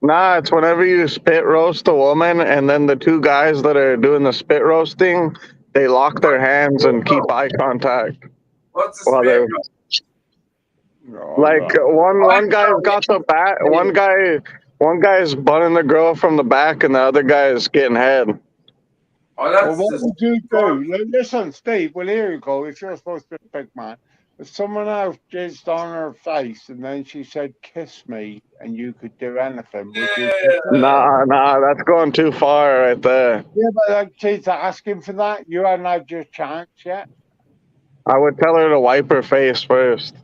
Nah, it's whenever you spit roast a woman, and then the two guys that are doing the spit roasting, they lock their hands and keep eye contact. What's the spit roast? Like one guy's got the bat. One guy's bunning the girl from the back, and the other guy's getting head. Oh, that's what would you do? Listen, Steve, well, here you go. If you're supposed to be a big man, if someone else jizzed on her face and then she said, kiss me, and you could do anything, would you? Nah, that's going too far right there. Yeah, but like, she's asking for that. You haven't had your chance yet. I would tell her to wipe her face first.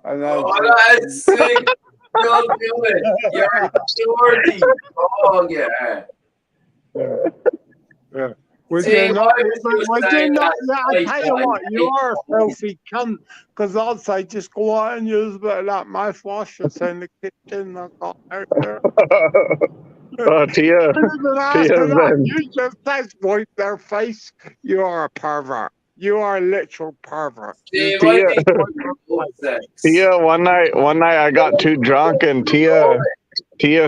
And then that's sick. Don't do it. You're a dirty. Oh, yeah. Yeah. Would you not? I tell you what, you are a filthy cunt. Because I'd say just go out and use a bit of that mouthwash that's in the kitchen. I got out there. Oh, Tia. You just said wipe their face. You are a pervert. You are a literal pervert. Tia, one night I got too drunk and Tia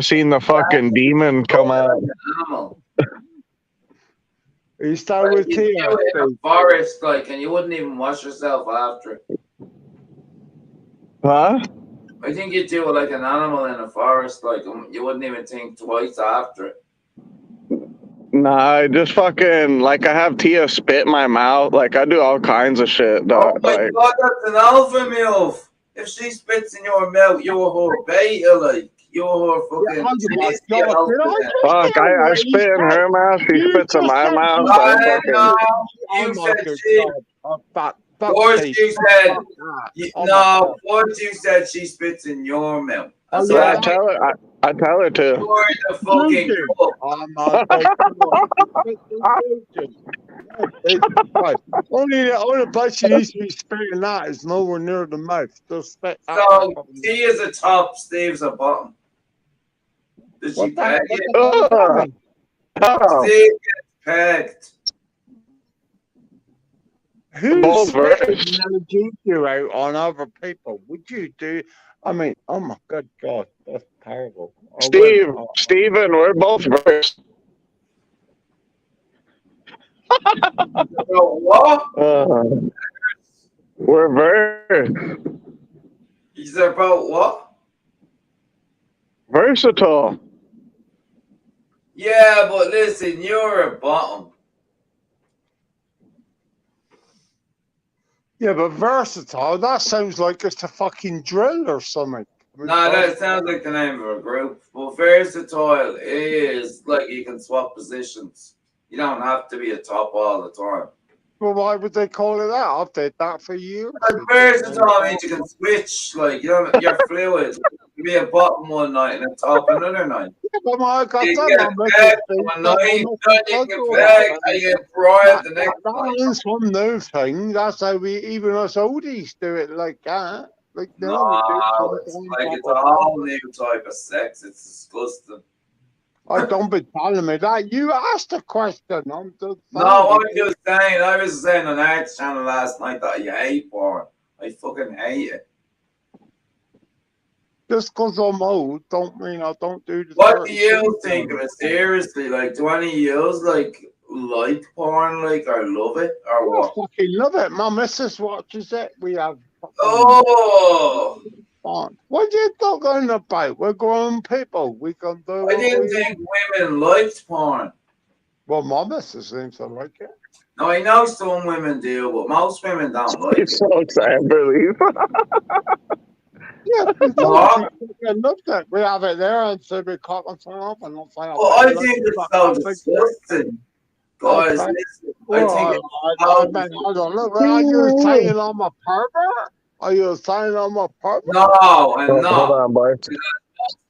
seen the fucking demon come out. You start with Tia. You in a forest, like, and you wouldn't even wash yourself after it. Huh? I think you'd do it like an animal in a forest, like, you wouldn't even think twice after it. Nah, I just fucking, like, I have Tia spit in my mouth. Like, I do all kinds of shit, dog. Oh my god, that's an alpha MILF. If she spits in your mouth, you're her beta, like. You're her fucking... Fuck, I spit in her mouth, she spits in my mouth. You said she... First you said... No, first you said she spits in your mouth. So I tell her to. You're the fucking only place she needs to be spitting that is nowhere near the mouth. Just spit so T is a top, Steve's a bottom. Did she peg it? Steve gets pegged. Who's spitting you out on other people? Would you do? I mean, oh my good God, that's terrible. Steven, we're both versed. What? We're versed. He's about what? Versatile. Yeah, but listen, you're a bottom. Yeah, but versatile, that sounds like it's a fucking drill or something. No, that sounds like the name of a group. But versatile is like you can swap positions. You don't have to be a top all the time. Well, why would they call it that? I've did that for years. Like versatile means you can switch. Like you're fluid. You be a bottom one night and a top another night. But my God, You that get my back message one that night, my then you message get all back, that. and you get bribed the next That night. is one new thing. That's how we, even us oldies, do it like that. Like, we do No, it's sometimes like have it's a a whole bubble. new type of sex. It's disgusting. I don't be telling me that. You asked a question. I'm just No, saying. I was saying on Arts channel last night that you hate porn. I fucking hate it. Just because I'm old, don't mean I don't do the What do dirty you things. think of it? Seriously, like, do any of yous like porn, like, or love it, or I what? fucking love it. My missus watches it. We have fucking Oh, fun. What are you talking about? We're grown people. We can do I what didn't we think want. women liked porn. Well, my missus seems to like it. Now I know some women do, but most women don't like It's it. so sad, believe. Yeah, there's no No, fucking love that. We have it there and so we cut and turn off and not say I well, I fucking love think it. it's But so I think it's disgusting, guys. okay. Listen, I think Well, it's I so mean, I don't know. Are you saying I'm a pervert? Are you saying I'm a pervert? no, I'm Hold not. on, Bart.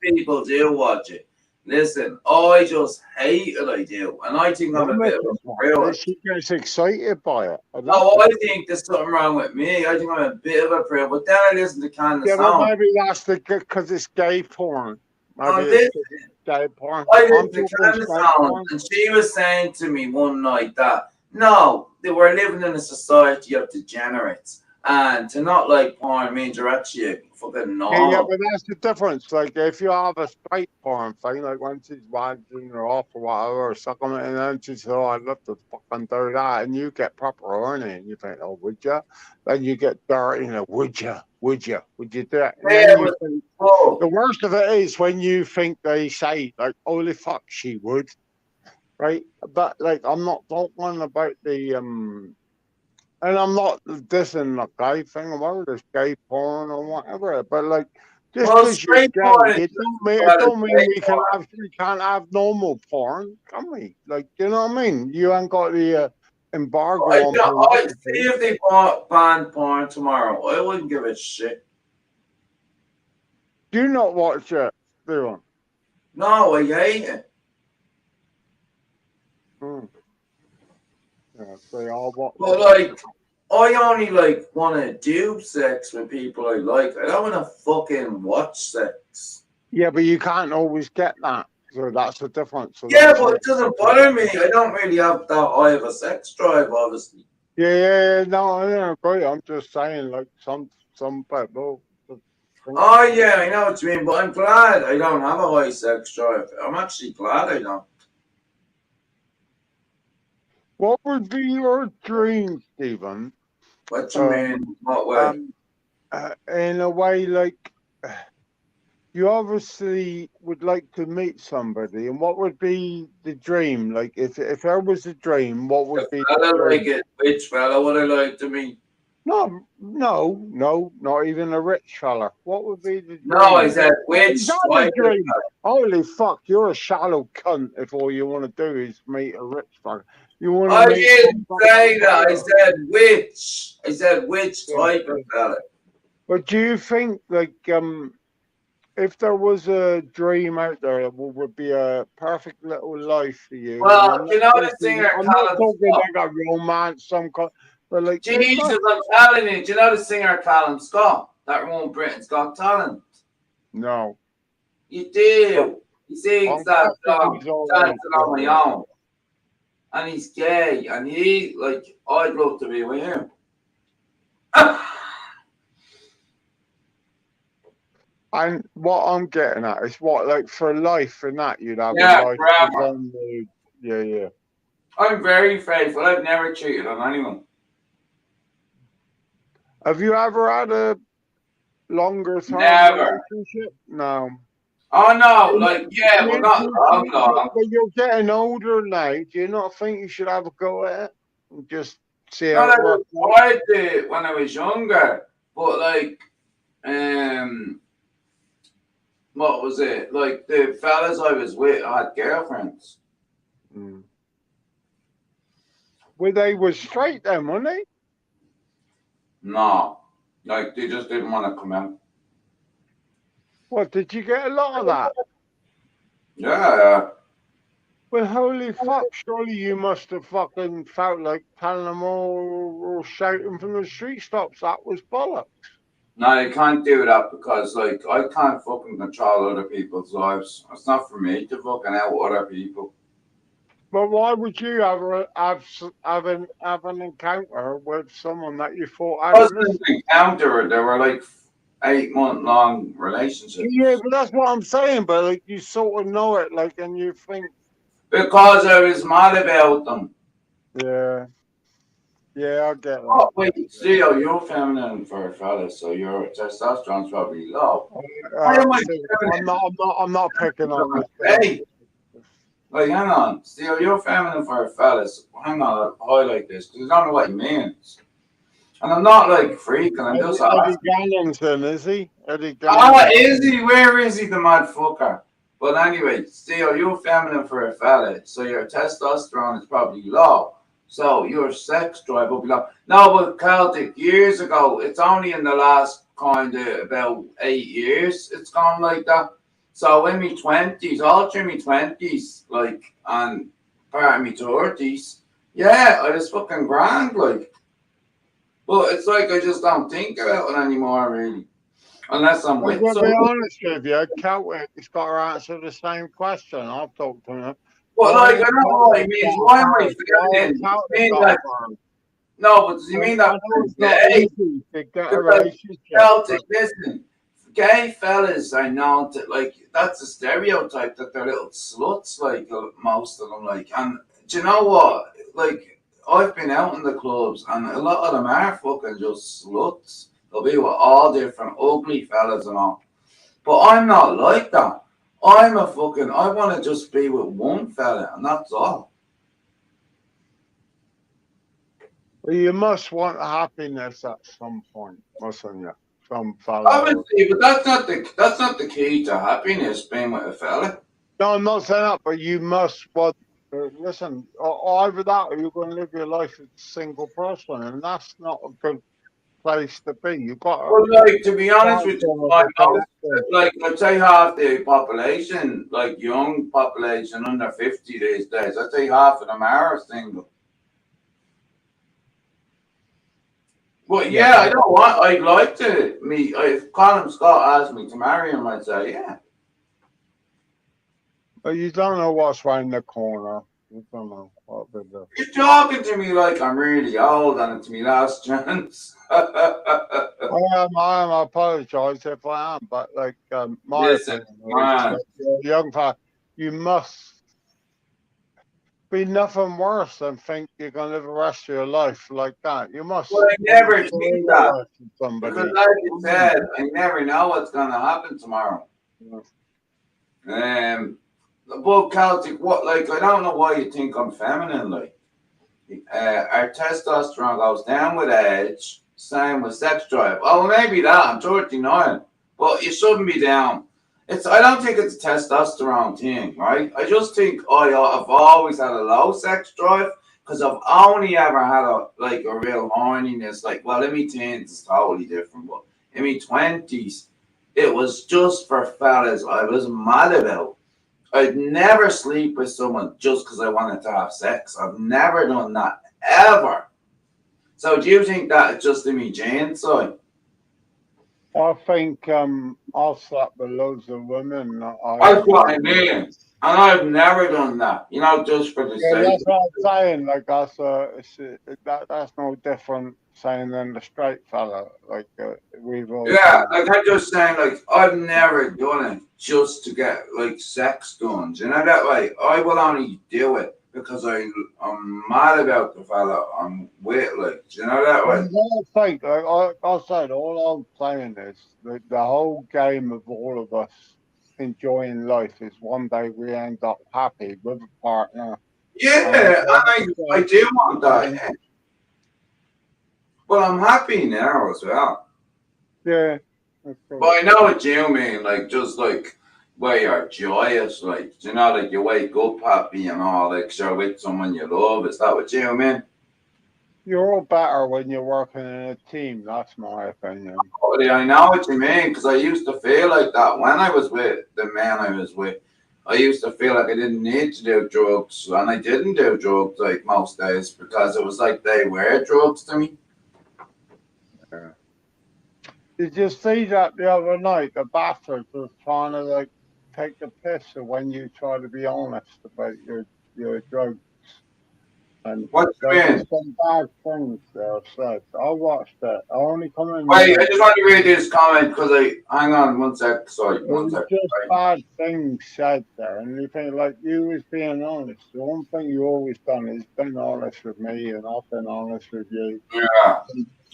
People do watch it. Listen, I just hate it. I do, and I think I'm My a bit of missus a wants prick. it. She gets excited by it. And that's No, I it. think there's something wrong with me. I think I'm a bit of a prick. But then I listen to Candace Yeah, but Sound. maybe that's because it's gay porn. Maybe On it's this, 'cause it's gay porn. I I'm listen to talking Candace straight Sound, porn. and she was saying to me one night that no, they were living in a society of degenerates, and to not like porn means you're actually fucking Yeah, normal. but that's the difference. Like, if you have a straight porn thing, like when she's wagging her off or whatever, or sucking it, and then she says, "Oh, I'd love to fucking do that," and you get proper horny, and you think, "Oh, would you?" Then you get dirty, would you? Would you? Would you do it? And Yeah, then you but think, oh, the worst of it is when you think they say, like, "Holy fuck, she would," right? But like, I'm not talking about the and I'm not dissing the gay thing or whatever, this gay porn or whatever. But like, just well, because you're straight gay, porn is it just don't mean gay porn. we can't have normal porn, can we? Like, you know what I mean? You ain't got the embargo on I see pornography. if they ban porn tomorrow. I wouldn't give a shit. Do you not watch it, do No, I hate it. you? Yeah, they all watch But it. like, I only like want to do sex with people I like. I don't want to fucking watch sex. Yeah, but you can't always get that. So that's the difference. So Yeah, that's but why. it doesn't bother me. I don't really have that high of a sex drive, obviously. Yeah, no, I don't agree. I'm just saying, like, some people. Oh yeah, I know what you mean, but I'm glad I don't have a high sex drive. I'm actually glad I don't. What would be your dream, Stephen? What you mean? What way? Um, in a way, like you obviously would like to meet somebody, and what would be the dream? Like, if there was a dream, what If would be the fella like dream? it, which fella would I like to meet? No, not even a rich fella. What would be the No, I dream? said What is which that a type of dream? Holy fuck, you're a shallow cunt if all you want to do is meet a rich fella. You want to I meet didn't some say that. I fella. said which. I said which Yeah, type of yeah. fella. But do you think, like, if there was a dream out there that would be a perfect little life for you, and Well, you know the singer I'm not Callum talking Scott. like a romance, some kind, but like, Jesus, I'm telling you. Do you know the singer Callum Scott that won Britain's Got Talent? no, You do. He sings I'm that guessing song, he's all right. Dancing on My Own. And he's gay. And I'd love to be with him. And what I'm getting at is what, like, for life and that, you'd have a Yeah, life forever. on the, yeah. I'm very faithful. I've never cheated on anyone. Have you ever had a longer term Never. relationship? No. Oh no, yeah, but not long. When you're getting older now, do you not think you should have a go at it and just see how Not it I works out? tried it when I was younger, but what was it? Like the fellas I was with had girlfriends. Mm. Well, they were straight then, weren't they? No, like they just didn't want to come out. What, did you get a lot of that? Yeah, Well, holy fuck, surely you must have fucking felt like telling them all shouting from the street stops. That was bollocks. no, you can't do that because like I can't fucking control other people's lives. It's not for me to fucking out other people. But why would you have an encounter with someone that you thought It had wasn't an encounter. They were like 8 month long relationships. Yeah, but that's what I'm saying. But like, you sort of know it, like, and you think, Because I was mad about them. yeah, I get that. Oh, wait, Theo, you're feminine for a fella, so your testosterone's probably low. Why am I feminine? I'm not picking on this. Hey, like, hang on. Theo, you're feminine for a fella, so hang on, I'll highlight this, because I don't know what he means. And I'm not, like, freaking, I'm just Eddie Gallinson, is he? Eddie Gallinson. Ah, is he? Where is he, the mad fucker? But anyway, Theo, you're feminine for a fella, so your testosterone is probably low. So your sex drive will be low. No, but Celtic, years ago, it's only in the last kind of about 8 years it's gone like that. So in my 20s, all through my 20s, like, and part of my 30s, yeah, I was fucking grand, like. But it's like I just don't think about it anymore, really. Unless I'm with To be someone. honest with you, Celtic's got to answer the same question. I've talked to him. Well, like, I don't know what he means. Why am I feminine? No, but does he mean that gay? Celtic, listen, gay fellas are known to, like, that's a stereotype that they're little sluts, like, most of them, like, and do you know what? Like, I've been out in the clubs, and a lot of them are fucking just sluts. They'll be with all different ugly fellas and all. But I'm not like that. I want to just be with one fella, and that's all. Well, you must want happiness at some point, mustn't you? Some fella. Obviously, but that's not the key to happiness, being with a fella. No, I'm not saying that, but you must want. Listen, either that or you're going to live your life as a single person, and that's not a good place to be. You've got to. Well, like, to be honest with you, like, I'd say half the population, like young population under 50 these days, I'd say half of them are single. But yeah, I don't want. I'd like to meet. If Colin Scott asked me to marry him, I'd say yeah. But you don't know what's around the corner. You don't know what they do. You're talking to me like I'm really old and it's my last chance. I am. I apologise if I am, but like my Listen, man. Young fella, you must be nothing worse than think you're going to live the rest of your life like that. You must. Well, I never think that. Somebody. Because like you said, I never know what's going to happen tomorrow. But Celtic, what, like, I don't know why you think I'm feminine, like. Our testosterone goes down with age, same with sex drive. Oh, maybe that, I'm 39, but you shouldn't be down. I don't think it's a testosterone thing, right? I just think I've always had a low sex drive because I've only ever had a real horniness. Like, well, in my teens it's totally different, but in my 20s, it was just for fellas I was mad about. I'd never sleep with someone just because I wanted to have sex. I've never done that, ever. So do you think that it's just in me genes side? I think I'll slap with loads of women. That's what I mean. And I've never done that, just for the sake. That's what I'm saying. Like, that's no different saying than the straight fella. Like, we've all. Yeah, like I'm just saying, like, I've never done it just to get, like, sex done. Do you know that way? I will only do it because I'm mad about the fella I'm with, like, do you know that way? I think, like I said, all I'm saying is the whole game of all of us enjoying life is one day we end up happy with a partner. Yeah, I do want that. Yeah. But I'm happy now as well. Yeah. But I know what you mean, like, just like where you're joyous, like, like you wake up happy and all, like, you're with someone you love. Is that what you mean? You're all better when you're working in a team. That's my opinion. But I know what you mean because I used to feel like that when I was with the man I was with. I used to feel like I didn't need to do drugs, and I didn't do drugs like most days because it was like they were drugs to me. Yeah. Did you see that the other night? The bastard was trying to like take the piss of when you try to be honest about your drugs. And What there you was mean? some bad things there said. I watched it. I only come in Wait, I now. just want to read this comment because I hang on one sec. Sorry, It one was sec. just Right. bad things said there, and you think like you was being honest. The one thing you always done is been honest with me, and I've been honest with you. Yeah.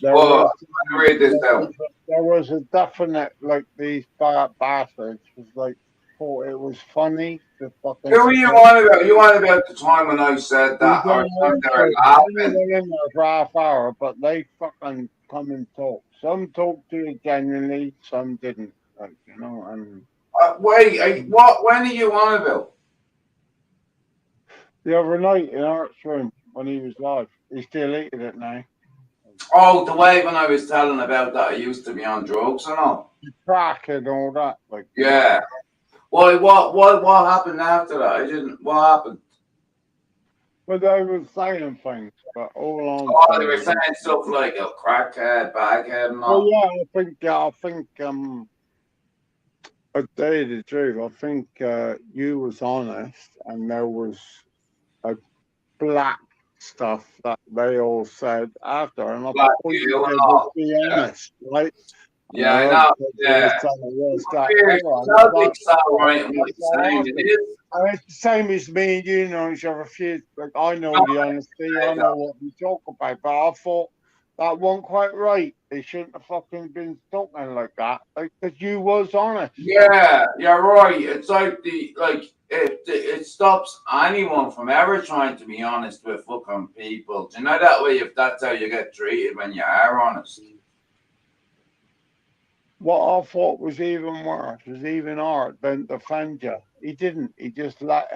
There Well, was I'm gonna read this down. there was a definite like these bad bastards was like thought it was funny to fucking Who were you say on about? You on about the time when I said we that, or don't the time want they to were only laughing? went in there for half hour, but they fucking come and talk. Some talked to you genuinely, some didn't. Like, you know, and Wait, what? When are you on about? the other night in Art's room when he was live, he's deleted it now. Oh, the way when I was telling about that, I used to be on drugs and all. Crack and all that, like you know. Yeah. Why? What happened after that? I didn't. What happened? But they were saying things, but all I'm Oh, they were saying saying stuff like a crackhead, baghead, and well, all. yeah, I think, I tell you the truth. I think you was honest, and there was a black stuff that they all said after, and I Like thought, well, you you and said just all. be Yeah. honest, right? And Yeah, I I heard know. that you Yeah. were saying it was that. Weird. All right, like, Celtics all all right, right in what that's you're all saying. I It think. is. And it's the same as me and you know each other. Few, like I know the honesty, I know what we talk about, but I thought that wasn't quite right. They shouldn't have fucking been talking like that, like because you was honest. Like, Yeah, you're right. It's like it stops anyone from ever trying to be honest with fucking people. Do you know that way? If that's how you get treated when you are honest. what I thought was even worse was even Art didn't defend you. He didn't. He just let.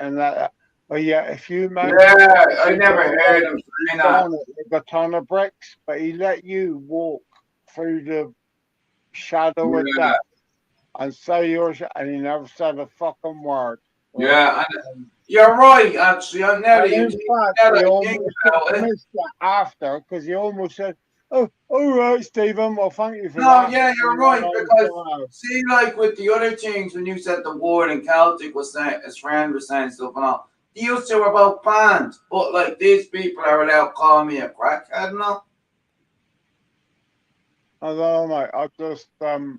But yeah, if you mentioned it, Yeah, I he's never gonna heard go. him He's saying that. gone it with a ton of bricks, but he let you walk through the shadow of Yeah, death and say yours, and he never said a fucking word. Right? yeah, and you're right. Actually, And in fact, now he that I think almost about it. missed it after because he almost said, "Oh, all right, Stephen. Well, thank you for No, that." yeah, you're And then right I was because going, see, like with the other things, when you said the word and Celtic was saying, his friend was saying stuff and all, these two are about banned, but like these people are allowed to call me a crackhead now. I don't know, mate.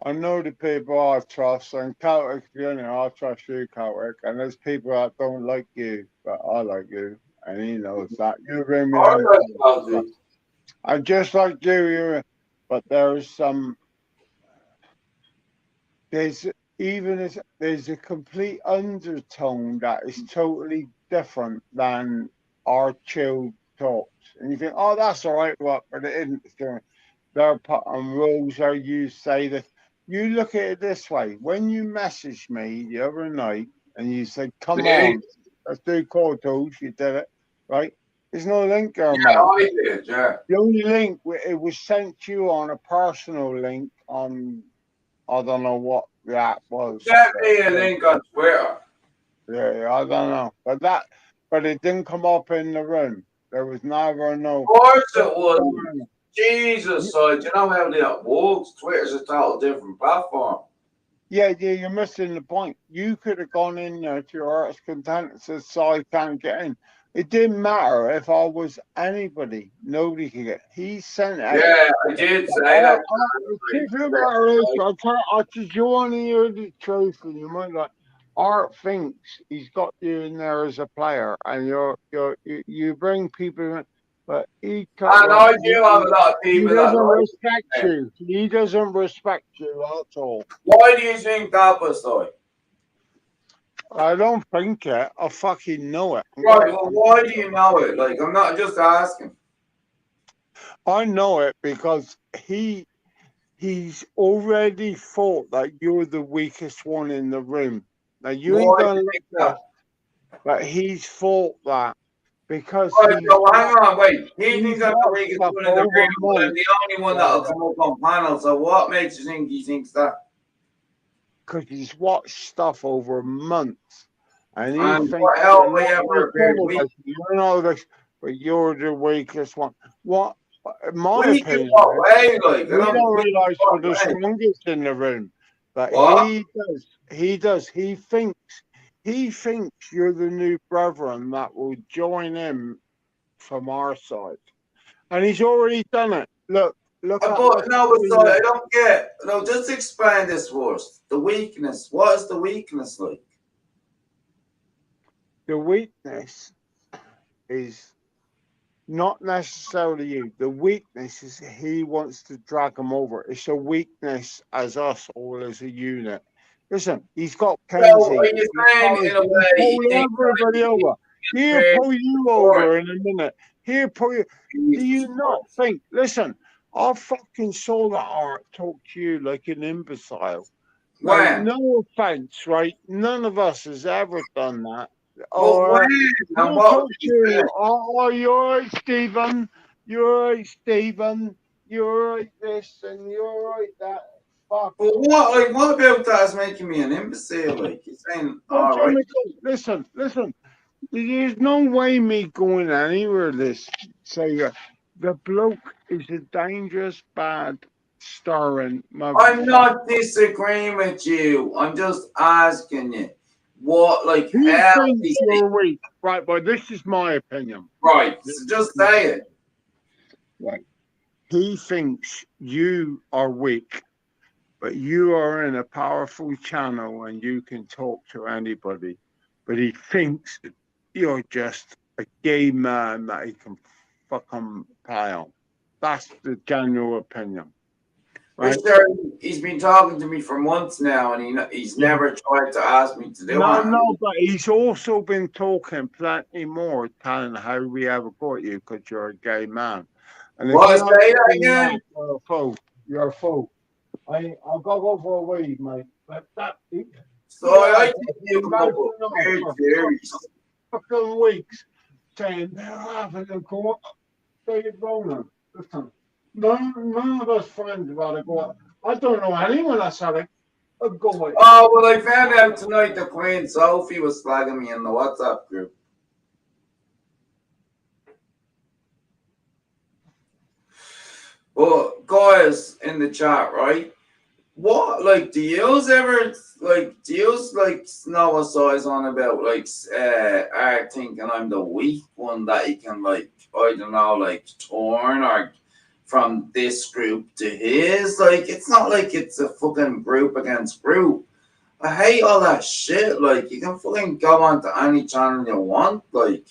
I know the people I trust, and Celtic, you know, I trust you, Celtic, and there's people that don't like you, but I like you, and he knows that. You bring me All on, right, Celtic. I'm just like you, but there's some, there's there's a complete undertone that is totally different than our chill talks, and you think, oh, that's all right, what, but it isn't. There are rules how you say that. You look at it this way. When you messaged me the other night and you said, come See? on, let's do call tools, you did it, right? There's no link there, Yeah, mate. I did, yeah. The only link, it was sent to you on a personal link on, I don't know what the app was. Send me a link on Twitter. Yeah, I don't know. But it didn't come up in the room. There was never no. Of course it wouldn't. Jesus, so do you know how that works? Twitter's a total different platform. Yeah, you're missing the point. You could have gone in there to your artist content and said, so I can't get in. It didn't matter if I was anybody. Nobody could get. He sent out. Yeah, I did say that. The truth of the matter is, I just you want to hear the truth, and you might like. Art thinks he's got you in there as a player, and you bring people in, but he can't. And Like, I do have a lot of he people that doesn't like respect it. you. He doesn't respect you at all. Why do you think that was so? I don't think it. I fucking know it. Right, well, why do you know it? Like, I'm not just asking. I know it because he's already thought that you're the weakest one in the room. Now you ain't Why do gonna you look think that, that? but he's thought that. because Right, so hang on, wait. He thinks I'm the watched weakest stuff one in the over room, but I'm months the only one that'll come up on panel. So what makes you think he thinks that? because he's watched stuff over months, and he And thinks what you're help me not ever the appeared weak? you're not this, but you're the weakest one. What, in my Weak in opinion, what way? Like, I we don't don't weak in realize we're what the way? strongest in the room, but What? he thinks you're the new brethren that will join him from our side, and he's already done it. Look at But no, but so the I don't get. No, just explain this first. The weakness. What is the weakness like? weakness is not necessarily you. The weakness is he wants to drag them over. It's a weakness as us all as a unit. Listen, he's got So Kenzie. are you saying in a way He'll you pull think everybody over. He'll pull you over in a minute. He'll pull you. Do you not think? Listen, I fucking saw that art talk to you like an imbecile. Right? when? No offense, right? None of us has ever done that. But when? And what would you say? Oh, you're right, Stephen. You're right, Stephen. You're right, this and you're right, that. Fuck. But what? Like, what about that is making me an imbecile? Like, you're saying, all right. Listen. There's no way me going anywhere. The bloke is a dangerous, bad, starring mother. I'm not disagreeing with you. I'm just asking you. What, like, He how thinks you're weak. Right, but this is my opinion. Right, so just say it. Right. He thinks you are weak, but you are in a powerful channel and you can talk to anybody. But he thinks you're just a gay man that he can fucking pay on. That's the general opinion. Right? Sure, he's been talking to me for months now, and he's never tried to ask me to do it. No, but he's also been talking plenty more, telling how we ever got you because you're a gay man. And if Well, you say that again. you're a fool. You're a fool. I'll go over a weed, mate. But that. So I think you come up with weird theories. Fucking weeks saying they're having to go up. David Ronan. Listen, none of us friends about to go up. I don't know anyone that's had a go away. Oh, well, I found out tonight that Queen Sophie was flagging me in the WhatsApp group. Well, guys in the chat, right? What, like, do yous know what size on about, like, are thinking I'm the weak one that you can, like, I don't know, like, torn or from this group to his? Like, it's not like it's a fucking group against group. I hate all that shit. Like, you can fucking go on to any channel you want. Like,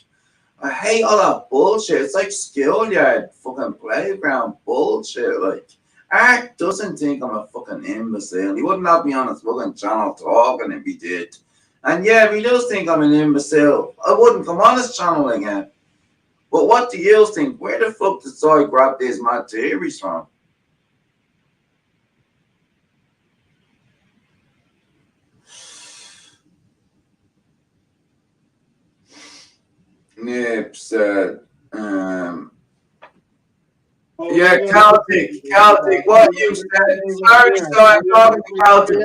I hate all that bullshit. It's like schoolyard fucking playground bullshit. Like, Art doesn't think I'm a fucking imbecile. He wouldn't have me on his fucking channel talking if he did. And yeah, if he does think I'm an imbecile, I wouldn't come on his channel again. But what do you think? Where the fuck did I grab these mad theories from? Nip said, yeah, Celtic, what you said. Sorry, I'm talking to Celtic.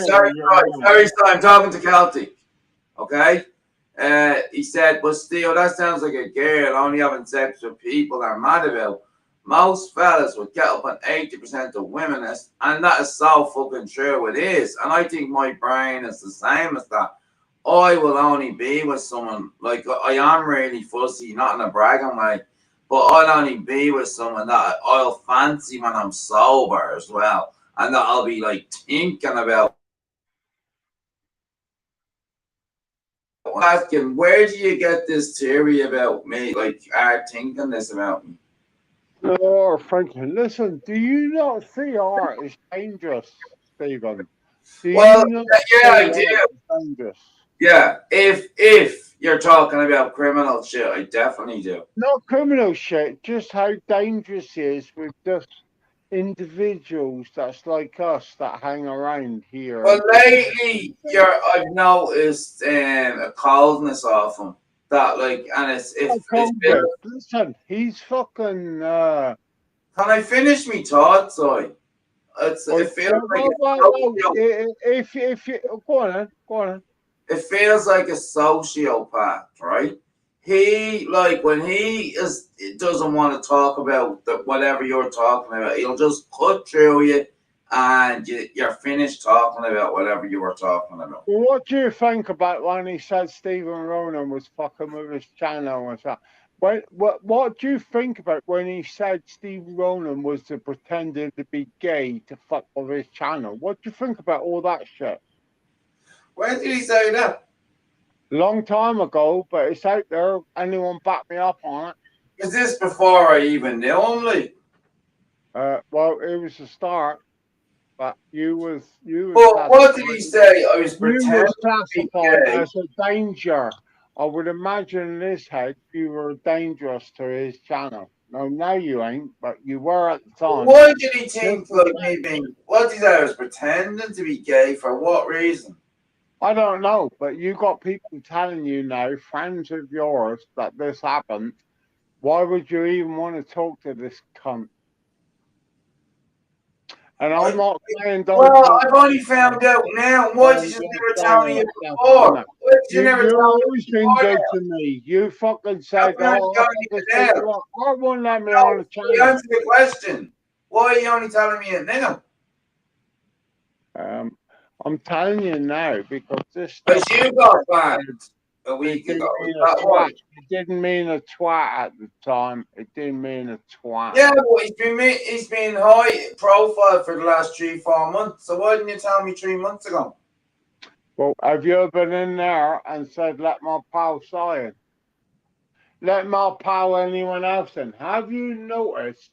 Sorry, I'm talking to Celtic. Okay? He said, but still, that sounds like a girl only having sex with people they're mad about. Most fellas would get up on 80% of women, and that is so fucking true. It is. And I think my brain is the same as that. I will only be with someone, like, I am really fussy, not in a bragging way, but I'll only be with someone that I'll fancy when I'm sober as well. And that I'll be, like, thinking about. Asking, where do you get this theory about me? Like, are thinking this about me? Oh, Franklin, listen, do you not see art is dangerous, Stephen? Well, yeah, I do. Dangerous? Yeah, if you're talking about criminal shit, I definitely do. Not criminal shit, just how dangerous he is with just individuals that's like us that hang around here. Well, lately, I've noticed a coldness off him. that like, and it's if Oh, it's COVID. Listen, he's fucking. can I finish me thoughts? Well, It feels like if you go on. it feels like a sociopath, right? He like when he doesn't want to talk about whatever you're talking about, he'll just cut through you, and you're finished talking about whatever you were talking about. Well, what do you think about when he said Stephen Ronan was fucking with his channel and stuff? What do you think about when he said Stephen Ronan was pretending to be gay to fuck with his channel? What do you think about all that shit? When did he say that? Long time ago, but it's out there. Anyone back me up on it? Is this before I even knew him? Like, Well, it was a start, but you was well, what did he say? I was you pretending was to be classified gay. as a danger. I would imagine in his head you were dangerous to his channel. No, now you ain't, but you were at the time. Why did he think like me being? What did he say? I was pretending to be gay for what reason? I don't know, but you got people telling you now, friends of yours, that this happened. Why would you even want to talk to this cunt? And I'm not saying don't. Well, I've only found out now. Why did you never tell me it before? Why did you never You've tell me always been good to me. You fucking said, I won't let me on the channel. Answer the question. Why are you only telling me it now? I'm telling you now because this. Because you got banned a week ago. It didn't mean a twat at the time. It didn't mean a twat. Yeah, but he's been high profile for the last 3-4 months. So why didn't you tell me 3 months ago? Well, have you been in there and said, let my pal sign? Let my pal anyone else in? Have you noticed?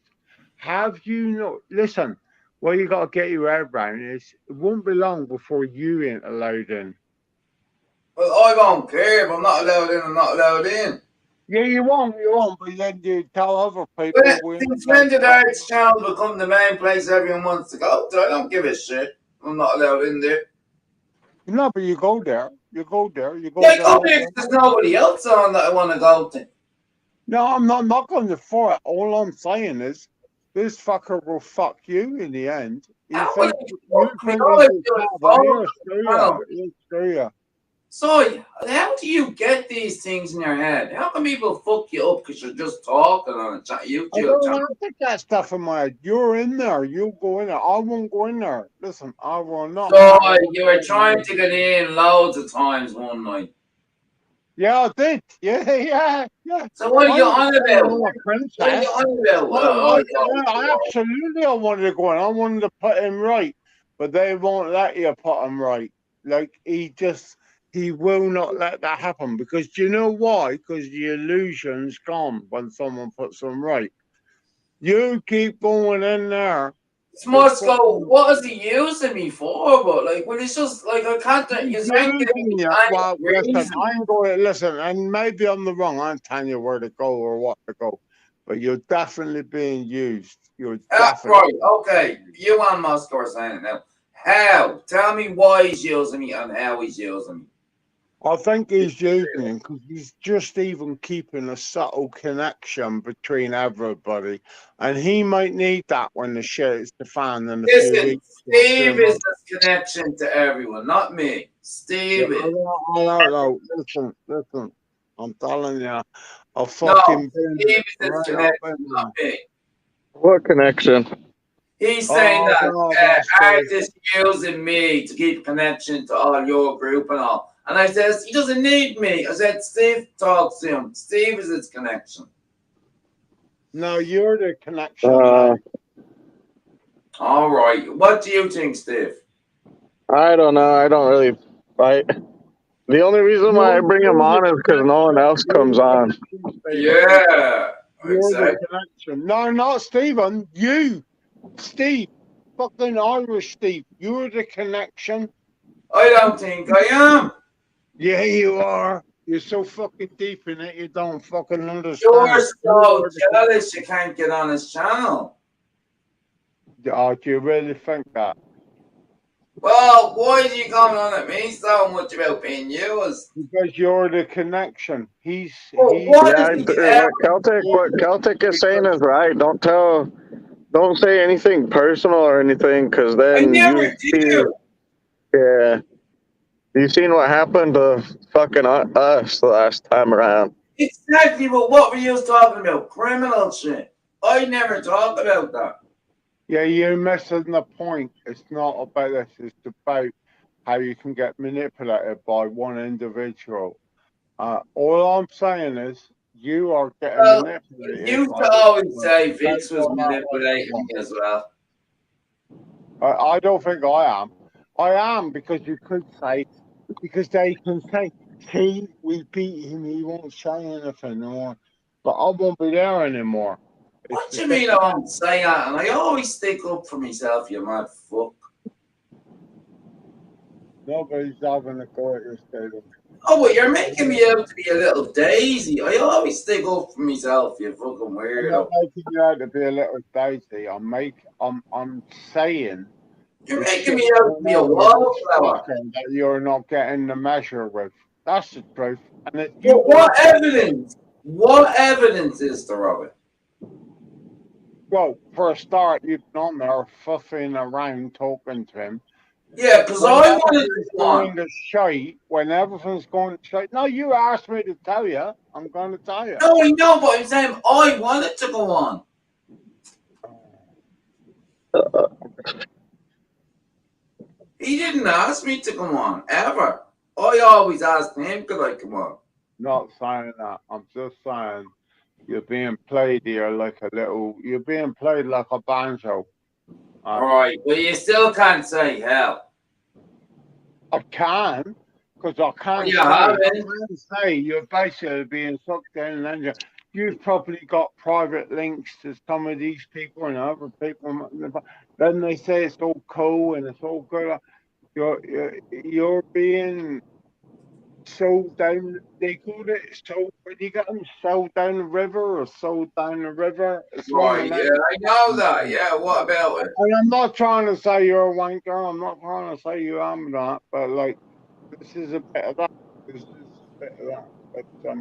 Listen, what you got to get your head around is it won't be long before you ain't allowed in. Well, I don't care if I'm not allowed in, I'm not allowed in. Yeah, you won't, but then you tell other people. Since when did Art's channel become the main place everyone wants to go to? I don't give a shit. I'm not allowed in there. No, but you go there. You go there. There's nobody else on that I want to go to. No, I'm not going to for it. All I'm saying is, this fucker will fuck you in the end. Screw you. So, how do you get these things in your head? How can people fuck you up because you're just talking on a chat? I don't think that stuff in my head. You're in there. You go in there. I won't go in there. Listen, I will not. So, you were trying to get in loads of times one night. Yeah, I did. Yeah. So what are you on about? What are you on about? I absolutely I wanted to go in. I wanted to put him right, but they won't let you put him right. Like he will not let that happen because do you know why? Because the illusion's gone when someone puts him right. You keep going in there. It's Moscow. What is he using me for? But like, when it's just like I can't. Listen, and maybe I'm the wrong. I'm telling you where to go or what to go, but you're definitely being used. You're definitely right. Okay, you and Moscow are saying it now. How? Tell me why he's using me and how he's using me. I think he's using him because he's just even keeping a subtle connection between everybody. And he might need that when the shit is the fan in a few weeks. Steve is the connection to everyone, not me. Steve is. No. Listen. I'm telling you. I'll fucking Steve is the connection, not me. What connection? He's saying that artists using me to keep connection to all your group and all. And I says, he doesn't need me. I said, Steve talks to him. Steve is his connection. No, you're the connection. All right. What do you think, Steve? I don't know. I don't really fight. The only reason why I bring him on is because no one else comes on. Yeah. You're the connection. No, not Stephen. You. Steve. Fucking Irish Steve. You're the connection. I don't think I am. Yeah, you are. You're so fucking deep in it, you don't fucking understand. You're so jealous you can't get on his channel. Oh, do you really think that? Well, why are you coming on at me so much about being used? Because you're the connection. He's Well, he. what Yeah, is he ever? What Celtic is saying is right. Don't say anything personal or anything, because I then never you see, do. yeah, you seen what happened to fucking us the last time around. Exactly, but what were you talking about? Criminal shit. I never talk about that. Yeah, you're missing the point. It's not about this. It's about how you can get manipulated by one individual. All I'm saying is you are getting Well, manipulated you used by to always by say Vix was people not like manipulating you. me as well. I don't think I am. I am because you could say, because they can say, see, we beat him, he won't say anything anymore. But I won't be there anymore. It's What the do you same. mean I won't say that? And I always stick up for myself, you mad fuck. Nobody's having a go at your stadium. Oh, well, you're making me out to be a little daisy. I always stick up for myself, you fucking I'm not weirdo. making you out to be a little daisy. I'm saying You're the making shit me out to going be a on with this wallflower. fucker that you're not getting the measure with. That's the truth. And if you But want what to, evidence? What evidence is there of it? well, for a start, you've not there fuffing around talking to him. Yeah, because When I wanted to everything's go on. going to shite, when everything's going to shite. No, you asked me to tell you. I'm going to tell you. No, I know, but I'm saying I wanted to go on. He didn't ask me to come on, ever. I always asked him, could I come on? Not saying that. I'm just saying you're being played here like a little. You're being played like a banjo. All right, well, you still can't say hell. I can, because Well, you haven't. you're basically being sucked down an engine. You've probably got private links to some of these people and other people. Then they say it's all cool and it's all good. You're being sold down. They call it sold. When you get them sold down the river or sold down the river, it's one Right, of yeah, them. I know that. Yeah, what about it? And I'm not trying to say you're a wanker. I'm not trying to say you am that. But like, this is a bit of that. This is a bit of that. But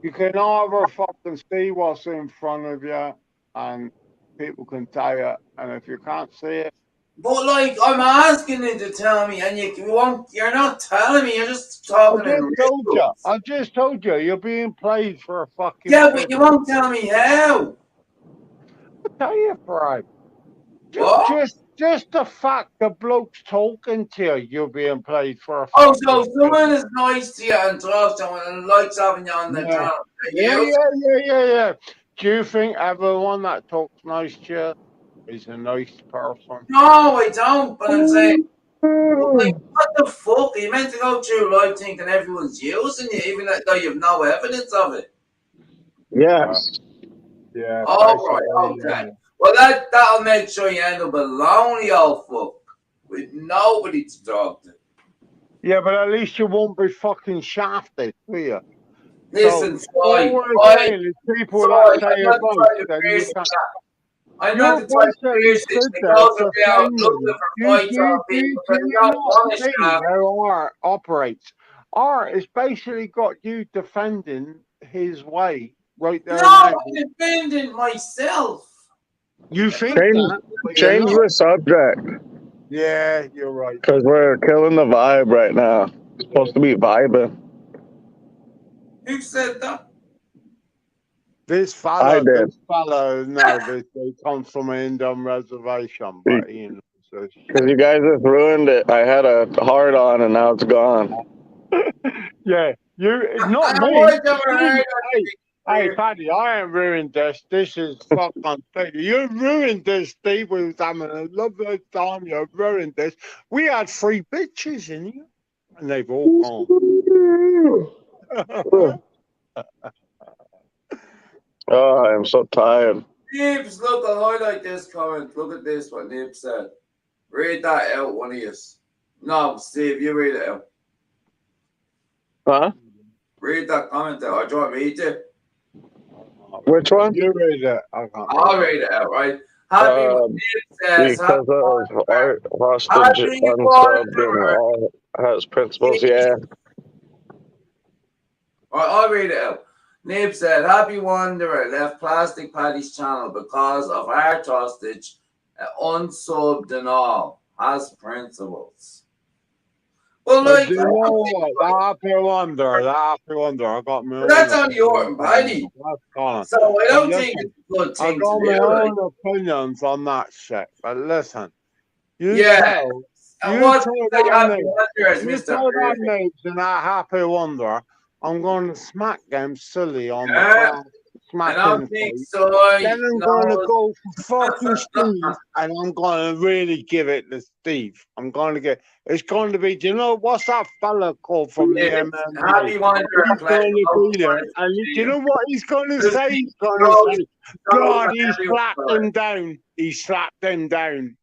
you can either fucking see what's in front of you, and people can tell you. And if you can't see it, But like, I'm asking you to tell me, and you won't. You're not telling me. You're just I talking in just told you. riddles. I just told you. You're being played for a fucking Yeah, but you pivot. won't tell me how. I tell you, bro. What? Just the fact the bloke's talking to you, you're being played for a Oh, so fucking someone pivot. is nice to you and talks to you and likes having you on their Yeah. channel. You? Yeah. Do you think everyone that talks nice to you is a nice person? No, I don't. But I'm saying, like, what the fuck? Are you meant to go through life thinking everyone's using you, even though you have no evidence of it? Yes. Yeah, All right, basically, okay. Well, that'll make sure you end up a lonely old fuck with nobody to talk to. yeah, but at least you won't be fucking shafted, will you? Listen, So all Soy, we're saying is people that I'm say not about trying to then you pierce can. that. I'm not You're the type of basically pierce stood that there goes around looking defending. for fights on people Do because you you don't not want to see shaft. how art operates? Art has basically got you defending his way right there No, now. I'm defending myself. You think Change that, but you're change not. the subject, Yeah, you're right. because we're killing the vibe right now. It's supposed to be vibing. Who said that? I did. No, they come from an Indian reservation, but you know, so Because you guys just ruined it. I had a hard on and now it's gone. yeah, you not I me. always never heard of Hey, hey, it. Paddy, I ain't ruined this. This is fucking thing. You ruined this, Steve. We was having a lovely time. You ruined this. We had 3 bitches in here, and they've all gone. Oh, I'm so tired. Nibs, look, I'll highlight this comment. Look at this, what Nibs said. Read that out, one of you. No, Steve, you read it out. Huh? Read that comment out. Or do you want me to? Which one? You read it. I can't I'll read read it out, right? Happy Uh, Nib says because of art hostage Happy unsubbed and Wanderer. all has principles. Yeah. I'll read it out. Nib said, Happy Wanderer left Plastic Paddy's channel because of art hostage, unsubbed and all. Has principles. Well, But like, you know what? The Happy Wonder. I got my own that's on your opinions on Paddy. that. That's gone. So I But don't think listen, it's a good I thing to got my do. Like, own opinions on that shit. But listen, you yeah. tell, And you what tell say that Happy name, Wanderers, you Mr. tell that Perfect? name to that Happy Wonder, I'm going to smack them silly on the Yeah. ground, I smack don't him think face. so. Then I'm going to go for fucking Steve, and I'm going to really give it to Steve. I'm going to get. It's going to be. Do you know what's that fella called from the MMA? Happy Wanderer He's playing going to be there, and do you know what he's going to say? He's going to say, "God, he slapped him down. He slapped him down."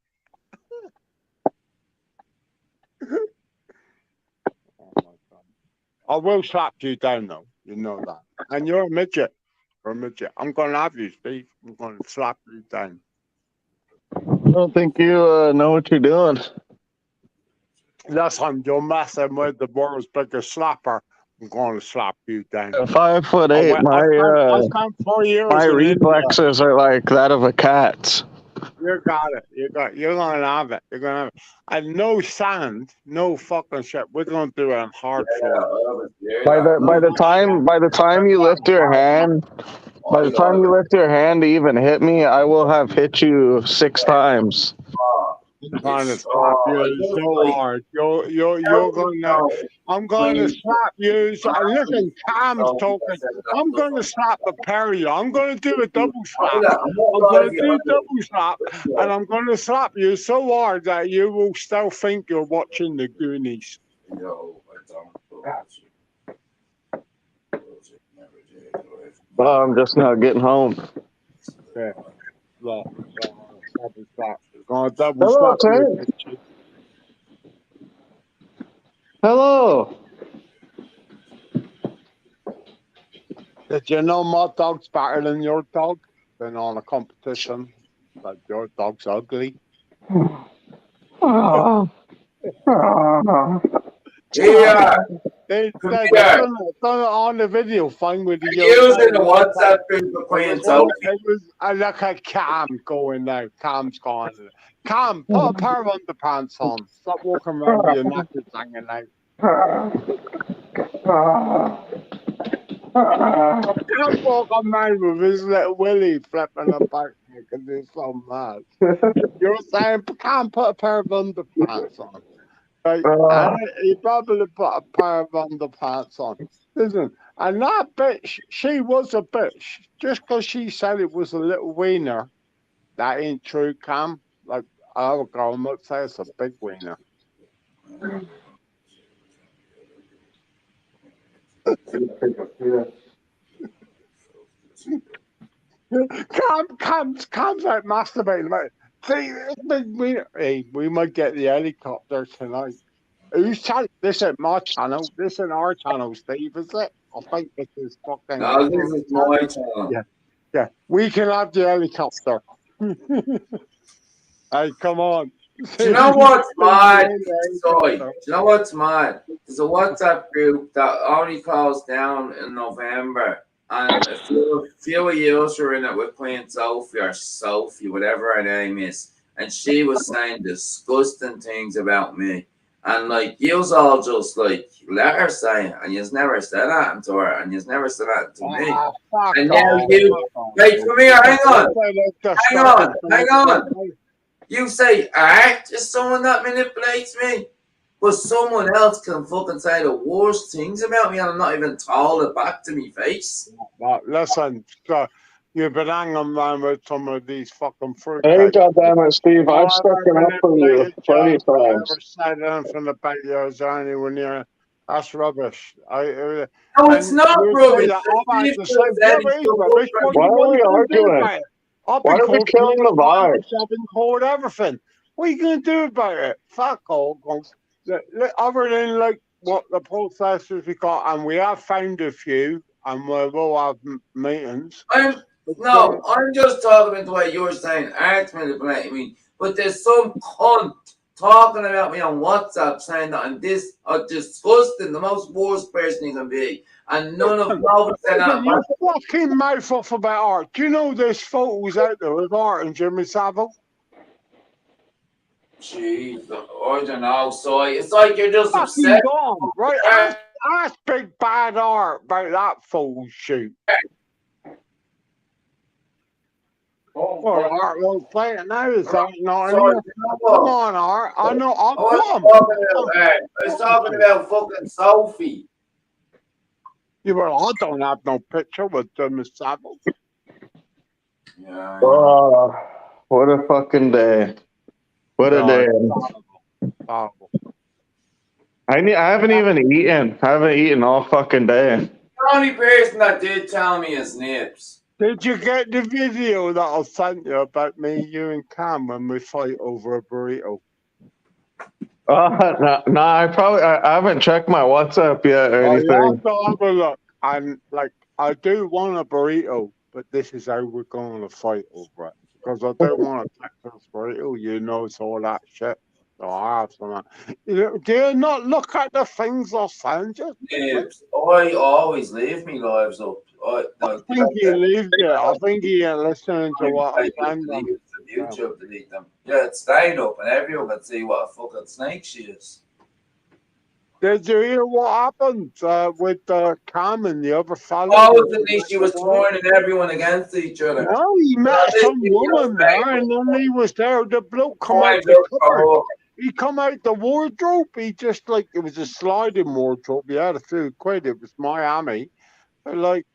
I will slap you down, though. You know that. And you're a midget. You're a midget. I'm going to have you, Steve. I'm going to slap you down. I don't think you know what you're doing. Listen, you're messing with the world's biggest slapper. I'm going to slap you down. 5'8". I spent 4 years My in reflexes are like that of a cat's. India. You got it. You're going to have it. You're going to have it. And no sand, no fucking shit. We're going to do it on hard floor. By the time you lift your hand, to even hit me, I will have hit you 6 times. I'm going to slap you so hard. You're going to. I'm going to slap you. So, listen, Cam's talking. I'm going to slap a pair of you. I'm going to do a double slap. I'm going to do a double slap, and I'm going to slap you so hard that you will still think you're watching the Goonies. Well, I'm just not getting home. Yeah. Look, double slap. Going to double Hello, slap you. Tank. Hello. Did you know my dog's better than your dog? Been on a competition, but your dog's ugly. Yeah. They done it on the video thing with the using the WhatsApp group of playing I look at Cam going now. Cam's gone. Cam, put a pair of underpants on. Stop walking around with your knuckles hanging out. Can't walk a man with his little willy flipping about because he's so mad. You're saying can't put a pair of underpants on. Right? And he probably put a pair of underpants on. Listen, and that bitch, she was a bitch. Just because she said it was a little wiener, that ain't true, Cam. Like, I would go and say it's a big wiener. Cam's like masturbating. Like, see, this big wiener. Hey, we might get the helicopter tonight. Whose channel? This isn't my channel. This isn't our channel, Steve, is it? I think this is fucking. No, this is my channel. Yeah. We can have the helicopter. Hey, come on. Do you know what's mad? Sorry. Do you know what's mad? There's a WhatsApp group that only closed down in November. And a few of you are in it with playing Sophie, whatever her name is. And she was saying disgusting things about me. And like, yous all just like let her say it, and yous never said that to her, and yous never said that to me. And now you, wait, come here, hang on. You say art is someone that manipulates me, but someone else can fucking say the worst things about me, and I'm not even told it back to me face. Well, listen, you've been hanging around with some of these fucking fruit. Hey, goddamn it, Steve! I've stuck it up for you plenty of times. I never said anything about yours or anyone near. That's rubbish. No, it's not rubbish. Why are we arguing? Why are we killing the vibe? I've been called everything. What are you going to do about it? Fuck all. Other than like what the protesters we got, and we have found a few, and we will have meetings. No, I'm just talking about the way you're saying Art's manipulating me. But there's some cunt talking about me on WhatsApp saying that I'm disgusting, the most worst person you can be. And nobody said that. You fucking mouth off about Art. Do you know there's photos out there of Art and Jimmy Savile? Jeez, I don't know. So it's like you're just Fucking upset. gone, right? Ask Big Bad Art about that photo shoot. Well, Art won't play it now. Is that not Sorry, enough? Come on, Art. I know. I Come on. was talking about fucking Sophie. Yeah, well, I don't have no picture with Jimmy Savile. Yeah. What a fucking day. What a day. Horrible. I haven't even eaten. I haven't eaten all fucking day. The only person that did tell me is Nips. Did you get the video that I sent you about me, you, and Cam when we fight over a burrito? No, I haven't checked my WhatsApp yet or anything. You have to have a look. And like, I do want a burrito, but this is how we're going to fight over it. Because I don't want a Texas burrito, you know, it's all that shit. So I have some. Do you not look at the things I send you? Nips, I always leave me lives up. I think you leave it. I think you ain't listening to what I send them. YouTube delete them. Yeah, it's stayed up and everyone can see what a fucking snake she is. Did you hear what happened with Cam and the other fellow? Supposedly she was turning everyone against each other. No, he met some woman there, and then he was there. The bloke come out the cupboard. He come out the wardrobe. He just like it was a sliding wardrobe. He had a few quid. It was Miami, but like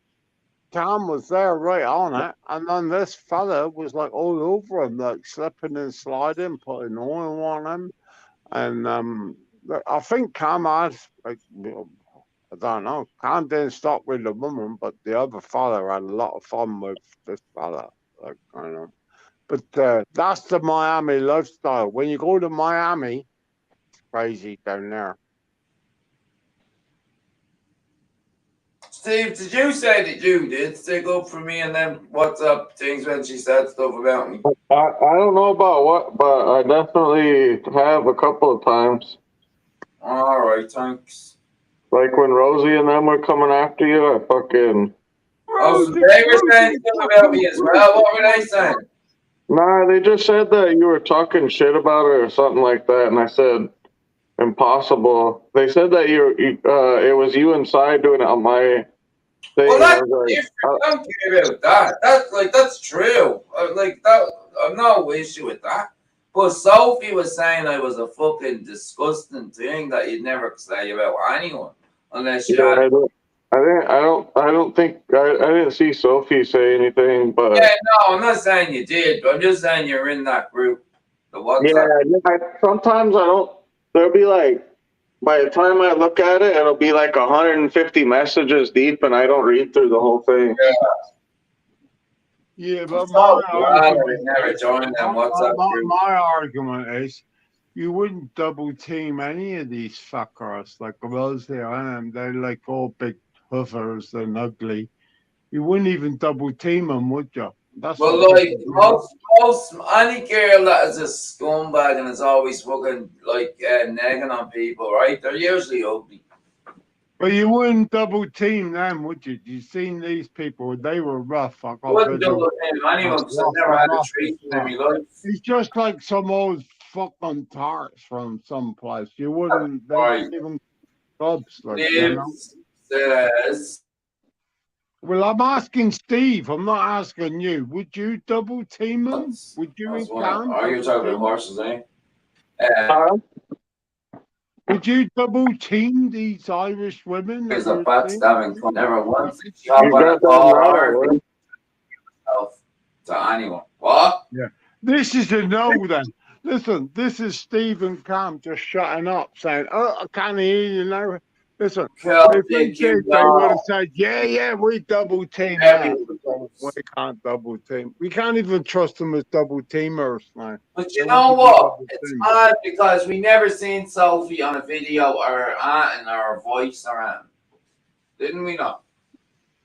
Cam was there right on it, and then this fella was like all over him, like slipping and sliding, putting oil on him, and I think Cam had like. I don't know. Cam didn't stop with the woman, but the other fella had a lot of fun with this fella. Like, I don't know. But that's the Miami lifestyle. When you go to Miami, it's crazy down there. Steve, did you say that you did stick up for me and then WhatsApp things when she said stuff about me? I don't know about what, but I definitely have a couple of times. All right, thanks. Like when Rosie and them were coming after you, I fucking. Oh, so they were saying stuff about me as well. What were they saying? Nah, they just said that you were talking shit about her or something like that, and I said, impossible. They said that it was you inside doing it on my thing. Well, that's different. I don't care about that. That's true. Like that, I've no issue with that. But Sophie was saying I was a fucking disgusting thing that you'd never say about anyone unless you had. I don't think I didn't see Sophie say anything, but yeah, no, I'm not saying you did, but I'm just saying you're in that group. The WhatsApp. Yeah, sometimes I don't. There'll be like, by the time I look at it, it'll be like 150 messages deep, and I don't read through the whole thing. Yeah, but my argument is you wouldn't double team any of these fuckers like Rosie and they're like all big hoovers and ugly. You wouldn't even double team them, would you? That's well, like most any girl that is a scumbag and is always fucking like nagging on people, right? They're usually ugly. But you wouldn't double team them, would you? You seen these people? They were rough. I wouldn't double team anyone because I've never had a treat in my life. It's just like some old fucking tarts from some place. You wouldn't even clubs like says. Well, I'm asking Steve. I'm not asking you. Would you double team them? Would you? Are you talking about horses, eh? Would you double team these Irish women? There's a backstabbing never once to anyone. What? Yeah. This is a no then. Listen, this is Stephen Cam just shutting up saying, oh, I can't hear you now. Listen, if they did, they would have said, yeah, we double team that. We can't double team. We can't even trust them as double teamers now. But you know what? It's odd because we never seen Sophie on a video or aunt or voice or anything. Didn't we not?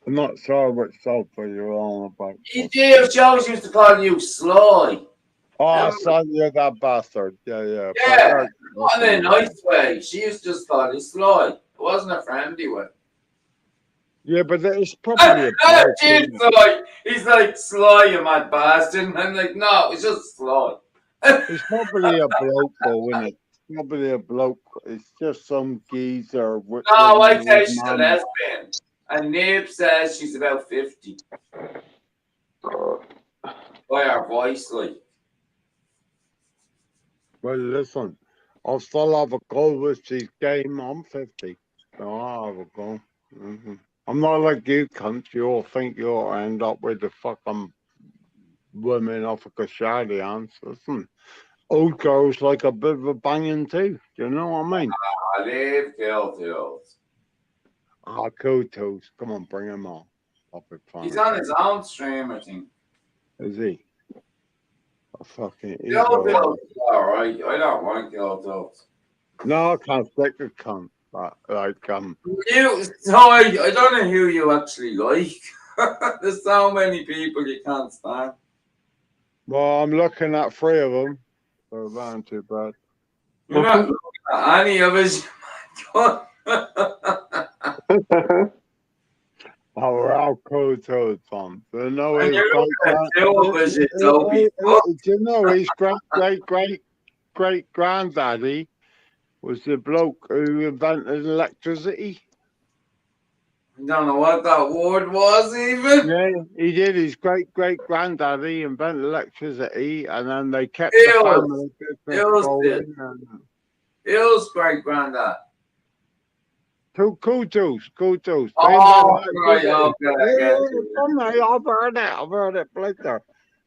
I'm not sure which sofa you're on about. You did. She always used to call you Sly. Oh, I Remember? saw you, that bastard. Yeah. But Yeah, that's not in a fine. nice way. She used to just call you Sly. It wasn't a friendly way. Yeah, but it's probably a bloke, Cheers, isn't it? Sly. He's like, Sly, you mad bastard. And I'm like, no, it's just Sly. It's probably a bloke, though, isn't it? It's probably a bloke. It's just some geezer No, living I with say his she's a mum. lesbian. And Nib says she's about 50. By her voice, like. Well, listen, I'll still have a go with this game. I'm 50. So I'll have a go. I'm not like you cunts. You all think you'll end up with the fucking women off of Kashadians. Listen, old girls like a bit of a banging too. Do you know what I mean? I live kill tools. Ah, cool toes. Come on, bring him on. I'll be fine. He's on his own stream, I think. Is he? Oh, fucking he's Kill all right. tools is alright. I don't want kill tools. No, I can't stick a cunt. But like I don't know who you actually like. There's so many people you can't stand. well, I'm looking at 3 of them. So that ain't too bad. You're not looking at any of us. Oh, we're all cool toes, Tom. Do you know And his you're great looking at two of us, you dopey fuck. do you know his great granddaddy was the bloke who invented electricity? I don't know what that word was even. Yeah, he did. His great granddaddy invented electricity, and then they kept Ew. the family business Ew, going. And Bill's great granddad. two kudos. Oh, right, okay, I get you. I've heard it later.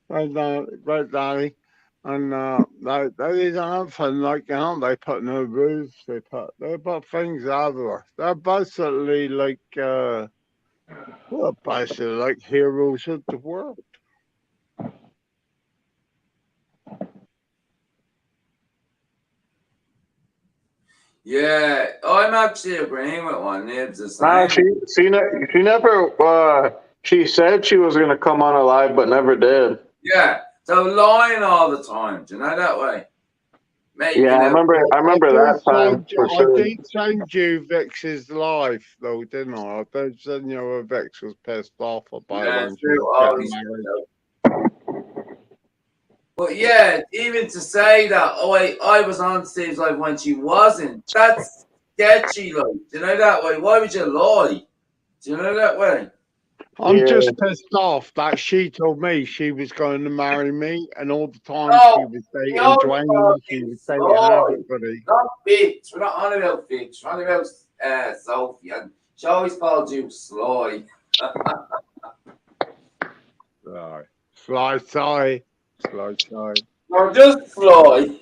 Right, Daddy. And that is another thing, like, you know, they put no roofs, they put things everywhere. They're basically like basically like heroes of the world. Yeah, I'm actually agreeing with what Nibs is Nah, saying. she never. She said she was gonna come on a live, but never did. Yeah, so lying all the time. Do you know that way? Making Yeah, I up. remember that time for I sure. did send you Vix's life, though, didn't I? I did send you where Vix was pissed off about Yeah, when she true. was Oh, getting he's married. But yeah, even to say that, I was on stage like when she wasn't, that's sketchy, like. Do you know that way? Why would you lie? Do you know that way? I'm Yeah. just pissed off that she told me she was going to marry me, and all the time No, she was dating no, Dwayne, she was dating no. everybody. Not Fitch. We're not on about Fitch. We're on about Sophie. And she always called you Sly. Sorry. You're just Sly.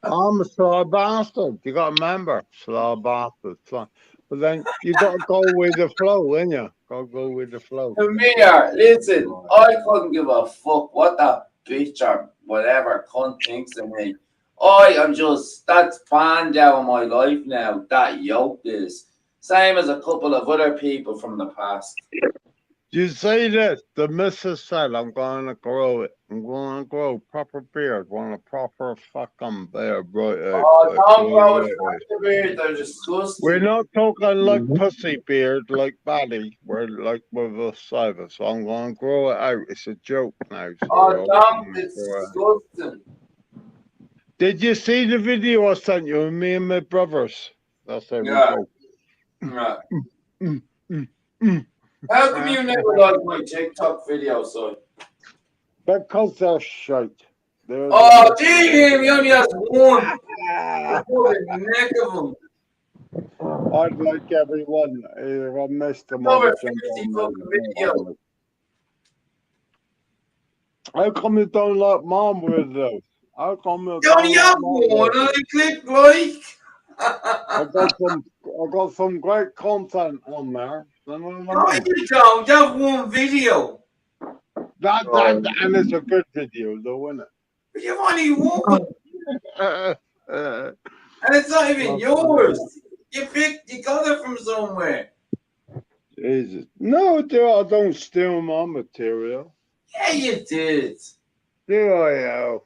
I'm a sly bastard. You got to remember, sly bastard. But then you got to go with the flow, ain't you? Got to go with the flow. Amir, listen, I couldn't give a fuck what that bitch or whatever cunt thinks of me. I am just, that's banned out of my life now, that yoke is. Same as a couple of other people from the past. You say this, the missus said, I'm going to grow it. I'm going to grow proper beard. Want a proper fucking beard. Right, Don't grow it for beard, they're disgusting. We're not talking like Mhm. pussy beard, like Batty. We're like with a cyber. So I'm going to grow it out. It's a joke now. So Don't, it's disgusting. Did you see the video I sent you of me and my brothers? That's every Yeah. joke. Right. How come you never like my TikTok video, son? Because they're shite. Oh, damn, he only has one. The neck of him. I'd like everyone. If I missed them, Over I'd send 50 them fucking out. video. How come you don't like mom with those? How come you You only don't have like one, and I click like. I got some great content on there. You know what No, I mean? you don't. You have one video. And it's a good video, though, isn't But you've only one. it? And it's not even yours. You got it from somewhere. Jesus, No, I don't steal my material. Yeah, you did. Do I?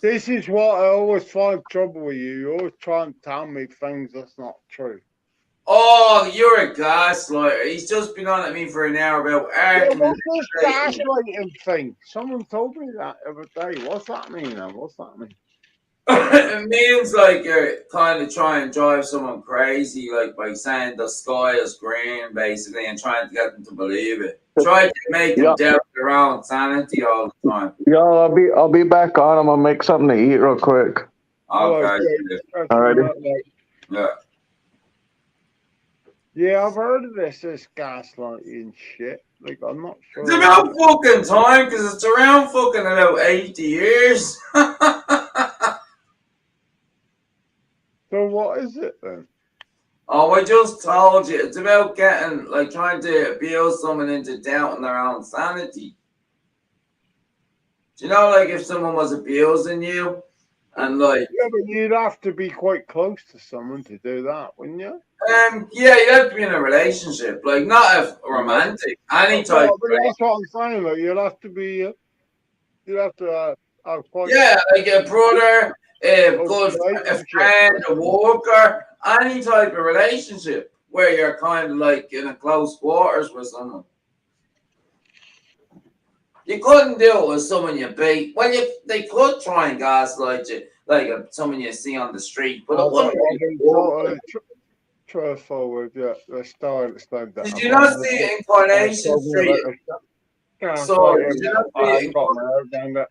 This is what I always find trouble with you. You always try and tell me things that's not true. Oh, you're a gaslighter. He's just been on at me for an hour about Yeah, arguing. what's this gaslighting thing? Someone told me that the other day. What's that mean then? What's that mean? It means like you're kind of trying to drive someone crazy, like by saying the sky is green, basically, and trying to get them to believe it. Try to make them Yeah, doubt their own sanity all the time. yo, I'll be back on. I'm gonna make something to eat real quick. Okay. Alrighty. Yeah. Yeah, I've heard of this gaslighting shit. Like, I'm not sure. It's about fucking time because it's around fucking about 80 years. So what is it then? Oh, I just told you. It's about getting, like, trying to abuse someone into doubting their own sanity. Do you know, like, if someone was abusing you and, like, Yeah, but you'd have to be quite close to someone to do that, wouldn't you? yeah, you have to be in a relationship, like, not a romantic, any type. Well, but that's what I'm saying. Like, you'd have to be. You'd have to have quite. Yeah, like a brother, a good a relationship. friend, a worker, any type of relationship where you're kind of like in a close quarters with someone. You couldn't do it with someone you beat. Well, they could try and gaslight you, like someone you see on the street, but it wouldn't really work. Truthful with you. The style that. Did you not see it in Coronation Street? So, did you not see it in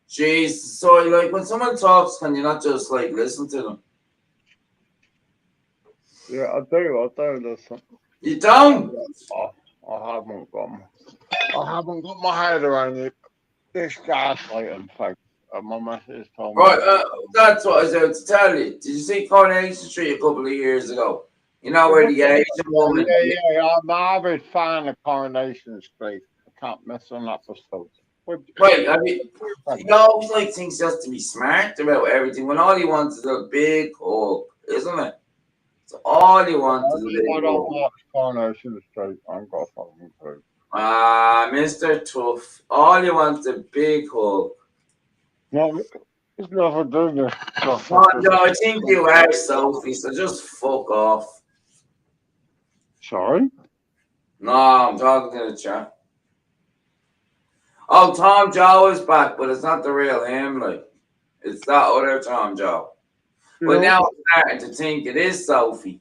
Jeez, so like when someone talks, can you not just like listen to them? Yeah, I do listen. You don't? I haven't got my head around it. This gaslighting thing. My message told me. Right, that's what I was about to tell you. Did you see Coronation Street a couple of years ago? You know where the Asian woman. Yeah, I'm an avid fan of Coronation Street. I can't miss an episode. Right, I mean, you always like things just to be smart about everything when all you want is a big hug, isn't it? So all you want is a big I hug. don't watch Coronation Street. I've got something to. Mr. Tough, all you want is a big hug. No, it's never doing this. Oh, no, I think you are, Sophie, so just fuck off. Sorry? No, I'm talking to the chat. Oh, Tom Joe is back, but it's not the real him, like. It's that other Tom Joe. But now I'm starting to think it is Sophie.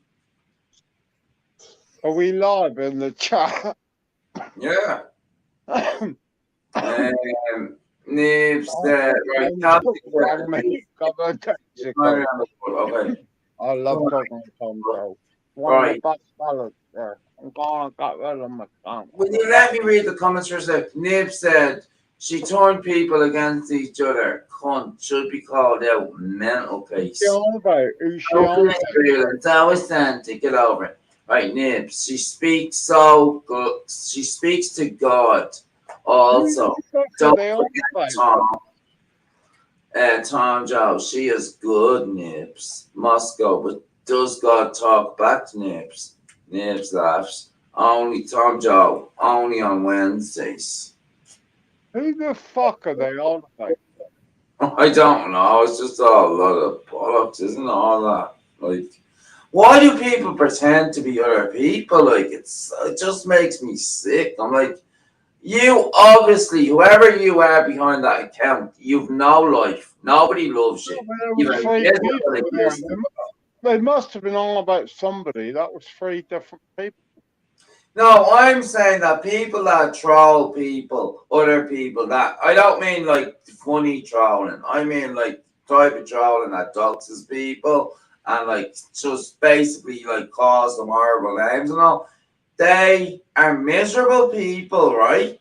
Are we live in the chat? Yeah. Nibs, right, okay. I love talking to Tom Joe. Right. I'm gonna get rid of my phone. Will you let me read the comments for a sec? Nib said she turned people against each other. Cunt should be called out. Mental case. Who's she on about? It's always time to get over it. Right, Nibs. She speaks so good. She speaks to God. Also, don't forget Tom Joe. She is good, Nibs. Moscow, but does God talk back to Nibs? Nibs laughs. Only Tom Joe. Only on Wednesdays. Who the fuck are they on about? I don't know. It's just all a lot of bollocks, isn't it? All that. Like, why do people pretend to be other people? Like, it just makes me sick. I'm like, you obviously, whoever you are behind that account, you've no life. Nobody loves you. They must have been on about somebody. That was 3 different people. No, I'm saying that people that troll people, other people that I don't mean like funny trolling. I mean like type of trolling that doxes people and like just basically like cause them horrible names and all. They are miserable people, right?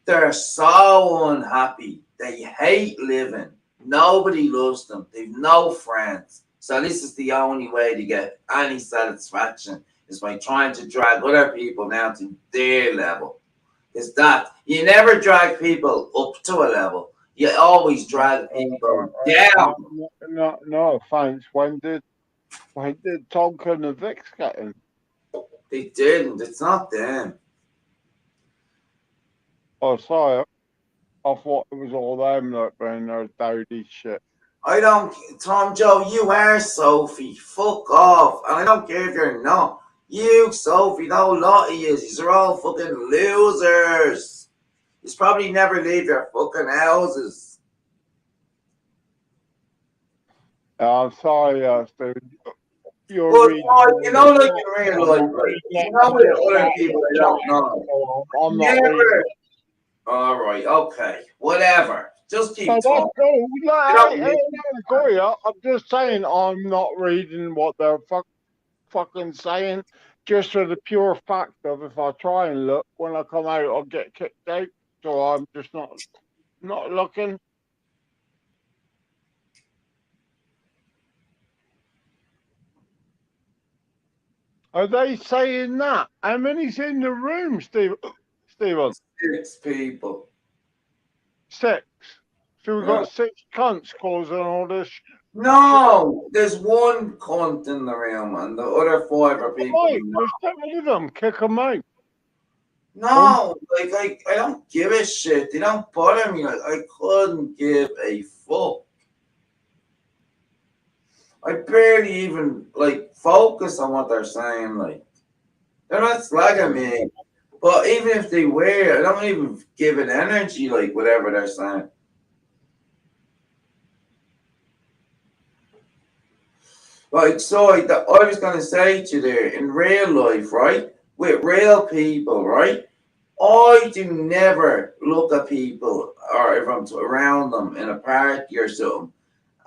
They're so unhappy. They hate living. Nobody loves them. They've no friends. So this is the only way to get any satisfaction is by trying to drag other people down to their level. Is that you never drag people up to a level. You always drag people down. No, thanks. When did Tonka and the Vix get in? They didn't. It's not them. Oh, sorry. I thought it was all them that been their dowdy shit. I don't, Tom Joe, you are Sophie. Fuck off. And I don't care if you're not. You, Sophie, no lot of yous. You're all fucking losers. You probably never leave your fucking houses. I'm sorry, Steve. You're But reading. you know, like in real life, right? You know, with other people I don't know. I'm not Never. reading. All right, okay, whatever. Just keep So that's talking. cool. don't Hey, Goya, I'm just saying I'm not reading what they're fucking saying, just for the pure fact of if I try and look, when I come out, I'll get kicked out. So I'm just not looking. Are they saying that? How many's in the room, Steven? 6 people. 6. So we've Yeah. got 6 cunts causing all this. No, there's one cunt in the room, and the other 5 are people. Right, just get rid of them, kick them out. No, like I don't give a shit. They don't bother me. Like I couldn't give a fuck. I barely even like focus on what they're saying. Like they're not slagging me, but even if they were, I don't even give it energy. Like whatever they're saying. Like so, I was gonna say to you there in real life, right, with real people, right. I do never look at people or if I'm around them in a party or something.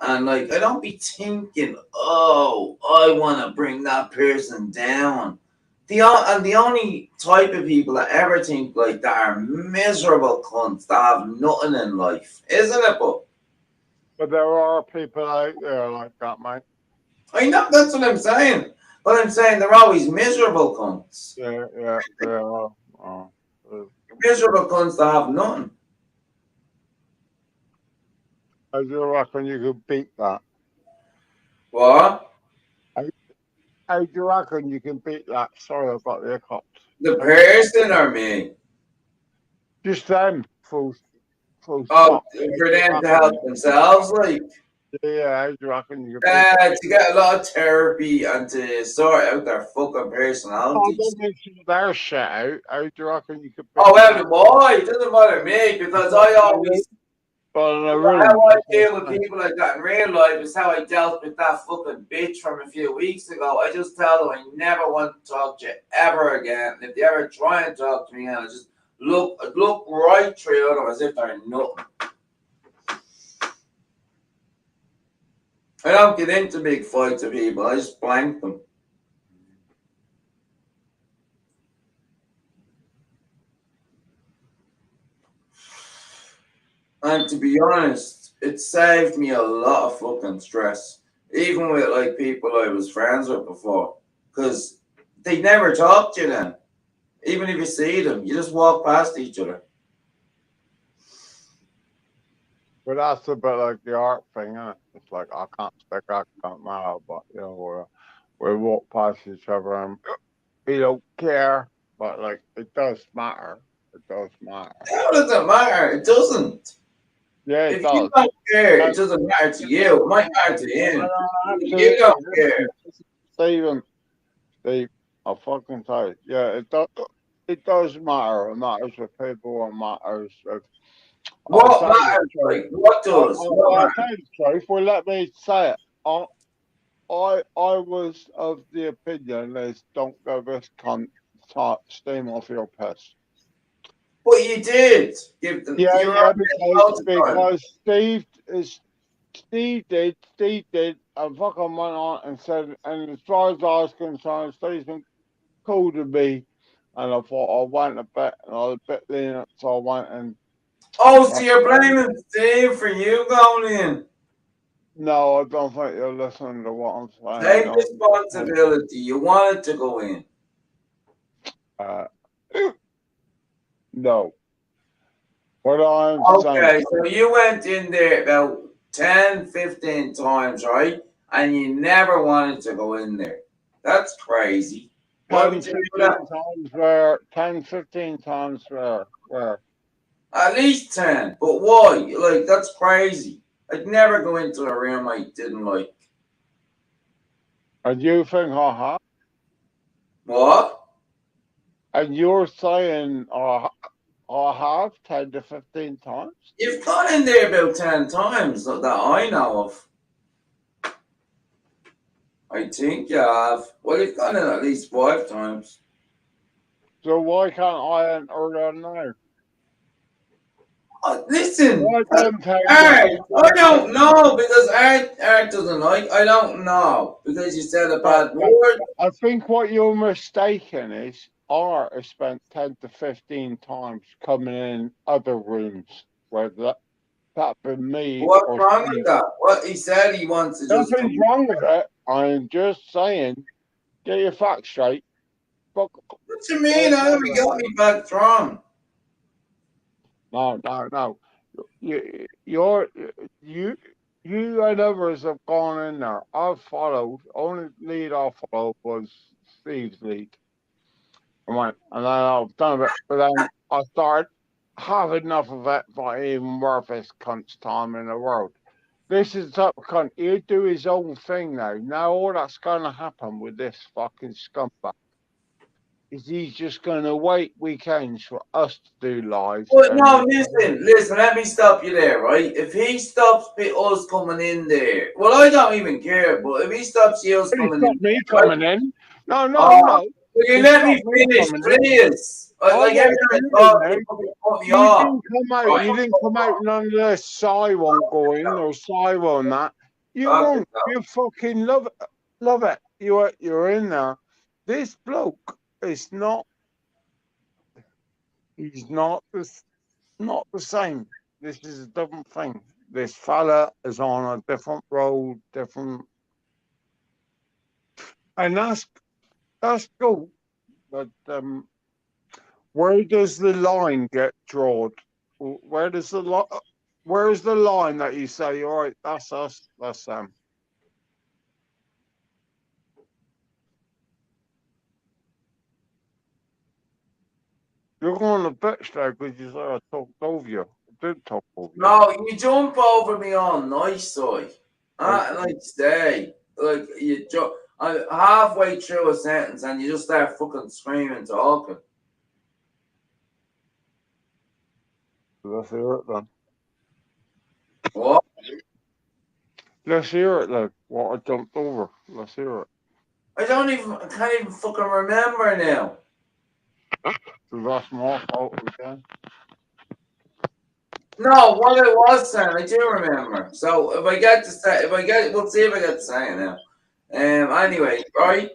And like I don't be thinking, oh, I want to bring that person down. The only type of people that ever think like that are miserable cunts that have nothing in life, isn't it? But there are people out there like that, mate. I know that's what I'm saying. But I'm saying they're always miserable cunts. Yeah, they are. Miserable cunts that have nothing. How do you reckon you could beat that? What? How do you reckon you can beat that? Sorry, I've got the hiccups. The person or me? Just them, full Oh, stop. for them to help themselves, like. Yeah, how do you reckon you can beat that? To get a lot of therapy and to sort out their fucking Oh, personalities. don't mention their shit out. How do you reckon you could beat Oh, well, that? why? It doesn't bother me because I always. But How I deal with people like that in real life is how I dealt with that fucking bitch from a few weeks ago. I just tell them I never want to talk to you ever again. And if they ever try and talk to me, I just look right through them as if they're nothing. I don't get into big fights with people. I just blank them. And to be honest, it saved me a lot of fucking stress. Even with like people I was friends with before. Because they never talk to you then. Even if you see them, you just walk past each other. But that's a bit like the art thing, isn't it? It's like I can't speak, I can't matter, but you know, we walk past each other and we don't care. But like it does matter. It does matter. How does it matter? It doesn't. Yeah, If it does. you don't care, it doesn't matter to you. It might matter to him. You don't care. Steve, I'll fucking tell you. Yeah, it does matter. It matters with people. It matters with. What matters? Like, what does? I'll tell you the truth. Well, let me say it. I was of the opinion is don't go this cunt steam off your piss. But you did give them. Yeah, because Steve did, and fucking went on and said, and as far as I was concerned, Steve's been cool to me, and I thought I went a bit, and I was a bit lenient, so I went and. Oh, so you're blaming Steve for you going in? No, I don't think you're listening to what I'm saying. Take responsibility. You wanted to go in. No. What I'm saying. So you went in there about 10, 15 times, right? And you never wanted to go in there. That's crazy. Why 10, would you 15 do that? times rare. 10, 15 times rare. At least 10. But why? Like, that's crazy. I'd never go into a room I didn't like. And you think I have? What? And you're saying I have 10 to 15 times? You've gone in there about 10 times that I know of. I think you have. Well, you've gone in at least 5 times. So why can't I enter there now? Listen, Why don't take Art, it? I don't know because Art doesn't like. I don't know because you said a bad word. I think what you're mistaken is Art has spent 10 to 15 times coming in other rooms, whether that been me What's or wrong with Steve. that? What he said he wants to just. Nothing's wrong with it. I'm just saying, get your facts straight. Fuck. What you mean? I haven't got me back wrong. No. You and others have gone in there. I've followed. Only lead I followed was Steve's lead. And then I've done it, but then I started having enough of it, not even worth this cunt's time in the world. This is the type of cunt, he'll do his own thing now. Now all that's going to happen with this fucking scumbag is he's just going to wait weekends for us to do lives. But no, listen, let me stop you there, right? If he stops us coming in there, well, I don't even care, but if he stops us coming in, me right? coming in. No. Will you He let me stopped me finish, coming in. please? Like every time I talk, you fucking cut me off. You didn't come out none of this. Cy won't go in or Cy won't that. You won't. You fucking love it. You're in there. This bloke is not. He's not the same. This is a different thing. This fella is on a different road, different, and that's cool. But where does the line get drawn? Where does where is the line that you say, all right, that's us, that's them? You're going to bitch there because you said I talked over you. I did talk over you. No, you jump over me all nice, soy. Like stay. Like you jump halfway through a sentence and you just start fucking screaming, talking. Let's hear it then. What? Let's hear it then. What I jumped over. Let's hear it. I can't even fucking remember now. So that's my fault again. No, what it was saying, I do remember. So if I get to say, we'll see if I get to say it now. Anyway, right?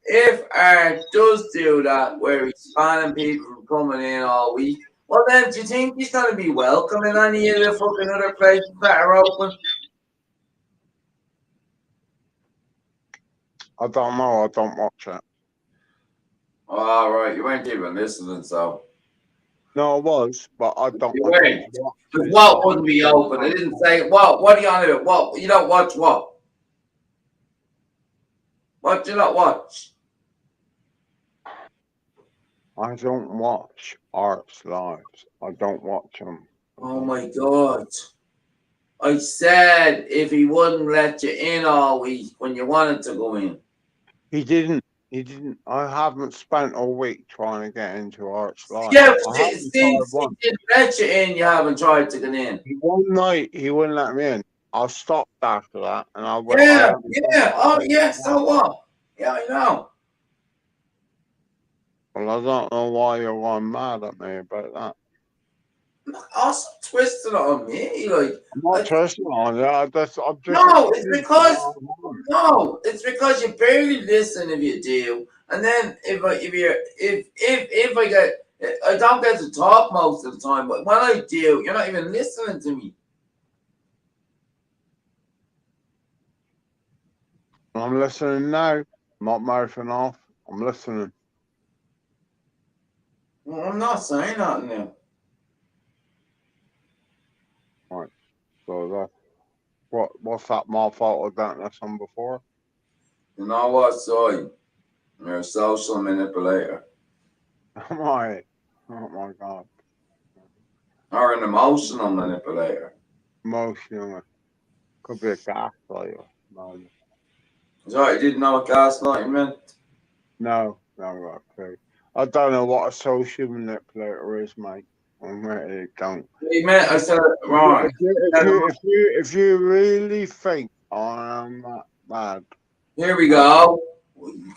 If Art does do that, where he's banning people from coming in all week, well then, do you think he's going to be welcome in any of the fucking other places that are open? I don't know. I don't watch it. All right, you weren't even listening, so. No, I was, but I don't. You weren't. What wouldn't be open? I didn't say what. What are you on about? What you don't watch? What? What do you not watch? I don't watch Art's lives. I don't watch them. Oh my god! I said if he wouldn't let you in all week when you wanted to go in. He didn't. He didn't. I haven't spent a week trying to get into Art's life. Yeah, since he didn't let you in, you haven't tried to get in. One night he wouldn't let me in. I stopped after that, and I went. Yeah. Oh yeah. So what? Yeah, I know. Well, I don't know why you're going mad at me about that. Also twisted on me, like I'm not twisting on you. I'm just. No, it's because you barely listen if you do, and then if I get, I don't get to talk most of the time, but when I do, you're not even listening to me. I'm listening now. I'm not mouthing off. I'm listening. Well, I'm not saying nothing now. Right. So that's what's that my fault of that lesson before? You know what, sorry. You're a social manipulator. Am I? Oh my God. Or an emotional manipulator. Emotional. Could be a gaslighter. No, So you didn't know what gaslighting meant? no, okay. I don't know what a social manipulator is, mate. I really don't. You meant I said it wrong. If you really think I am that bad, Here we go.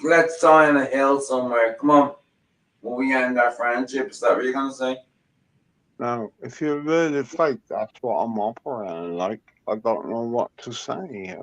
Let's die on a hill somewhere. Come on. Will we end our friendship? Is that what you're gonna say? no, if you really think that's what I'm operating like, I don't know what to say.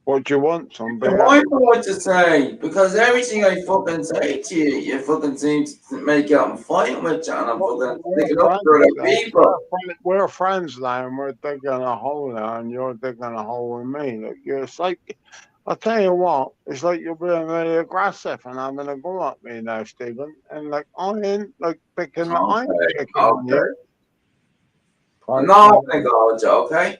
What do you want, zombie? I know what to say because everything I fucking say to you, you fucking seem to make out I'm fighting with you, and I'm fucking sticking up for other people. We're friends now, and we're digging a hole now, and you're digging a hole in me. Like, it's like, I'll tell you what, it's like you're being really aggressive and having a go at me now, Stephen. And like, I ain't like picking, I ain't Okay, picking on okay. you. I'm not gonna go with you, okay?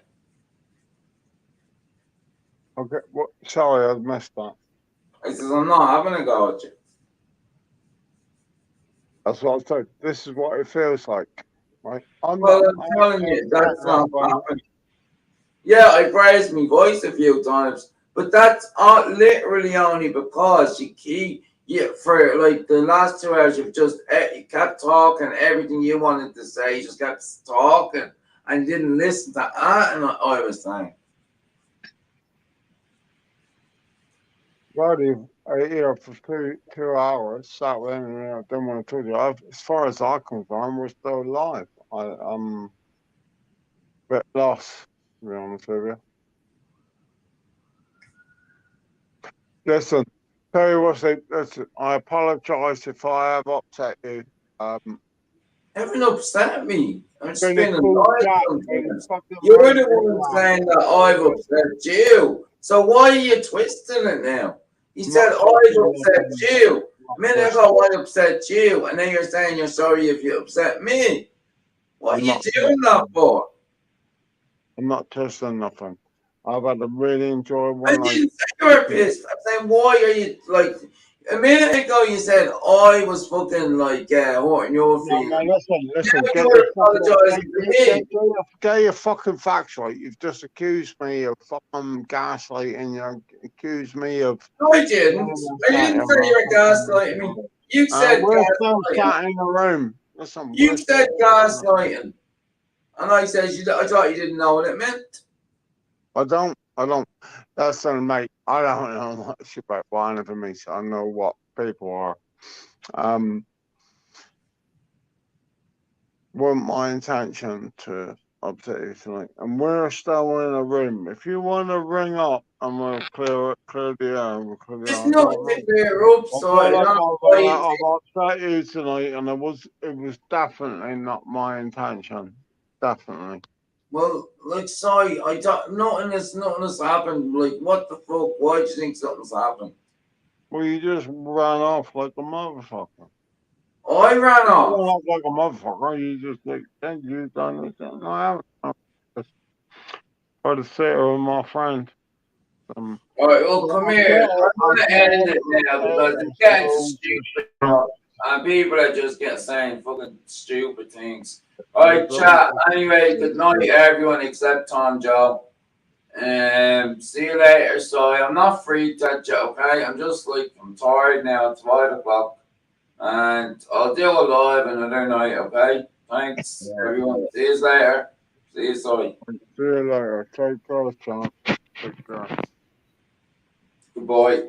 Okay, what? Sorry, I missed that. I says I'm not having a go with you. That's what I said. This is what it feels like, right? I'm Well, not. I'm telling you, that's not I'm happening. Yeah, I raised my voice a few times, but that's literally only because you keep, yeah, for like the last 2 hours, you kept talking everything you wanted to say. You just kept talking and didn't listen to anything I was saying. Buddy, here for 2 hours, sat there and I didn't want to talk to you. As far as I'm concerned, we're still alive. I'm a bit lost, to be honest with you. Listen, tell you what, listen, I apologise if I have upset you. Haven't upset me. I'm just Been being a cool annoyed chat, sometimes. fucking You're right the there, one saying that I've upset you. So why are you twisting it now? You said I've upset you. A minute ago I upset you, and then you're saying you're sorry if you upset me. What are you doing that for? I'm not testing nothing. I've had a really enjoyable I night. didn't say you were pissed. I'm saying why are you like a minute ago you said I was fucking like hurting your feelings. No, listen. Now you're apologizing to me. Get your fucking facts right. You've just accused me of fucking gaslighting. You accused me of. No, I didn't. I didn't say you were gaslighting me. You said We're still gaslighting. sat in the room. Listen, You said gaslighting. And I said, I thought you didn't know what it meant. I don't. Listen, mate, I don't know much about wine for me, so I know what people are. Wasn't my intention to upset you tonight. And we're still in a room. If you want to ring up, I'm going to clear the air. We'll clear the There's air. nothing to clear up, so I don't know why you I've upset you tonight, and it was definitely not my intention. Definitely. Well, like, sorry, I thought nothing has happened. Like, what the fuck? Why do you think something's happened? Well, you just ran off like a motherfucker. I ran You off. ran off like a motherfucker. You just like, thank you, done it. No, I haven't. Just try to sit with my friend. All right, well, come here. I'm going to end it now because it's getting stupid. And people are just getting saying fucking stupid things. All right, chat. Anyway, good night, everyone except Tom Joe. See you later. So I'm not free to chat, okay? I'm just like, I'm tired now. It's 5 o'clock. And I'll do a live another night, okay? Thanks, everyone. See you later. See you soon. See you later. Take care, John. Take care. Goodbye.